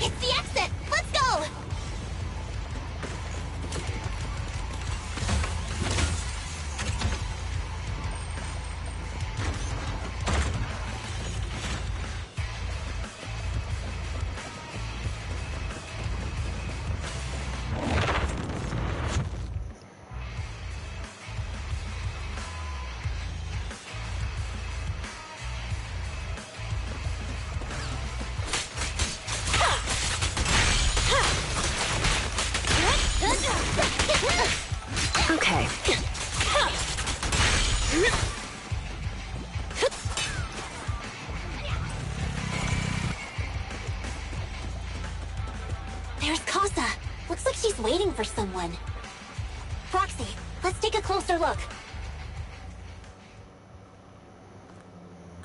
It's the exit! Let's go! Okay. There's Casa. Looks like she's waiting for someone. Proxy, let's take a closer look.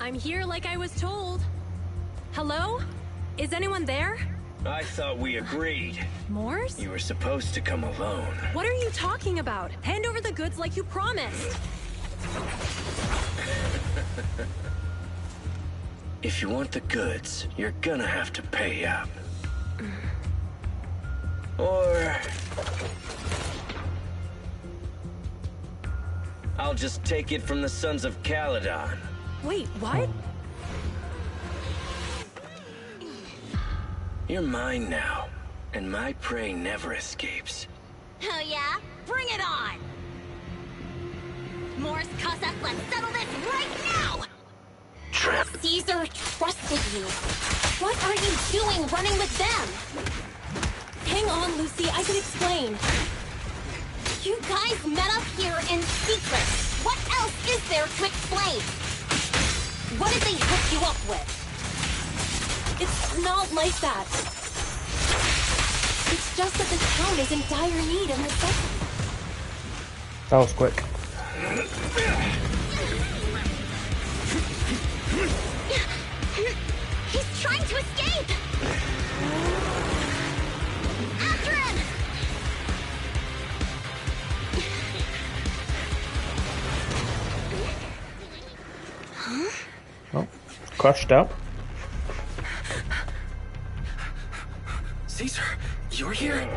I'm here like I was told. Hello? Is anyone there? I thought we agreed. Morse? You were supposed to come alone. What are you talking about? Hand over the goods like you promised. If you want the goods, you're gonna have to pay up. Or... I'll just take it from the Sons of Caledon. Wait, what? You're mine now, and my prey never escapes. Oh yeah? Bring it on! Morse, Casa, let's settle this right now! Trap. Caesar trusted you. What are you doing running with them? Hang on, Lucy, I can explain. You guys met up here in secret. What else is there to explain? What did they hook you up with? It's not like that. It's just that the town is in dire need of necessity. That was quick. He's trying to escape! After him! Huh? Oh, crashed out. Caesar, you're here?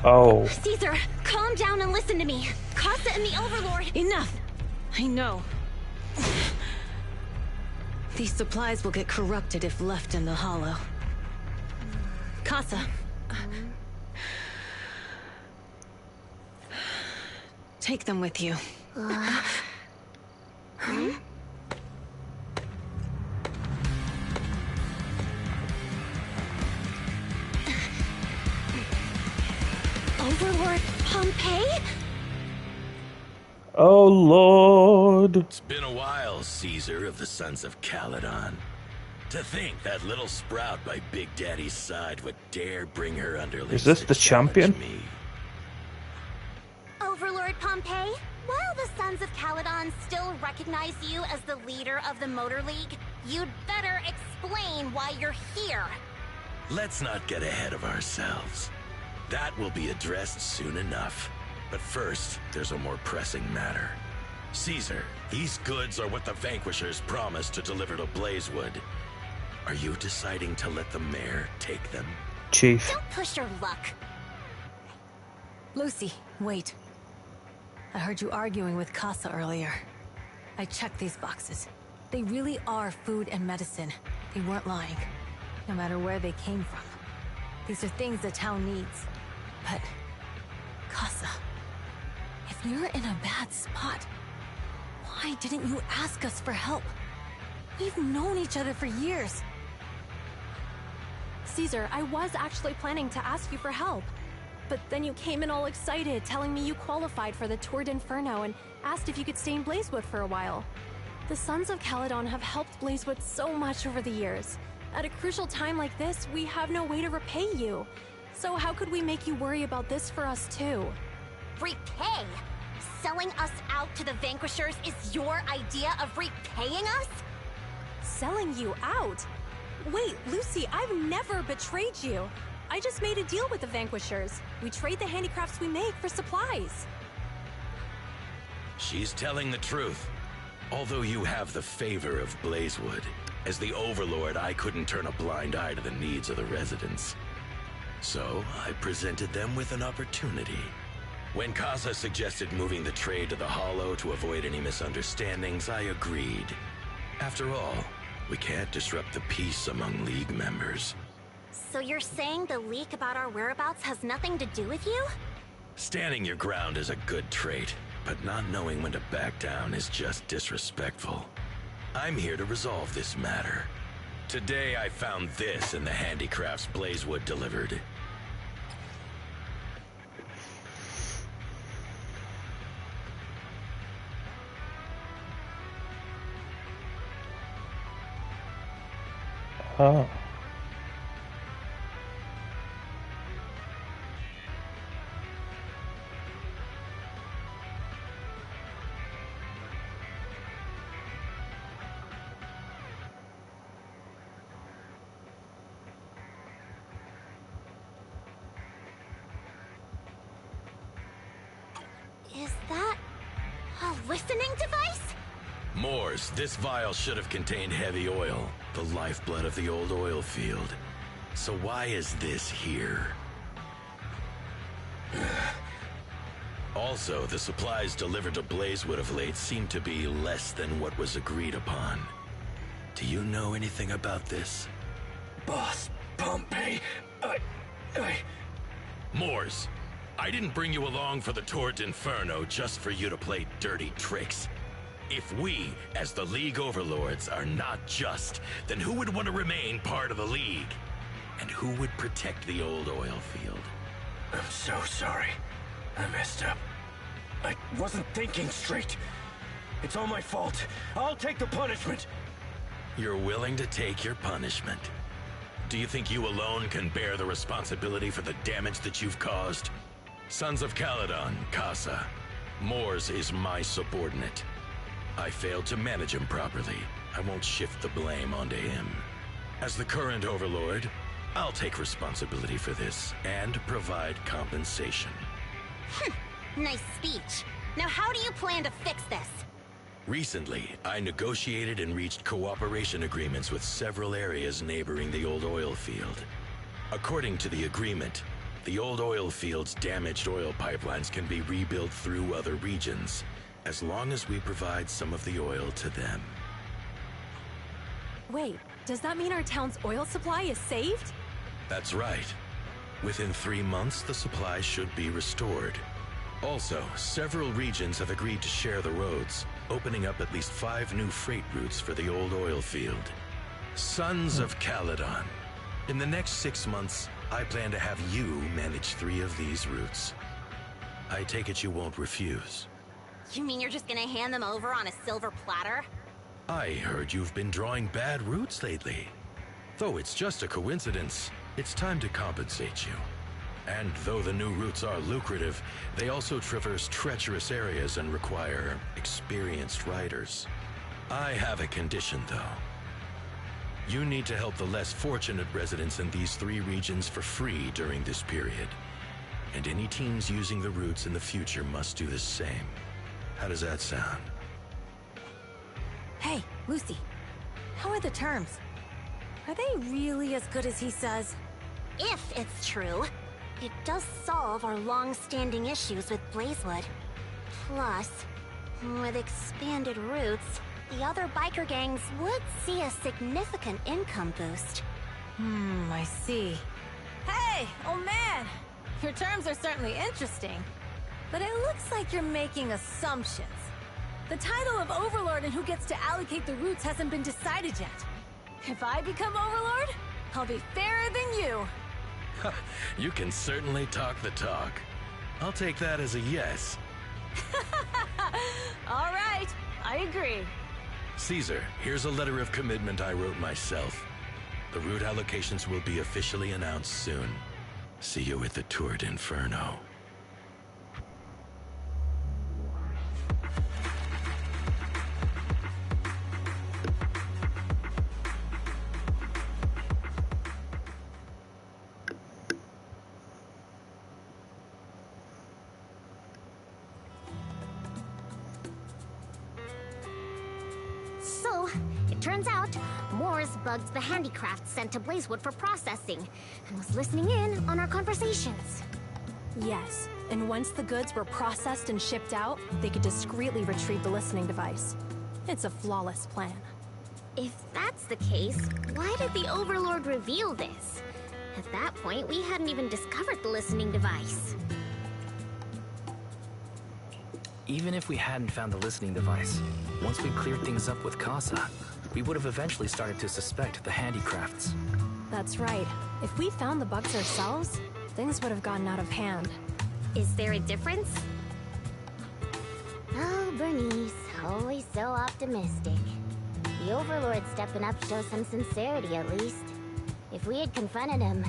Oh. Caesar, calm down and listen to me. Casa and the Overlord. Enough! I know. These supplies will get corrupted if left in the hollow. Casa. Take them with you. Overlord Pompeii? Oh, Lord. It's been a while, Caesar of the Sons of Caledon. To think that little sprout by Big Daddy's side would dare bring her underlings. Is this the champion? Me. Overlord Pompeii, while the Sons of Caledon still recognize you as the leader of the Motor League, you'd better explain why you're here. Let's not get ahead of ourselves. That will be addressed soon enough. But first, there's a more pressing matter. Caesar, these goods are what the Vanquishers promised to deliver to Blazewood. Are you deciding to let the mayor take them? Chief. Don't push your luck. Lucy, wait. I heard you arguing with Casa earlier. I checked these boxes. They really are food and medicine. They weren't lying, no matter where they came from. These are things the town needs. But, Casa, if you're in a bad spot, why didn't you ask us for help? We've known each other for years. Caesar, I was actually planning to ask you for help. But then you came in all excited, telling me you qualified for the Tour d'Inferno and asked if you could stay in Blazewood for a while. The Sons of Caledon have helped Blazewood so much over the years. At a crucial time like this, we have no way to repay you. So how could we make you worry about this for us too? Repay? Selling us out to the Vanquishers is your idea of repaying us? Selling you out? Wait, Lucy, I've never betrayed you. I just made a deal with the Vanquishers. We trade the handicrafts we make for supplies. She's telling the truth. Although you have the favor of Blazewood, as the Overlord, I couldn't turn a blind eye to the needs of the residents. So, I presented them with an opportunity. When Casa suggested moving the trade to the Hollow to avoid any misunderstandings, I agreed. After all, we can't disrupt the peace among League members. So you're saying the leak about our whereabouts has nothing to do with you? Standing your ground is a good trait, but not knowing when to back down is just disrespectful. I'm here to resolve this matter. Today I found this in the handicrafts Blazewood delivered. Oh. Is that a listening device? Moors, this vial should have contained heavy oil, the lifeblood of the old oil field. So why is this here? Also, the supplies delivered to Blazewood of late seem to be less than what was agreed upon. Do you know anything about this? Boss Pompeii, Moors, I didn't bring you along for the Tour d'Inferno just for you to play dirty tricks. If we, as the League Overlords, are not just, then who would want to remain part of the League? And who would protect the old oil field? I'm so sorry. I messed up. I wasn't thinking straight. It's all my fault. I'll take the punishment. You're willing to take your punishment. Do you think you alone can bear the responsibility for the damage that you've caused? Sons of Caledon, Casa. Moors is my subordinate. I failed to manage him properly. I won't shift the blame onto him. As the current overlord, I'll take responsibility for this and provide compensation. Nice speech. Now how do you plan to fix this? Recently, I negotiated and reached cooperation agreements with several areas neighboring the old oil field. According to the agreement, the old oil field's damaged oil pipelines can be rebuilt through other regions, as long as we provide some of the oil to them. Wait, does that mean our town's oil supply is saved? That's right. Within 3 months, the supply should be restored. Also, several regions have agreed to share the roads, opening up at least 5 new freight routes for the old oil field. Sons of Caledon. In the next 6 months, I plan to have you manage 3 of these routes. I take it you won't refuse. You mean you're just gonna hand them over on a silver platter? I heard you've been drawing bad routes lately. Though it's just a coincidence, it's time to compensate you. And though the new routes are lucrative, they also traverse treacherous areas and require experienced riders. I have a condition, though. You need to help the less fortunate residents in these 3 regions for free during this period. And any teams using the routes in the future must do the same. How does that sound? Hey, Lucy. How are the terms? Are they really as good as he says? If it's true, it does solve our long-standing issues with Blazewood. Plus, with expanded routes, the other biker gangs would see a significant income boost. I see. Hey, old man! Your terms are certainly interesting, but it looks like you're making assumptions. The title of Overlord and who gets to allocate the routes hasn't been decided yet. If I become Overlord, I'll be fairer than you. You can certainly talk the talk. I'll take that as a yes. All right, I agree. Caesar, here's a letter of commitment I wrote myself. The route allocations will be officially announced soon. See you at the Tour d'Inferno. So, it turns out, Moores bugged the handicrafts sent to Blazewood for processing, and was listening in on our conversations. Yes, and once the goods were processed and shipped out, they could discreetly retrieve the listening device. It's a flawless plan. If that's the case, why did the Overlord reveal this? At that point, we hadn't even discovered the listening device. Even if we hadn't found the listening device, once we cleared things up with Casa, we would have eventually started to suspect the handicrafts. That's right. If we found the bugs ourselves, things would have gotten out of hand. Is there a difference? Oh, Bernice, always so optimistic. The Overlord stepping up shows some sincerity, at least. If we had confronted him,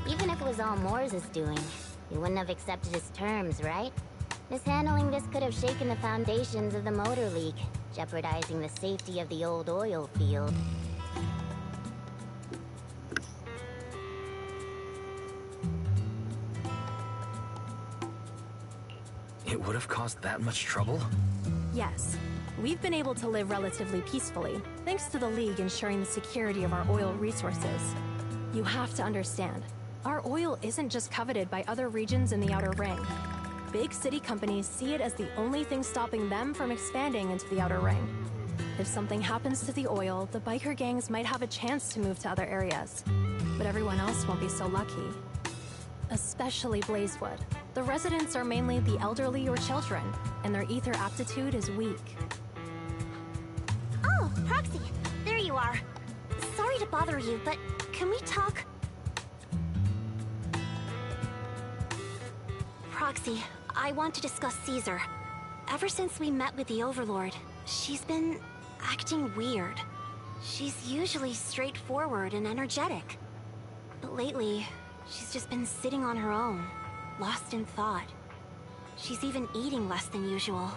even if it was all Moores' doing, he wouldn't have accepted his terms, right? Mishandling this could have shaken the foundations of the Motor League, jeopardizing the safety of the old oil field. It would have caused that much trouble? Yes. We've been able to live relatively peacefully, thanks to the League ensuring the security of our oil resources. You have to understand, our oil isn't just coveted by other regions in the Outer Ring. Big city companies see it as the only thing stopping them from expanding into the Outer Ring. If something happens to the oil, the biker gangs might have a chance to move to other areas. But everyone else won't be so lucky. Especially Blazewood. The residents are mainly the elderly or children, and their ether aptitude is weak. Oh, Proxy, there you are. Sorry to bother you, but can we talk? Proxy, I want to discuss Caesar. Ever since we met with the Overlord, she's been acting weird. She's usually straightforward and energetic. But lately, she's just been sitting on her own, lost in thought. She's even eating less than usual.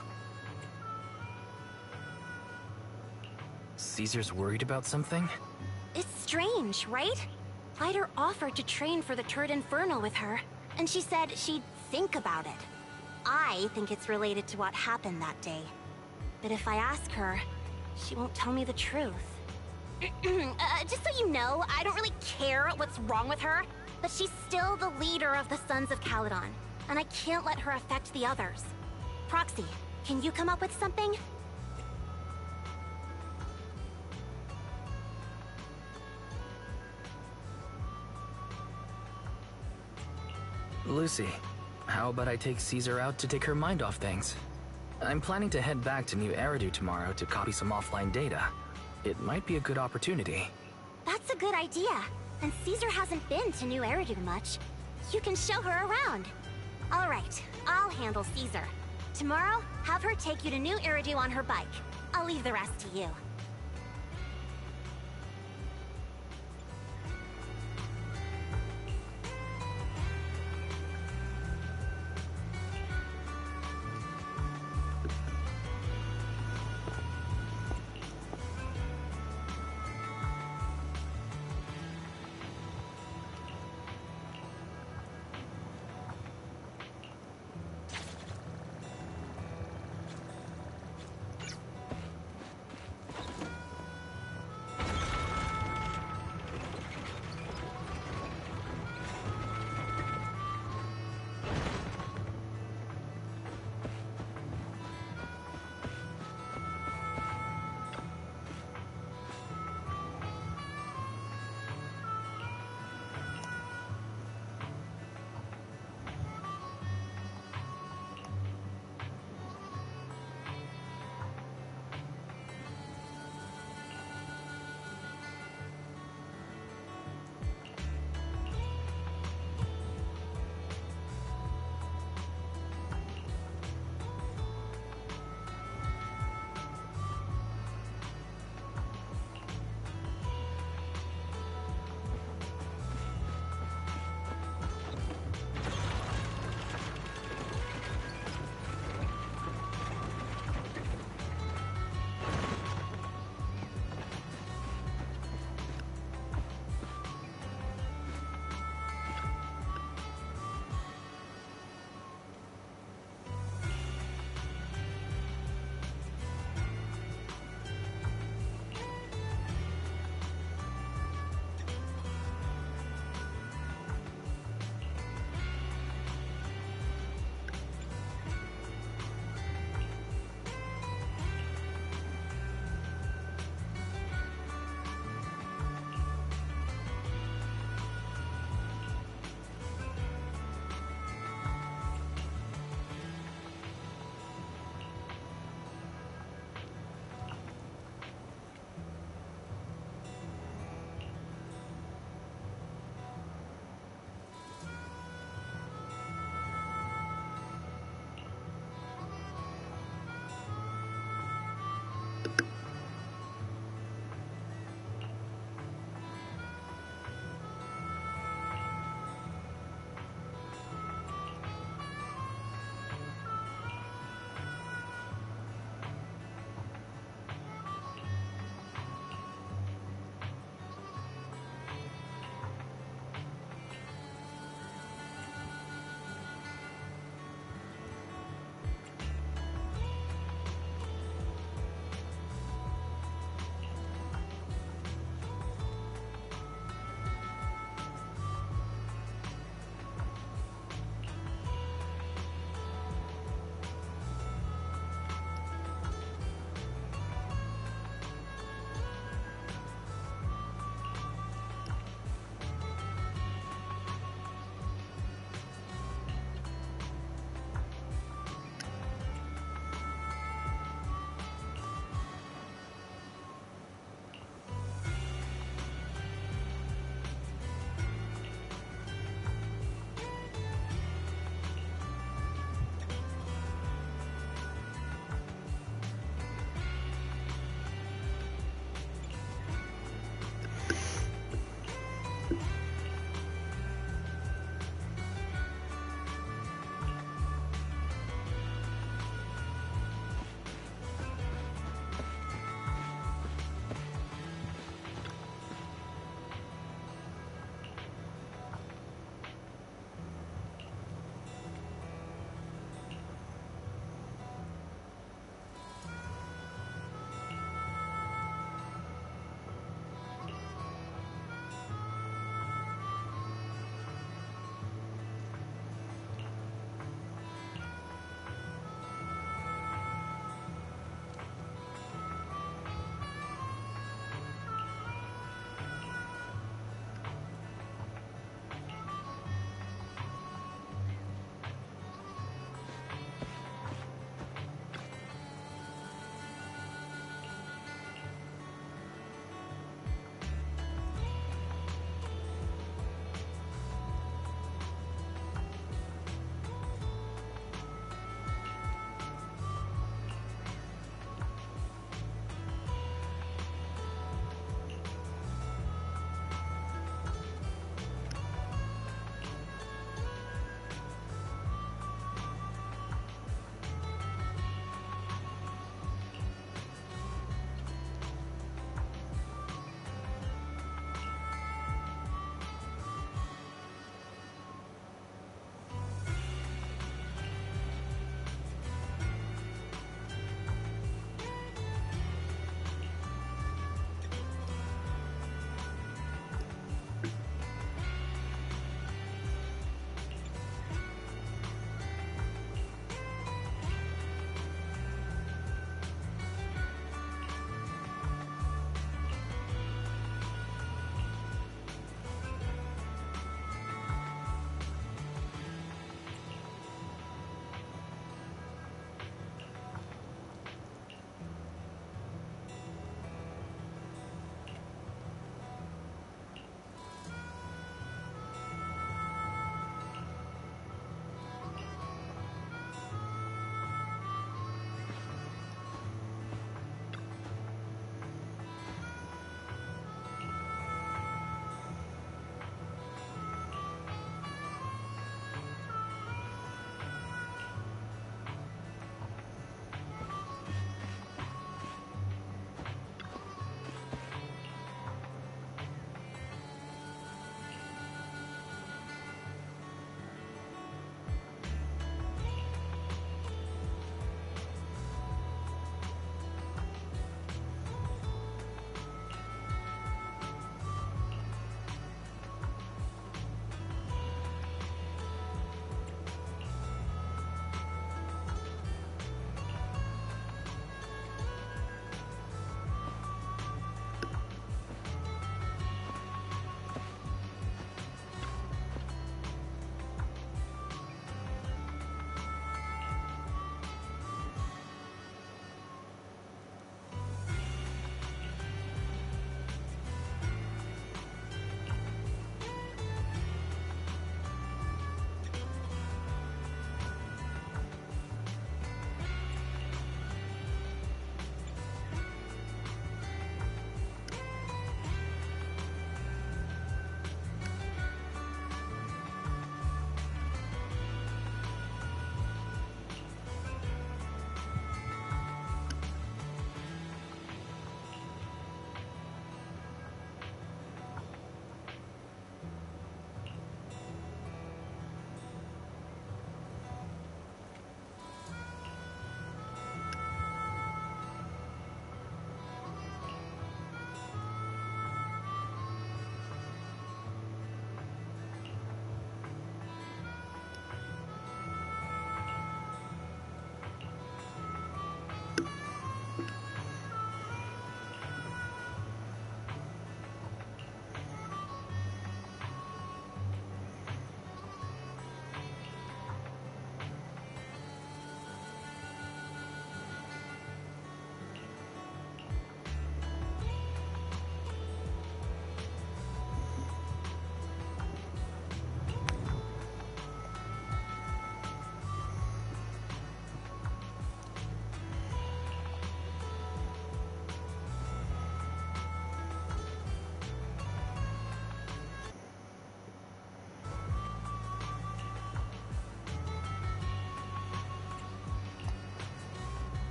Caesar's worried about something? It's strange, right? Ryder offered to train for the Turd Inferno with her, and she said she'd think about it. I think it's related to what happened that day. But if I ask her, she won't tell me the truth. Just so you know, I don't really care what's wrong with her, but she's still the leader of the Sons of Caledon, and I can't let her affect the others. Proxy, can you come up with something? Lucy, how about I take Caesar out to take her mind off things? I'm planning to head back to New Eridu tomorrow to copy some offline data. It might be a good opportunity. That's a good idea. And Caesar hasn't been to New Eridu much. You can show her around. All right, I'll handle Caesar. Tomorrow, have her take you to New Eridu on her bike. I'll leave the rest to you.